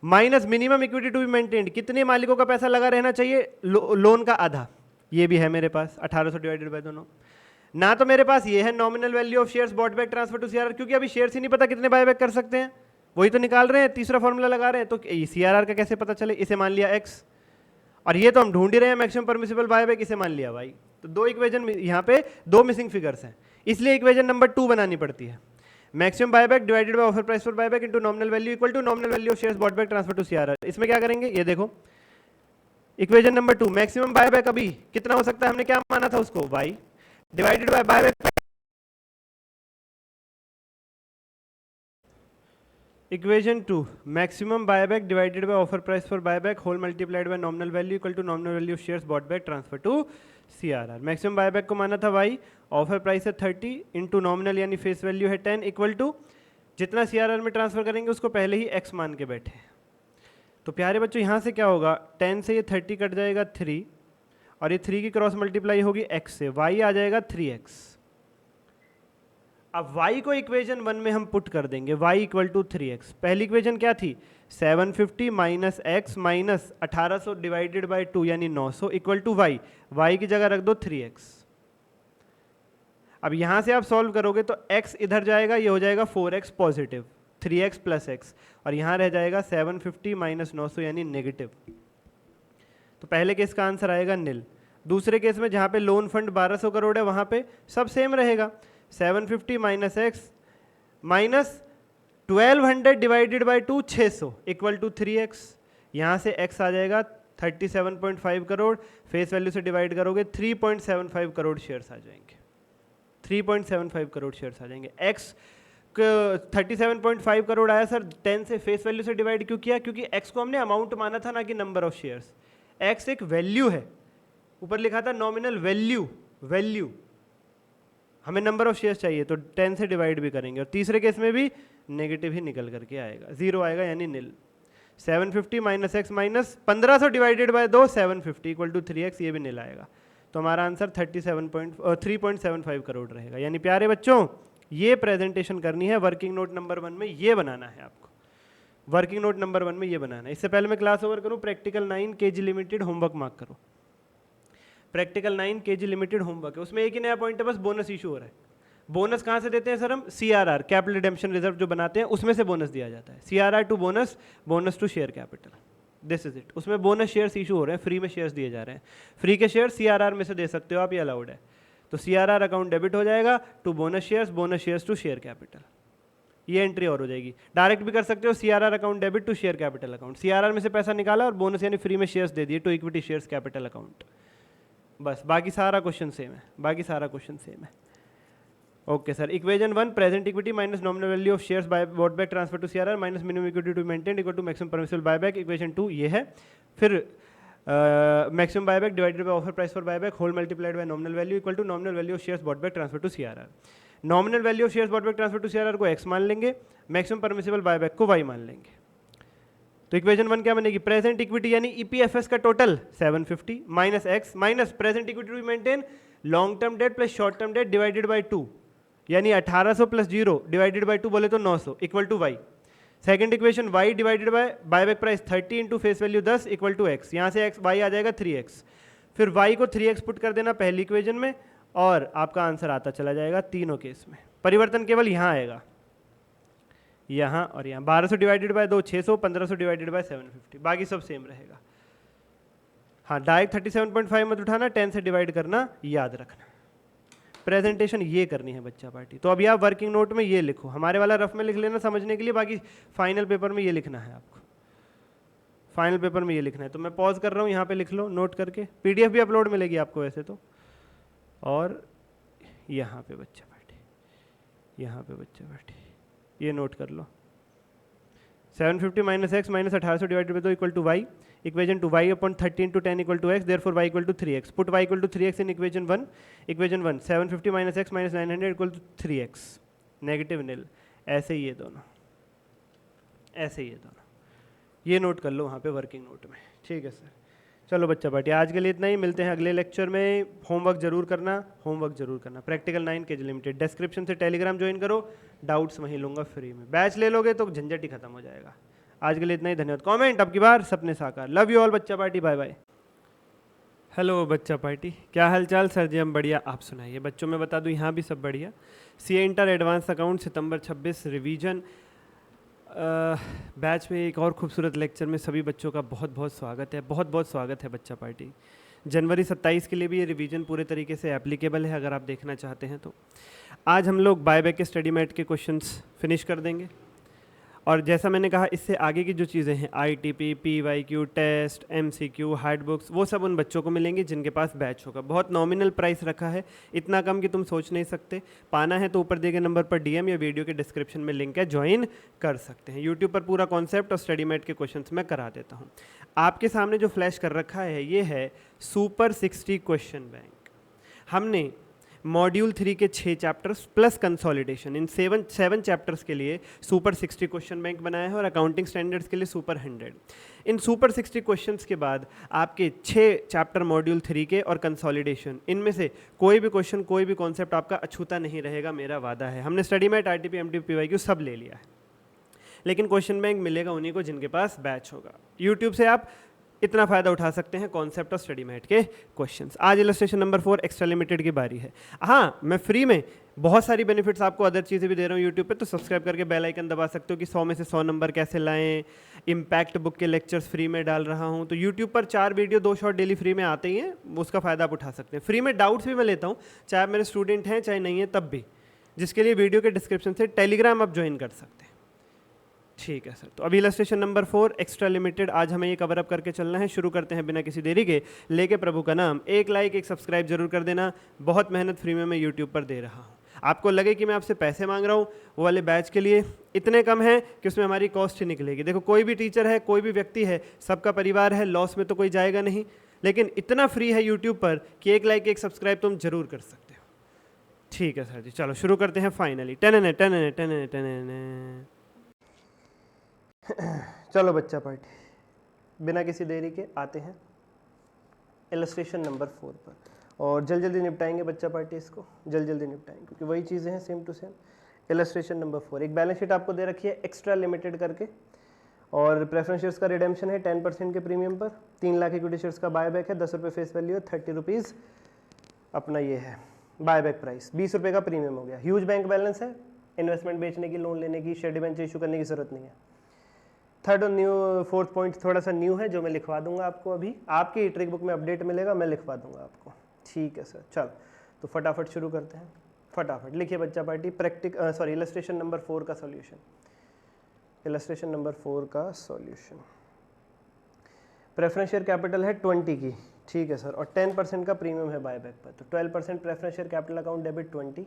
minus minimum equity to be maintained, कितने मालिकों का पैसा लगा रहना चाहिए, लोन का आधा, ये भी है मेरे पास 1800 डिवाइडेड बाय दोनों। ना तो मेरे पास ये है nominal value of shares bought back transfer to CRR, क्योंकि अभी शेयर्स ही नहीं पता कितने बाय बैक कर सकते हैं, वही तो निकाल रहे हैं, तीसरा फॉर्मूला लगा रहे हैं, तो सीआरआर का कैसे पता चले, इसे मान लिया x, और ये तो हम ढूंढ ही रहे हैं मैक्सिमम परमिसिबल बाय बैक, इसे मान लिया y। तो दो इक्वेशन यहाँ पे दो मिसिंग फिगर्स हैं, इसलिए इक्वेशन नंबर 2 बनानी पड़ती है। Maximum buyback divided by offer price for buyback into nominal value equal to nominal value of shares bought back transfer to CRR. इसमें क्या करेंगे, ये देखो इक्वेशन नंबर 2, मैक्सिमम बायबैक अभी कितना हो सकता है, हमने क्या माना था उसको, y divided by buyback, equation 2 maximum buyback divided by offer price for buyback whole multiplied by nominal value equal to nominal value of shares bought back transfer to CRR. Maximum buyback को माना था y, ऑफर प्राइस है 30 इंटू नॉमिनल यानी फेस वैल्यू है 10 इक्वल टू जितना सीआरआर में ट्रांसफर करेंगे उसको पहले ही x मान के बैठे। तो प्यारे बच्चों यहाँ से क्या होगा, 10 से ये 30 कट जाएगा 3, और ये 3 की क्रॉस मल्टीप्लाई होगी x से, y आ जाएगा 3x। अब y को इक्वेशन 1 में हम पुट कर देंगे, y इक्वल टू 3x। पहली इक्वेशन क्या थी, 750 minus x minus 1800 divided by 2 यानी 900 इक्वल टू y, y की जगह रख दो 3x। अब यहाँ से आप सॉल्व करोगे तो x इधर जाएगा, ये हो जाएगा 4x positive, 3x plus x, और यहाँ रह जाएगा 750 माइनस 900 यानी नेगेटिव। तो पहले केस का आंसर आएगा नील। दूसरे केस में जहाँ पे लोन फंड 1200 करोड़ है वहाँ पे सब सेम रहेगा, 750 minus x minus 1200 divided by 2 600 equal to 3x। यहाँ से x आ जाएगा 37.5 करोड़, फेस वैल्यू से डिवाइड करोगे 3.75 करोड़ शेयर्स आ जाएंगे, 3.75 करोड़ शेयर्स आ जाएंगे। x 37.5 करोड़ आया सर, 10 से फेस वैल्यू से डिवाइड क्यों किया, क्योंकि x को हमने अमाउंट माना था ना कि नंबर ऑफ शेयर्स, x एक वैल्यू है, ऊपर लिखा था नॉमिनल वैल्यू, वैल्यू हमें नंबर ऑफ शेयर्स चाहिए तो 10 से डिवाइड भी करेंगे, और तीसरे केस में भी नेगेटिव ही निकल करके आएगा, 0 आएगा यानी nil. 750 minus x minus 1500 divided by 2 750 equal to 3x, ये भी नील आएगा। तो हमारा आंसर 3.75 करोड़ रहेगा। यानी प्यारे बच्चों ये प्रेजेंटेशन करनी है वर्किंग नोट नंबर 1 में, ये बनाना है आपको, वर्किंग नोट नंबर 1 में ये बनाना है। इससे पहले मैं क्लास ओवर करूँ, practical 9 KG limited homework mark करो। प्रैक्टिकल 9 केजी लिमिटेड होमवर्क है, उसमें एक ही नया पॉइंट है, बस बोनस इशू हो रहा है। बोनस कहाँ से देते हैं सर हम, सीआरआर कैपिटल रिडेम्पशन रिजर्व जो बनाते हैं उसमें से बोनस दिया जाता है, CRR to bonus, bonus to share capital, this is it. उसमें बोनस शेयर्स इशू हो रहे हैं, फ्री में शेयर्स दिए जा रहे हैं, फ्री के शेयर सीआरआर में से दे सकते हो आप, ये अलाउड है। तो सीआरआर अकाउंट डेबिट हो जाएगा to bonus shares to share capital, ये एंट्री और हो जाएगी। डायरेक्ट भी कर सकते हो, CRR account debit to share capital account, CRR में से पैसा निकाला और बोनस यानी फ्री में शेयर्स दे दिए to equity shares capital account, बस बाकी सारा क्वेश्चन सेम है, बाकी सारा क्वेश्चन सेम है। Okay sir, equation 1 present equity minus nominal value of shares by bought back transfer to CRR minus minimum equity to maintain equal to maximum permissible buyback, equation 2 ये है। फिर maximum buyback divided by offer price for buyback whole multiplied by nominal value equal to nominal value of shares bought back transfer to CRR. Nominal value of shares bought back transfer to CRR को x मान लेंगे, मैक्सिमम परमिसिबल बायबैक को y मान लेंगे। तो इक्वेशन 1 क्या बनेगी, प्रेजेंट इक्विटी यानी ईपीएफएस का total 750 minus x minus present equity to maintain long term debt plus short term debt divided by 2 यानी 1800 प्लस 0 डिवाइडेड बाय 2 बोले तो 900 equal to y। Second equation y divided by buyback price 30 into face value 10 equal to x, यहाँ से x y आ जाएगा 3x, फिर y को 3x पुट कर देना पहली इक्वेशन में और आपका आंसर आता चला जाएगा तीनों केस में। परिवर्तन केवल यहाँ आएगा, यहाँ और यहाँ। 1200 डिवाइडेड बाय 2 600, 1500 डिवाइडेड बाय 750, बाकी सब सेम रहेगा। हाँ, डायरेक्ट 37.5 मत उठाना, 10 से डिवाइड करना याद रखना। प्रेजेंटेशन ये करनी है बच्चा पार्टी। तो अभी आप वर्किंग नोट में ये लिखो, हमारे वाला रफ में लिख लेना समझने के लिए, बाकी फाइनल पेपर में ये लिखना है आपको, फाइनल पेपर में ये लिखना है। तो मैं पॉज कर रहा हूँ, यहाँ पे लिख लो नोट करके, पीडीएफ भी अपलोड मिलेगी आपको वैसे तो। और यहाँ पे बच्चा पार्टी, यहाँ पे बच्चा पार्टी, ये नोट कर लो। 750 minus x minus 1800 divided by 2 equal to Y, equation two y upon 30 into 10 equal to X, therefore y equal to 3x, put y equal to 3x in equation 1। Equation 1 750 minus x minus 900 equal to 3x, negative nil. ऐसे ही ये दोनों, ऐसे ही ये दोनों, ये नोट कर लो वहाँ पे वर्किंग नोट में, ठीक है सर। चलो बच्चा पार्टी, आज के लिए इतना ही, मिलते हैं अगले लेक्चर में। होमवर्क जरूर करना। प्रैक्टिकल 9 KG लिमिटेड, डिस्क्रिप्शन से टेलीग्राम ज्वाइन करो, डाउट्स वहीं लूँगा फ्री में। बैच ले लोगे तो झंझट ही खत्म हो जाएगा। आज के लिए इतना ही, धन्यवाद। कमेंट अब की बार सपने साकार। लव यू ऑल बच्चा पार्टी, बाय बाय। हेलो बच्चा पार्टी, क्या हाल चाल? सर जी हम बढ़िया, आप सुनाइए। बच्चों में बता दूं यहाँ भी सब बढ़िया। CA इंटर एडवांस अकाउंट सितंबर 26 रिवीजन बैच में एक और खूबसूरत लेक्चर में सभी बच्चों का बहुत बहुत स्वागत है। बहुत बहुत स्वागत है बच्चा पार्टी। जनवरी 27 के लिए भी ये रिवीजन पूरे तरीके से एप्लीकेबल है अगर आप देखना चाहते हैं तो। आज हम लोग बायबैक के स्टडी मैट के क्वेश्चंस फिनिश कर देंगे, और जैसा मैंने कहा इससे आगे की जो चीज़ें हैं ITP, PYQ, test, MCQ, hard books, वो सब उन बच्चों को मिलेंगी जिनके पास बैच होगा। बहुत नॉमिनल प्राइस रखा है, इतना कम कि तुम सोच नहीं सकते। पाना है तो ऊपर दिए गए नंबर पर DM या वीडियो के डिस्क्रिप्शन में लिंक है, ज्वाइन कर सकते हैं। यूट्यूब पर पूरा कॉन्सेप्ट और स्टडी मैट के क्वेश्चंस मैं करा देता हूँ। आपके सामने जो फ्लैश कर रखा है ये है सुपर 60 क्वेश्चन बैंक। हमने मॉड्यूल 3 के 6 चैप्टर्स प्लस कंसोलिडेशन, इन 7 चैप्टर्स के लिए सुपर 60 क्वेश्चन बैंक बनाया है, और अकाउंटिंग स्टैंडर्ड्स के लिए सुपर 100। इन सुपर 60 क्वेश्चंस के बाद आपके 6 चैप्टर मॉड्यूल 3 के और कंसोलिडेशन, इनमें से कोई भी क्वेश्चन, कोई भी कॉन्सेप्ट आपका अछूता नहीं रहेगा, मेरा वादा है। हमने study mat, ITP, MTP, PYQ सब ले लिया है, लेकिन क्वेश्चन बैंक मिलेगा उन्हीं को जिनके पास बैच होगा। यूट्यूब से आप इतना फ़ायदा उठा सकते हैं कॉन्सेप्ट और स्टडी मैट के क्वेश्चंस। आज इलस्ट्रेशन नंबर 4 एक्स्ट्रा लिमिटेड की बारी है। हाँ, मैं फ्री में बहुत सारी बेनिफिट्स आपको अदर चीज़ें भी दे रहा हूँ यूट्यूब पे, तो सब्सक्राइब करके बेल आइकन दबा सकते हो कि 100 में से 100 नंबर कैसे लाएं। इम्पैक्ट बुक के लेक्चर्स फ्री में डाल रहा हूँ, तो यूट्यूब पर 4 वीडियो 2 शॉर्ट डेली फ्री में आते ही हैं, उसका फ़ायदा आप उठा सकते हैं। फ्री में डाउट्स भी मैं लेता हूँ, चाहे आप मेरे स्टूडेंट हैं चाहे नहीं है तब भी, जिसके लिए वीडियो के डिस्क्रिप्शन से टेलीग्राम आप ज्वाइन कर सकते हैं। ठीक है सर, तो अभी इलस्ट्रेशन नंबर 4 एक्स्ट्रा लिमिटेड आज हमें ये कवर अप करके चलना है। शुरू करते हैं बिना किसी देरी के, लेके प्रभु का नाम। एक लाइक, एक सब्सक्राइब जरूर कर देना। बहुत मेहनत फ्री में मैं यूट्यूब पर दे रहा हूँ। आपको लगे कि मैं आपसे पैसे मांग रहा हूँ, वो वाले बैच के लिए इतने कम हैं कि उसमें हमारी कॉस्ट ही निकलेगी। देखो, कोई भी टीचर है, कोई भी व्यक्ति है, सबका परिवार है, लॉस में तो कोई जाएगा नहीं, लेकिन इतना फ्री है यूट्यूब पर कि एक लाइक, एक सब्सक्राइब तुम जरूर कर सकते हो। ठीक है सर जी, चलो शुरू करते हैं फाइनली। चलो बच्चा पार्टी, बिना किसी देरी के आते हैं इलस्ट्रेशन नंबर 4 पर, और जल्दी निपटाएंगे बच्चा पार्टी, इसको जल्दी निपटाएंगे क्योंकि वही चीज़ें हैं same to same. Illustration number 4, एक बैलेंस शीट आपको दे रखी है एक्स्ट्रा लिमिटेड करके, और प्रेफरेंस शेयर्स का रिडेम्पशन है 10% के प्रीमियम पर। 3 लाख इक्विटी शेयर्स का बायबैक है, 10 रुपये फेस वैल्यू है, 30 रुपीज़ अपना ये है बायबैक प्राइस, 20 रुपये का प्रीमियम हो गया। ह्यूज बैंक बैलेंस है, इन्वेस्टमेंट बेचने की, लोन लेने की, शेयर डिबेंचर इशू करने की जरूरत नहीं है। थर्ड और फोर्थ पॉइंट थोड़ा सा न्यू है जो मैं लिखवा दूंगा आपको, अभी आपकी ट्रिक बुक में अपडेट मिलेगा, मैं लिखवा दूंगा आपको। ठीक है सर, चलो तो फटाफट शुरू करते हैं। फटाफट लिखिए बच्चा पार्टी, इलस्ट्रेशन नंबर 4 का सॉल्यूशन। इलस्ट्रेशन नंबर 4 का सॉल्यूशन। प्रेफरेंस शेयर कैपिटल है 20 की, ठीक है सर, और 10% का प्रीमियम है बायबैक पर, तो 12% preference share capital account debit 20,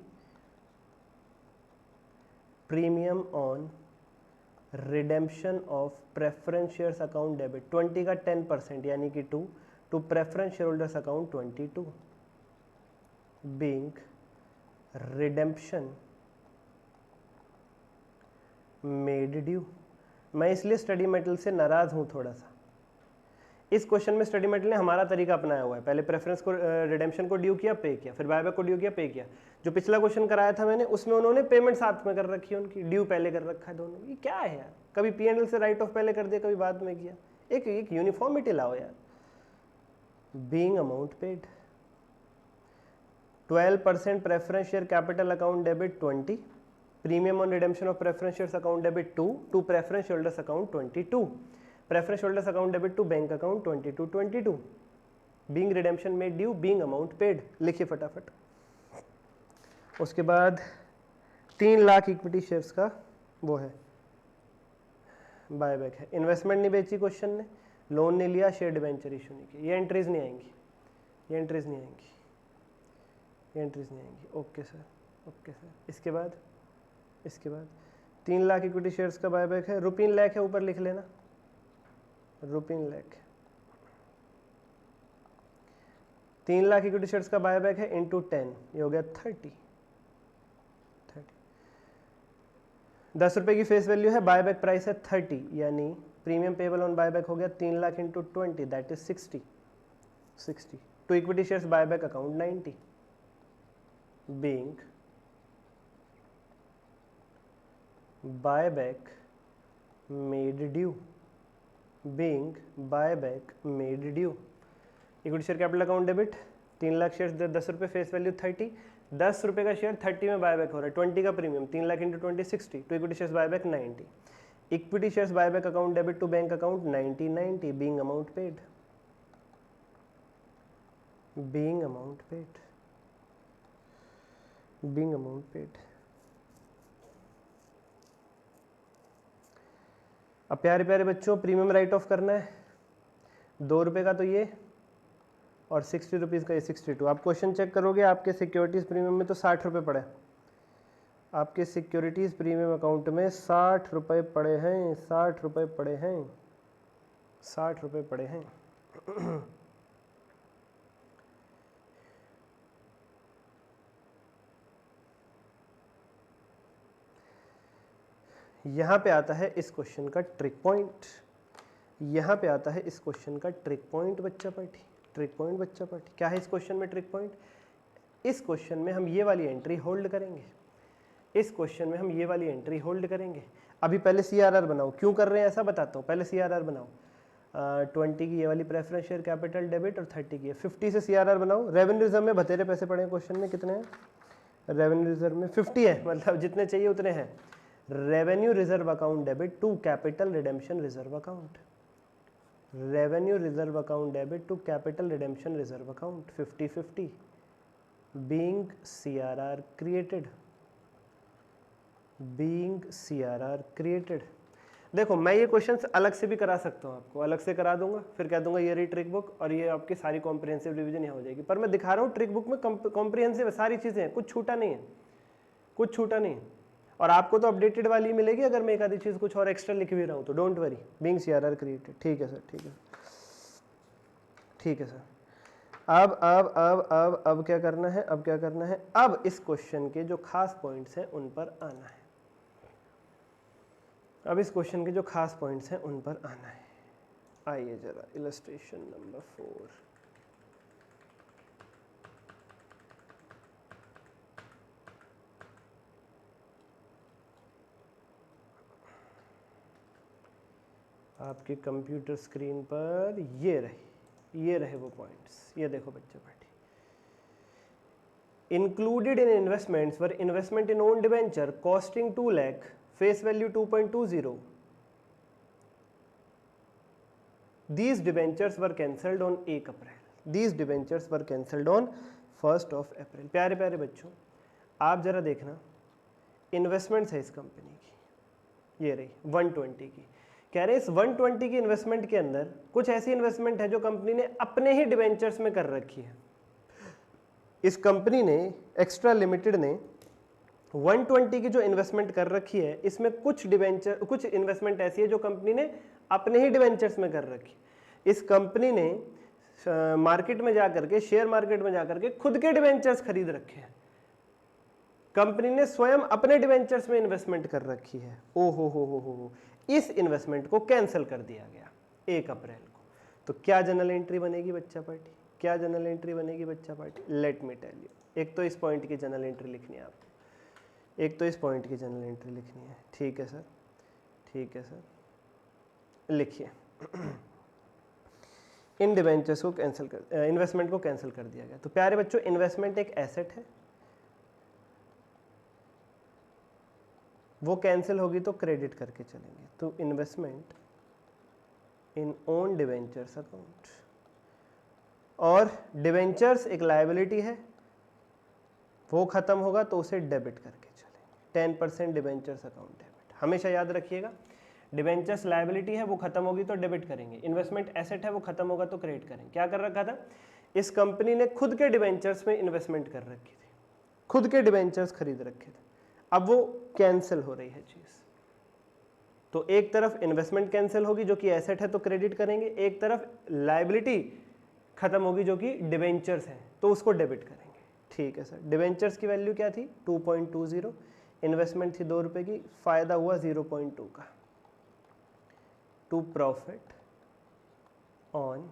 premium on redemption of preference shares account debit 20 का 10% यानी कि 2 to preference share holders account 22 being redemption made due. मैं इसलिए स्टडी मेटल से नाराज हूं थोड़ा सा। इस क्वेश्चन में स्टडी मेटल ने हमारा तरीका अपनाया हुआ है, पहले प्रेफरेंस को रिडेम्पशन को ड्यू किया, पे किया, फिर बायबैक को ड्यू किया, पे किया। जो पिछला क्वेश्चन कराया था मैंने, उसमें उन्होंने पेमेंट साथ में कर रखी है, उनकी ड्यू पहले कर रखा है दोनों। ये क्या है यार, कभी P&L से राइट ऑफ पहले कर दिया, कभी बाद में किया। एक यूनिफॉर्मिटी लाओ यार। Being amount paid 12% preference share capital account debit 20, premium on redemption of preference shares account debit 2 to preference holders account 22, preference holders account debit to bank account 22 being redemption made due, being amount paid. लिखिए फटाफट। उसके बाद 3 लाख इक्विटी शेयर्स का वो है बायबैक है। इन्वेस्टमेंट नहीं बेची क्वेश्चन ने, लोन नहीं लिया, शेयर डिबेंचर इशू नहीं किया। ये एंट्रीज नहीं आएंगी, ये एंट्रीज नहीं आएंगी, ये एंट्रीज नहीं आएंगी। Okay sir, okay sir. इसके बाद 3 लाख इक्विटी शेयर्स का बायबैक है, रुपीन लाख है, ऊपर लिख लेना रुपीन लाख। 3 लाख इक्विटी शेयर्स का बायबैक है इंटू 10, ये हो गया 30। 10 रुपये की फेस वैल्यू है, बायबैक प्राइस है 30, यानी प्रीमियम पेबल ऑन बायबैक हो गया 3 lakh into 20 that is 60। 60. To equity shares buyback account 90. Being buyback made due. Being buyback made due. Equity share capital account debit, 3 lakh share 10 रुपये, फेस वैल्यू 30, 10 रुपये का शेयर 30 में बायबैक हो रहा है, 20 का premium, 3 lakh into 20 60. To equity shares buyback 90. Equity shares buyback account debit to bank account 90. Being amount paid. Being amount paid. Being amount paid. अब प्यारे प्यारे बच्चों प्रीमियम राइट ऑफ करना है, 2 रुपये का तो ये और 60 रुपीज़ का ये 62. आप क्वेश्चन चेक करोगे आपके सिक्योरिटीज़ प्रीमियम में तो 60 रुपये पड़े, आपके सिक्योरिटीज़ प्रीमियम अकाउंट में 60 रुपये पड़े हैं, 60 रुपये पड़े हैं, 60 रुपये पड़े हैं. यहाँ पे आता है इस क्वेश्चन का ट्रिक पॉइंट, यहाँ पे आता है इस क्वेश्चन का ट्रिक पॉइंट बच्चा पार्टी, ट्रिक पॉइंट बच्चा पार्टी. क्या है इस क्वेश्चन में ट्रिक पॉइंट? इस क्वेश्चन में हम ये वाली एंट्री होल्ड करेंगे, इस क्वेश्चन में हम ये वाली एंट्री होल्ड करेंगे. अभी पहले CRR बनाओ, क्यों कर रहे हैं ऐसा बताता हूँ. पहले CRR बनाओ, 20 की ये वाली प्रेफरेंस शेयर कैपिटल डेबिट और 30 की है, 50 से CRR बनाओ. रेवेन्यू रिजर्व में बतेरे पैसे पड़े हैं क्वेश्चन में, कितने हैं? रेवेन्यू रिजर्व में 50 है, मतलब जितने चाहिए उतने हैं. Revenue reserve account debit to capital redemption reserve account, revenue reserve account debit to capital redemption reserve account 50-50. Being CRR created, being CRR created. देखो मैं ये क्वेश्चंस अलग से भी करा सकता हूँ, आपको अलग से करा दूंगा, फिर कह दूंगा ये रही ट्रिक बुक और ये आपकी सारी कॉम्प्रिहेंसिव रिवीजन यहाँ हो जाएगी. पर मैं दिखा रहा हूँ ट्रिक बुक में कॉम्प्रिहेंसिव है, सारी चीज़ें हैं, कुछ छूटा नहीं है, कुछ छूटा नहीं है. और आपको तो अपडेटेड वाली मिलेगी अगर मैं एक आधी चीज़ कुछ और एक्स्ट्रा लिख भी रहा हूँ तो. Don't worry, being CRR created. ठीक है सर, ठीक है, ठीक है सर. अब क्या करना है, अब क्या करना है, अब इस क्वेश्चन के जो खास पॉइंट्स हैं उन पर आना है. अब इस क्वेश्चन के जो खास पॉइंट्स हैं उन पर आना है. आइए जरा इलस्ट्रेशन नंबर 4. आपके कंप्यूटर स्क्रीन पर ये रहे वो पॉइंट्स. ये देखो बच्चे बैठे. Included in investments were investment in own debenture costing 2 lakh, face value 2.20. These debentures were cancelled on 1 April. These debentures were cancelled on 1st of April. प्यारे प्यारे बच्चों आप जरा देखना, इन्वेस्टमेंट्स है इस कंपनी की, ये रही 120 की. कह रहे इस 120 की इन्वेस्टमेंट के अंदर कुछ ऐसी इन्वेस्टमेंट है जो कंपनी ने अपने ही डिवेंचर्स में कर रखी है. इस कंपनी ने, एक्स्ट्रा लिमिटेड ने 120 की जो इन्वेस्टमेंट कर रखी है इसमें कुछ इन्वेस्टमेंट ऐसी है जो कंपनी ने अपने ही डिवेंचर्स में कर रखी. इस कंपनी ने मार्केट में जाकर के, शेयर मार्केट में जाकर के खुद के डिवेंचर्स खरीद रखे हैं. कंपनी ने स्वयं अपने डिवेंचर्स में इन्वेस्टमेंट कर रखी है. ओ हो, इस इन्वेस्टमेंट को कैंसिल कर दिया गया 1 अप्रैल को. तो क्या जनरल एंट्री बनेगी बच्चा पार्टी, क्या जनरल एंट्री बनेगी बच्चा party? Let me tell you. एक तो इस पॉइंट की जनरल एंट्री लिखनी है आपको, एक तो इस पॉइंट की जनरल एंट्री लिखनी है. ठीक है सर, ठीक है सर, लिखिए. इन डिवेंचर्स को कैंसिल कर, इन्वेस्टमेंट को कैंसिल कर दिया गया. तो प्यारे बच्चों इन्वेस्टमेंट एक एसेट है, वो कैंसिल होगी तो क्रेडिट करके चलेंगे. तो इन्वेस्टमेंट इन ओन डिवेंचर्स अकाउंट, और डिवेंचर्स एक लायबिलिटी है, वो खत्म होगा तो उसे डेबिट करके चलेंगे. 10% डिवेंचर्स अकाउंट डेबिट. हमेशा याद रखिएगा, डिवेंचर्स लायबिलिटी है, वो खत्म होगी तो डेबिट करेंगे. इन्वेस्टमेंट एसेट है, वो खत्म होगा तो क्रेडिट करेंगे. क्या कर रखा था इस कंपनी ने? खुद के डिवेंचर्स में इन्वेस्टमेंट कर रखी थी, खुद के डिवेंचर्स खरीद रखे थे. अब वो कैंसिल हो रही है चीज़. तो एक तरफ इन्वेस्टमेंट कैंसिल होगी जो कि एसेट है तो क्रेडिट करेंगे, एक तरफ लायबिलिटी खत्म होगी जो कि डिवेंचर्स है तो उसको डेबिट करेंगे. ठीक है सर. डिवेंचर्स की वैल्यू क्या थी? 2.20. इन्वेस्टमेंट थी 2 रुपये की, फ़ायदा हुआ 0.2 का. To profit on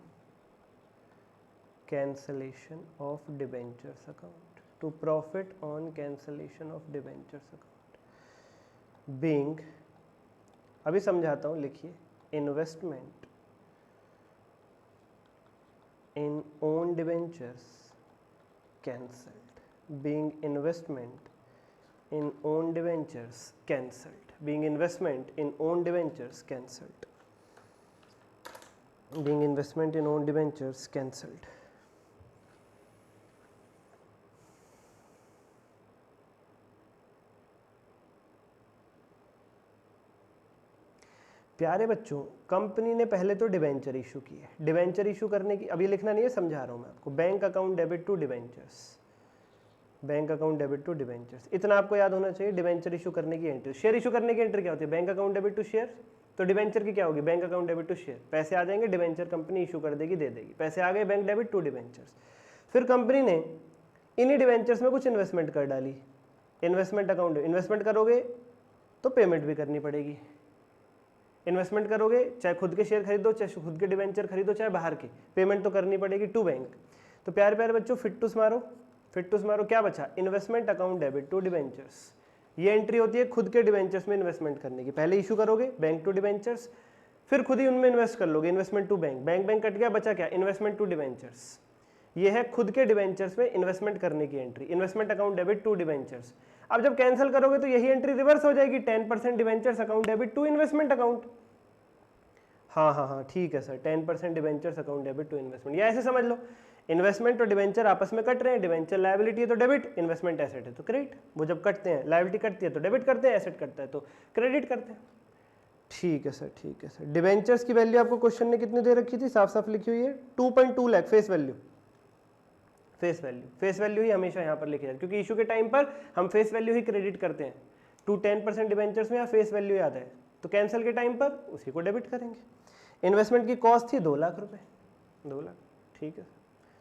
cancellation of debentures account, to profit on cancellation of debentures account, being, अभी समझाता हूँ, लिखिए, investment in own debentures cancelled, being investment in own debentures cancelled, being investment in own debentures cancelled, being investment in own debentures cancelled. प्यारे बच्चों, कंपनी ने पहले तो डिबेंचर इशू की है। डिबेंचर इशू करने की अभी लिखना नहीं है, समझा रहा हूं मैं आपको। Bank account debit to debentures, bank account debit to debentures, इतना आपको याद होना चाहिए। डिबेंचर इशू करने की एंट्री, शेयर इशू करने की एंट्री क्या होती है? Bank account debit to share. तो डिबेंचर की क्या होगी? Bank account debit to share. पैसे आ जाएंगे, डिबेंचर कंपनी इशू कर देगी, दे देगी। पैसे आ गए, बैंक डेबिट टू डिबेंचर्स। फिर कंपनी ने इन्हीं डिबेंचर्स में कुछ इन्वेस्टमेंट कर डाली, इन्वेस्टमेंट अकाउंट। इन्वेस्टमेंट करोगे तो पेमेंट भी करनी पड़ेगी। इन्वेस्टमेंट करोगे, चाहे खुद के शेयर खरीदो, चाहे खुद के डिबेंचर खरीदो, चाहे बाहर के, पेमेंट तो करनी पड़ेगी टू बैंक। तो प्यारे प्यारे बच्चों, फिटूस मारो, फिटूस मारो, क्या बचा? Investment account debit to debentures. ये एंट्री होती है खुद के डिबेंचर्स में इन्वेस्टमेंट करने की। पहले इशू करोगे बैंक टू डिबेंचर्स, फिर खुद ही उनमें इन्वेस्ट कर लोगे, investment to bank. Bank bank cut गया, बचा क्या? Investment to debentures. ये है खुद के डिबेंचर्स में इन्वेस्टमेंट करने की entry, investment account debit to debentures. अब जब कैंसिल करोगे तो यही एंट्री रिवर्स हो जाएगी, 10% debentures account debit to investment account. हाँ, ठीक है sir, 10% debentures account debit to investment. या ऐसे समझ लो, इन्वेस्टमेंट और डिबेंचर आपस में कट रहे हैं। डिबेंचर लायबिलिटी है तो डेबिट, इन्वेस्टमेंट एसेट है तो क्रेडिट। वो जब कटते हैं, लायबिलिटी कटती है तो डेबिट करते हैं, एसेट कटता है तो क्रेडिट करते हैं। ठीक है सर, ठीक है सर। डिबेंचर्स की वैल्यू आपको क्वेश्चन ने कितनी दे रखी थी? साफ साफ लिखी हुई है 2.2 lakh face value. Face value, face value ही हमेशा यहाँ पर लिखी जाती है, क्योंकि इशू के टाइम पर हम फेस वैल्यू ही क्रेडिट करते हैं। टू 10% डिबेंचर्स में यहाँ फेस वैल्यू याद है, तो कैंसिल के टाइम पर उसी को डेबिट करेंगे। इन्वेस्टमेंट की कॉस्ट थी 2 लाख रुपए, 2 लाख, ठीक है।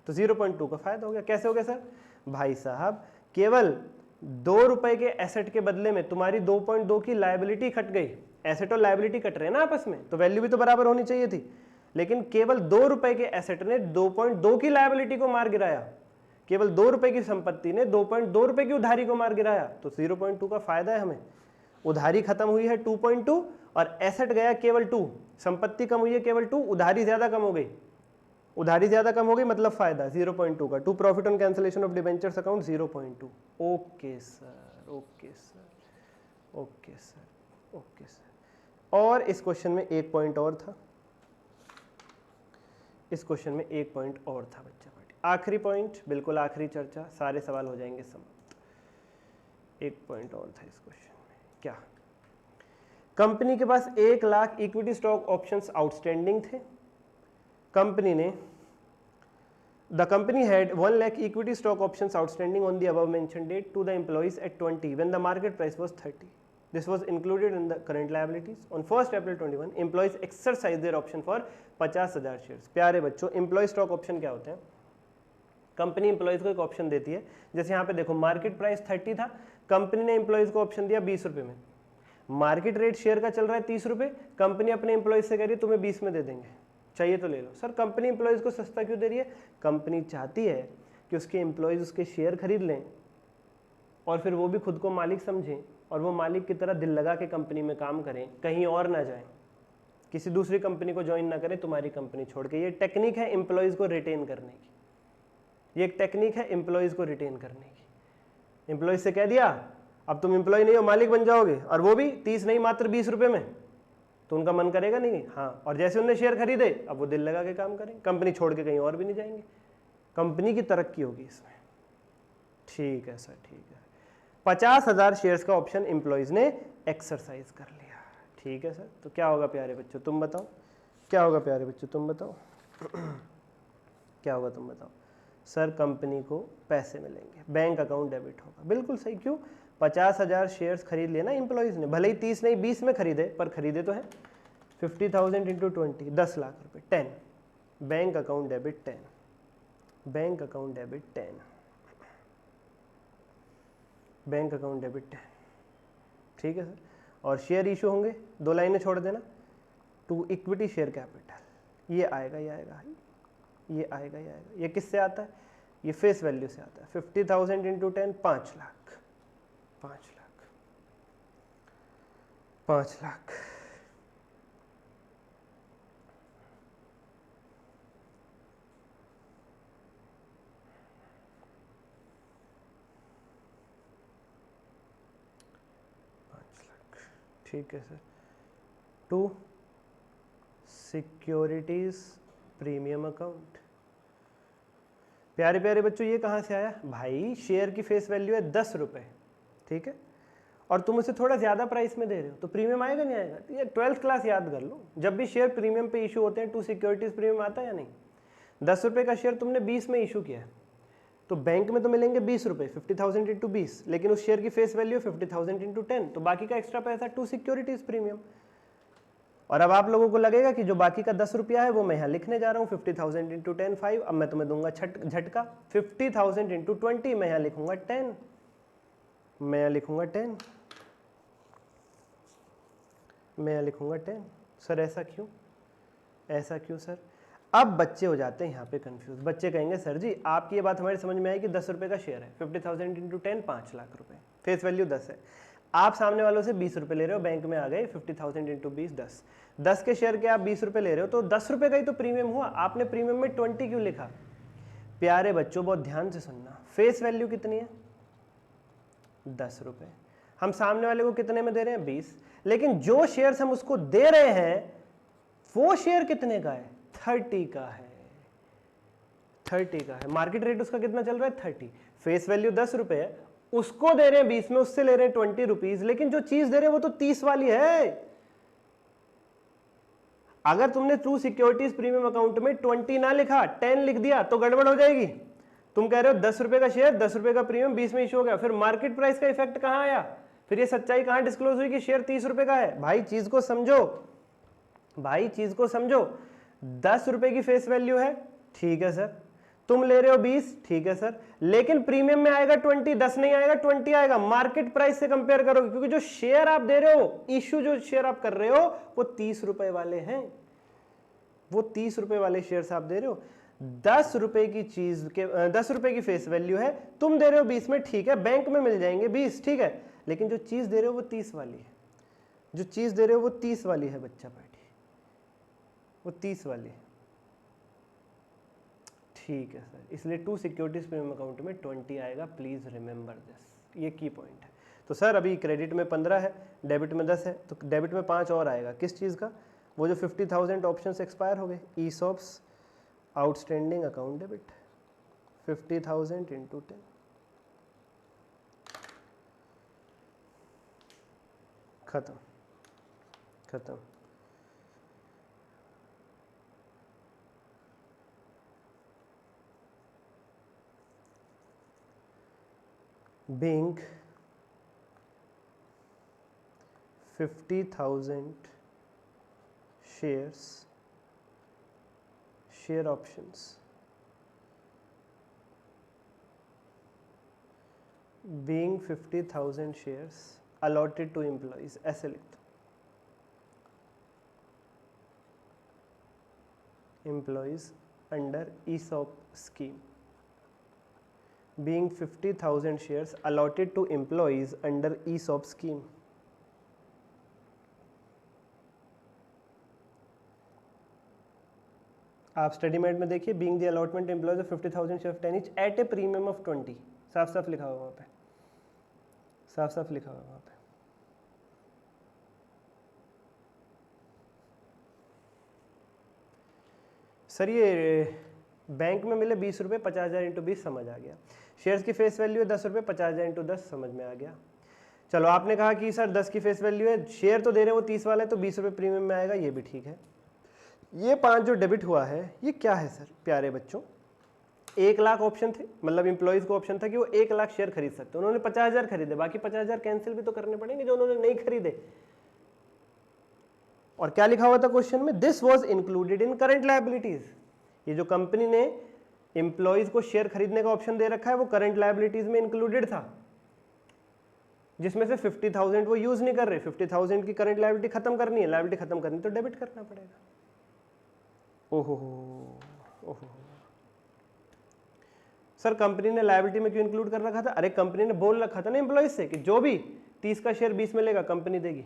तो 0.2 का फायदा हो गया। कैसे हो गया सर? भाई साहब, केवल 2 रुपए के एसेट के बदले में तुम्हारी 2.2 की लायबिलिटी कट गई। एसेट और लायबिलिटी कट रहे हैं ना आपस में, तो वैल्यू भी तो बराबर होनी चाहिए थी। लेकिन केवल 2 रुपए के एसेट ने 2.2 की लायबिलिटी को मार गिराया, केवल 2 रुपए की संपत्ति ने 2.2 रुपए की उधारी को मार गिराया। तो 0.2 का फायदा है हमें। उधारी खत्म हुई है 2.2 और एसेट गया केवल 2, संपत्ति कम हुई है केवल 2, उधारी ज्यादा कम हो गई। उधारी ज्यादा कम हो गई मतलब फायदा 0.2 का। To profit on cancellation of debentures account 0.2। Okay sir, okay sir, okay sir, okay sir. और इस क्वेश्चन में एक पॉइंट और था, इस क्वेश्चन में एक पॉइंट और था बच्चा पार्टी। आखिरी पॉइंट, बिल्कुल आखिरी चर्चा, सारे सवाल हो जाएंगे समाप्त। एक पॉइंट और था इस क्वेश्चन में, क्या? कंपनी के पास 1 lakh equity stock options outstanding थे। कंपनी ने, the company had 1 lakh equity stock options outstanding on the above mentioned date to the employees at 20 when the market price was 30. This was included in the current liabilities. On 1st April 21, employees exercised their option for 50,000 shares. प्यारे बच्चों, एम्प्लॉय स्टॉक ऑप्शन क्या होते हैं? कंपनी एम्प्लॉयज को एक ऑप्शन देती है। जैसे यहाँ पे देखो, मार्केट प्राइस 30 था, कंपनी ने एम्प्लॉयज को ऑप्शन दिया 20 रुपए में। मार्केट रेट शेयर का चल रहा है 30 रुपए, कंपनी अपने एम्प्लॉयज से कह रही है तुम्हें 20 में दे देंगे, चाहिए तो ले लो। सर, कंपनी एम्प्लॉयज को सस्ता क्यों दे रही है? कंपनी चाहती है कि उसके एम्प्लॉयज उसके शेयर खरीद लें और फिर वो भी खुद को मालिक समझें और वो मालिक की तरह दिल लगा के कंपनी में काम करें, कहीं और ना जाएं, किसी दूसरी कंपनी को ज्वाइन ना करें तुम्हारी कंपनी छोड़ के। ये टेक्निक है एम्प्लॉयज को रिटेन करने की, ये एक टेक्निक है एम्प्लॉयज को रिटेन करने की। एम्प्लॉयज से कह दिया अब तुम एम्प्लॉय नहीं हो, मालिक बन जाओगे, और वो भी 30 नहीं मात्र 20 रुपए में, तो उनका मन करेगा नहीं? हाँ। और जैसे उन्होंने शेयर खरीदे, अब वो दिल लगा के काम करें, कंपनी छोड़ के कहीं और भी नहीं जाएंगे, कंपनी की तरक्की होगी इसमें। ठीक है सर, ठीक है। 50,000 शेयर्स का ऑप्शन एम्प्लॉयज ने एक्सरसाइज कर लिया। ठीक है सर। तो क्या होगा प्यारे बच्चों, तुम बताओ, क्या होगा प्यारे बच्चों, तुम बताओ क्या होगा, तुम बताओ। सर, कंपनी को पैसे मिलेंगे, बैंक अकाउंट डेबिट होगा। बिल्कुल सही। क्यों? 50,000 शेयर्स खरीद लिया ना एम्प्लॉयज ने, भले ही 30 नहीं 20 में खरीदे, पर खरीदे तो है। 50,000 इंटू 20, 10 लाख रुपए, 10, bank account debit 10, bank account debit 10, bank account debit 10। ठीक है सर। और शेयर इशू होंगे, 2 लाइनें छोड़ देना, टू इक्विटी शेयर कैपिटल, ये आएगा, ये आएगा, ये आएगा, ये आएगा। ये किससे आता है? ये फेस वैल्यू से आता है। 50,000 इंटू 10 5 लाख, 5 लाख, 5 लाख। ठीक है sir. To securities premium account. प्यारे प्यारे बच्चों, ये कहाँ से आया भाई? शेयर की फेस वैल्यू है 10 रुपये, ठीक है, और तुम उसे थोड़ा ज़्यादा प्राइस में दे रहे हो, तो प्रीमियम आएगा नहीं आएगा? ये 12th क्लास याद कर लो, जब भी शेयर प्रीमियम पे इशू होते हैं टू सिक्योरिटीज प्रीमियम आता है या नहीं? 10 रुपये का शेयर तुमने 20 में इशू किया है, तो बैंक में तो मिलेंगे 20 रुपये, 50,000 इंटू 20, लेकिन उस शेयर की फेस वैल्यू 50,000 इंटू 10, तो बाकी का एक्स्ट्रा पैसा टू सिक्योरिटीज प्रीमियम। और अब आप लोगों को लगेगा कि जो बाकी का 10 रुपया है वो मैं यहाँ लिखने जा रहा हूँ, 50,000 इंटू 10 5। अब मैं तुम्हें दूंगा झटका, 50,000 इंटू 20, मैं यहाँ लिखूंगा 10, मैं यहाँ लिखूंगा 10, मैं यहाँ लिखूंगा 10। सर ऐसा क्यों, ऐसा क्यों सर? अब बच्चे हो जाते हैं यहाँ पे कंफ्यूज। बच्चे कहेंगे सर जी आपकी ये बात हमारी समझ में आई कि 10 रुपये का शेयर है, 50,000 इंटू 10 5 लाख रुपए, फेस वैल्यू 10 है। आप सामने वालों से 20 रुपये ले रहे हो, बैंक में आ गए 50,000 इंटू 20 10, 10 के शेयर के आप 20 रुपये ले रहे हो, तो 10 रुपये का ही तो प्रीमियम हुआ। आपने प्रीमियम में 20 क्यों लिखा? प्यारे बच्चों बहुत ध्यान से सुनना, फेस वैल्यू कितनी है? 10 रुपये। हम सामने वाले को कितने में दे रहे हैं? 20, लेकिन जो शेयर्स हम उसको दे रहे हैं वो शेयर कितने का है? 30 का है, 30 का है। मार्केट रेट उसका कितना चल रहा है? 30। फेस वैल्यू 10 रुपये है, उसको दे रहे हैं 20 में, उससे ले रहे हैं 20 रुपीज, लेकिन जो चीज दे रहे हैं वो तो 30 वाली है। अगर तुमने ट्रू सिक्योरिटीज प्रीमियम अकाउंट में 20 ना लिखा, 10 लिख दिया तो गड़बड़ हो जाएगी। तुम कह रहे हो 10 रुपए का शेयर, 10 रुपए का प्रीमियम, 20 में इशू हो गया, फिर मार्केट प्राइस का इफेक्ट कहां आया? फिर ये सच्चाई कहां डिस्क्लोज हुई कि शेयर 30 रुपए का है? भाई चीज को समझो, भाई चीज को समझो। 10 रुपए की फेस वैल्यू है, ठीक है सर, तुम ले रहे हो 20, ठीक है सर, लेकिन प्रीमियम में आएगा 20, 10 नहीं आएगा 20 आएगा। मार्केट प्राइस से कंपेयर करोगे, क्योंकि जो शेयर आप दे रहे हो, इशू जो शेयर आप कर रहे हो वो 30 रुपए वाले हैं, वो 30 रुपए वाले शेयर्स आप दे रहे हो। 10 रुपए की चीज के 10 रुपए की फेस वैल्यू है, तुम दे रहे हो 20 में, ठीक है, बैंक में मिल जाएंगे 20, ठीक है, लेकिन जो चीज दे रहे हो वो 30 वाली है, जो चीज दे रहे हो वो 30 वाली है बच्चा पार्टी, वो 30 वाली है, ठीक है सर। इसलिए टू सिक्योरिटीज प्रीमियम अकाउंट में 20 आएगा, प्लीज रिमेंबर दिस, ये की पॉइंट है। तो सर अभी क्रेडिट में 15 है, डेबिट में 10 है, तो डेबिट में 5 और आएगा, किस चीज़ का? वो जो 50,000 ऑप्शंस एक्सपायर हो गए, ESOPs outstanding account debit, 50,000 into 10, खत्म, खत्म। being 50,000 shares, share options, being 50,000 shares allotted to employees, ऐसे लिख दो, employees under ESOP scheme, being 50,000 shares allotted to employees under ESOP scheme. आप स्टडी मेट में देखिए, being the allotment employees of 50,000 shares of 10 each at a premium of 20, साफ साफ लिखा हुआ वहाँ पे, साफ साफ लिखा हुआ वहाँ पे। सर ये बैंक में मिले 20 रुपये, 50,000 इंटू 20 समझ आ गया। शेयर्स की फेस वैल्यू है 10 रुपये, 50,000 इंटू 10 समझ में आ गया। चलो आपने कहा कि सर 10 की फेस वैल्यू है, शेयर तो दे रहे हैं वो 30 वाला है, तो 20 रुपये प्रीमियम में आएगा, ये भी ठीक है। ये 5 जो डेबिट हुआ है ये क्या है सर? प्यारे बच्चों, 1 लाख ऑप्शन थे, मतलब इंप्लॉइज को ऑप्शन था कि वो 1 लाख शेयर खरीद सकते, उन्होंने 50,000 खरीदे, बाकी 50,000 कैंसिल भी तो करने पड़ेंगे जो उन्होंने नहीं खरीदे। और क्या लिखा हुआ था क्वेश्चन में? This was included in current liabilities. ये जो कंपनी ने एम्प्लॉइज को शेयर खरीदने का ऑप्शन दे रखा है वो करंट लायबिलिटीज में इंक्लूडेड था, जिसमें से 50,000 वो यूज नहीं कर रहे। 50,000 की करंट लायबिलिटी खत्म करनी है, लायबिलिटी खत्म करनी तो डेबिट करना पड़ेगा। ओहो ओहो, सर कंपनी ने लायबिलिटी में क्यों इंक्लूड कर रखा था? अरे कंपनी ने बोल रखा था ना एम्प्लॉइज से कि जो भी 30 का शेयर 20 में लेगा कंपनी देगी।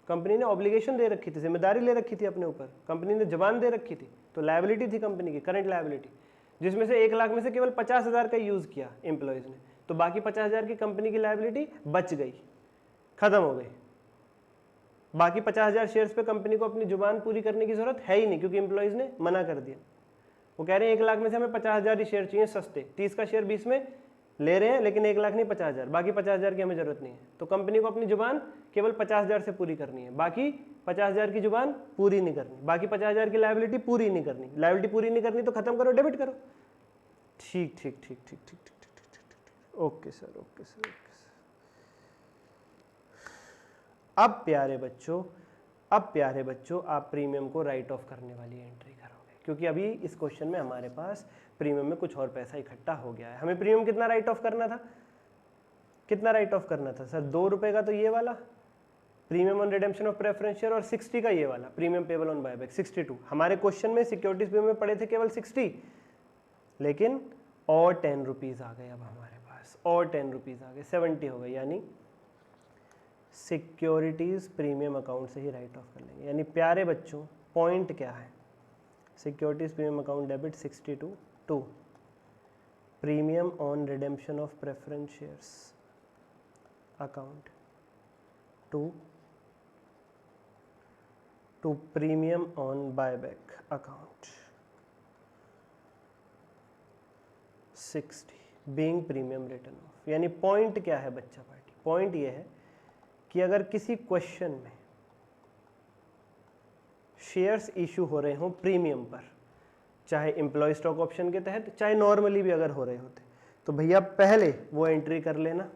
कंपनी ने ऑब्लिगेशन दे रखी थी, जिम्मेदारी ले रखी थी अपने ऊपर, कंपनी ने जबान दे रखी थी, तो लायबिलिटी थी कंपनी की, करंट लायबिलिटी, जिसमें से 1 लाख में से केवल 50,000 का यूज किया एम्प्लॉयज ने, तो बाकी 50,000 की कंपनी की लायबिलिटी बच गई, खत्म हो गई। बाकी 50,000 शेयर्स पे कंपनी को अपनी जुबान पूरी करने की जरूरत है ही नहीं, क्योंकि एम्प्लॉयज ने मना कर दिया। वो कह रहे हैं 1 लाख में से हमें 50,000 ही शेयर चाहिए सस्ते, 30 का शेयर 20 में ले रहे हैं, लेकिन 1 लाख नहीं 50,000, बाकी 50,000 की हमें जरूरत नहीं है। तो कंपनी को अपनी जुबान केवल 50,000 से पूरी करनी है, बाकी 50,000 की जुबान पूरी नहीं करनी, बाकी 50,000 की लायबिलिटी पूरी नहीं करनी। लायबिलिटी पूरी नहीं करनी तो खत्म करो, डेबिट करो। ठीक ठीक ठीक ठीक ठीक ठीक ठीक ठीक ठीक, okay sir, okay sir, okay sir. अब प्यारे बच्चों आप प्रीमियम को राइट ऑफ करने वाली एंट्री करोगे, क्योंकि अभी इस क्वेश्चन में हमारे पास प्रीमियम में कुछ और पैसा इकट्ठा हो गया है। हमें प्रीमियम कितना राइट ऑफ करना था? कितना राइट ऑफ करना था सर? 2 रुपए का तो ये वाला premium on redemption of preference share, और 60 का ये वाला प्रीमियम पेबल ऑन बायबैक, 62। हमारे क्वेश्चन में सिक्योरिटीज प्रीमियम में पड़े थे केवल 60, लेकिन और 10 रुपीज आ गए अब हमारे पास, और 10 रुपीज आ गए, 70 हो गए, यानी सिक्योरिटीज प्रीमियम अकाउंट से ही राइट ऑफ कर लेंगे। यानी प्यारे बच्चों पॉइंट क्या है? Securities premium account debit 62 to premium on redemption of preference shares account to premium on buyback account 60 being premium written off. यानी पॉइंट क्या है बच्चा पार्टी? पॉइंट ये है कि अगर किसी क्वेश्चन में शेयर्स इशू हो रहे हों प्रीमियम पर, चाहे एम्प्लॉय स्टॉक ऑप्शन के तहत, चाहे नॉर्मली भी अगर हो रहे होते, तो भैया पहले वो एंट्री कर लेना,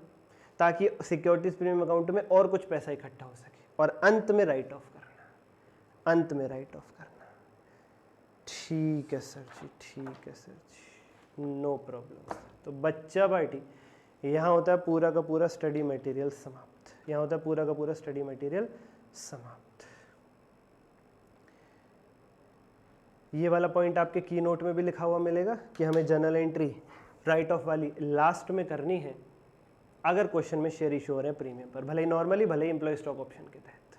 ताकि सिक्योरिटीज प्रीमियम अकाउंट में और कुछ पैसा इकट्ठा हो सके, और अंत में राइट ऑफ करना, अंत में राइट ऑफ करना। ठीक है सर जी, ठीक है सर जी, नो प्रॉब्लम। तो बच्चा पार्टी यहाँ होता है पूरा का पूरा स्टडी मटेरियल समाप्त, यहाँ होता है पूरा का पूरा स्टडी मटेरियल समाप्त। ये वाला पॉइंट आपके की नोट में भी लिखा हुआ मिलेगा कि हमें जर्नल एंट्री राइट ऑफ वाली लास्ट में करनी है अगर क्वेश्चन में शेयर इशू हो रहे हैं प्रीमियम पर, भले ही नॉर्मली, भले ही एम्प्लॉय स्टॉक ऑप्शन के तहत।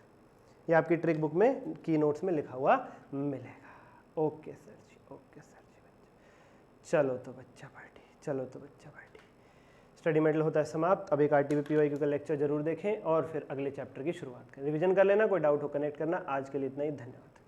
ये आपकी ट्रिक बुक में की नोट्स में लिखा हुआ मिलेगा। Okay sir ji, okay sir जी बच्चा। चलो तो बच्चा पार्टी, चलो तो बच्चा पार्टी, स्टडी मेडल होता है समाप्त। अब एक आरटीवी पीवाईक्यू का लेक्चर जरूर देखें और फिर अगले चैप्टर की शुरुआत करें। रिवीजन कर लेना, कोई डाउट हो कनेक्ट करना। आज के लिए इतना ही, धन्यवाद।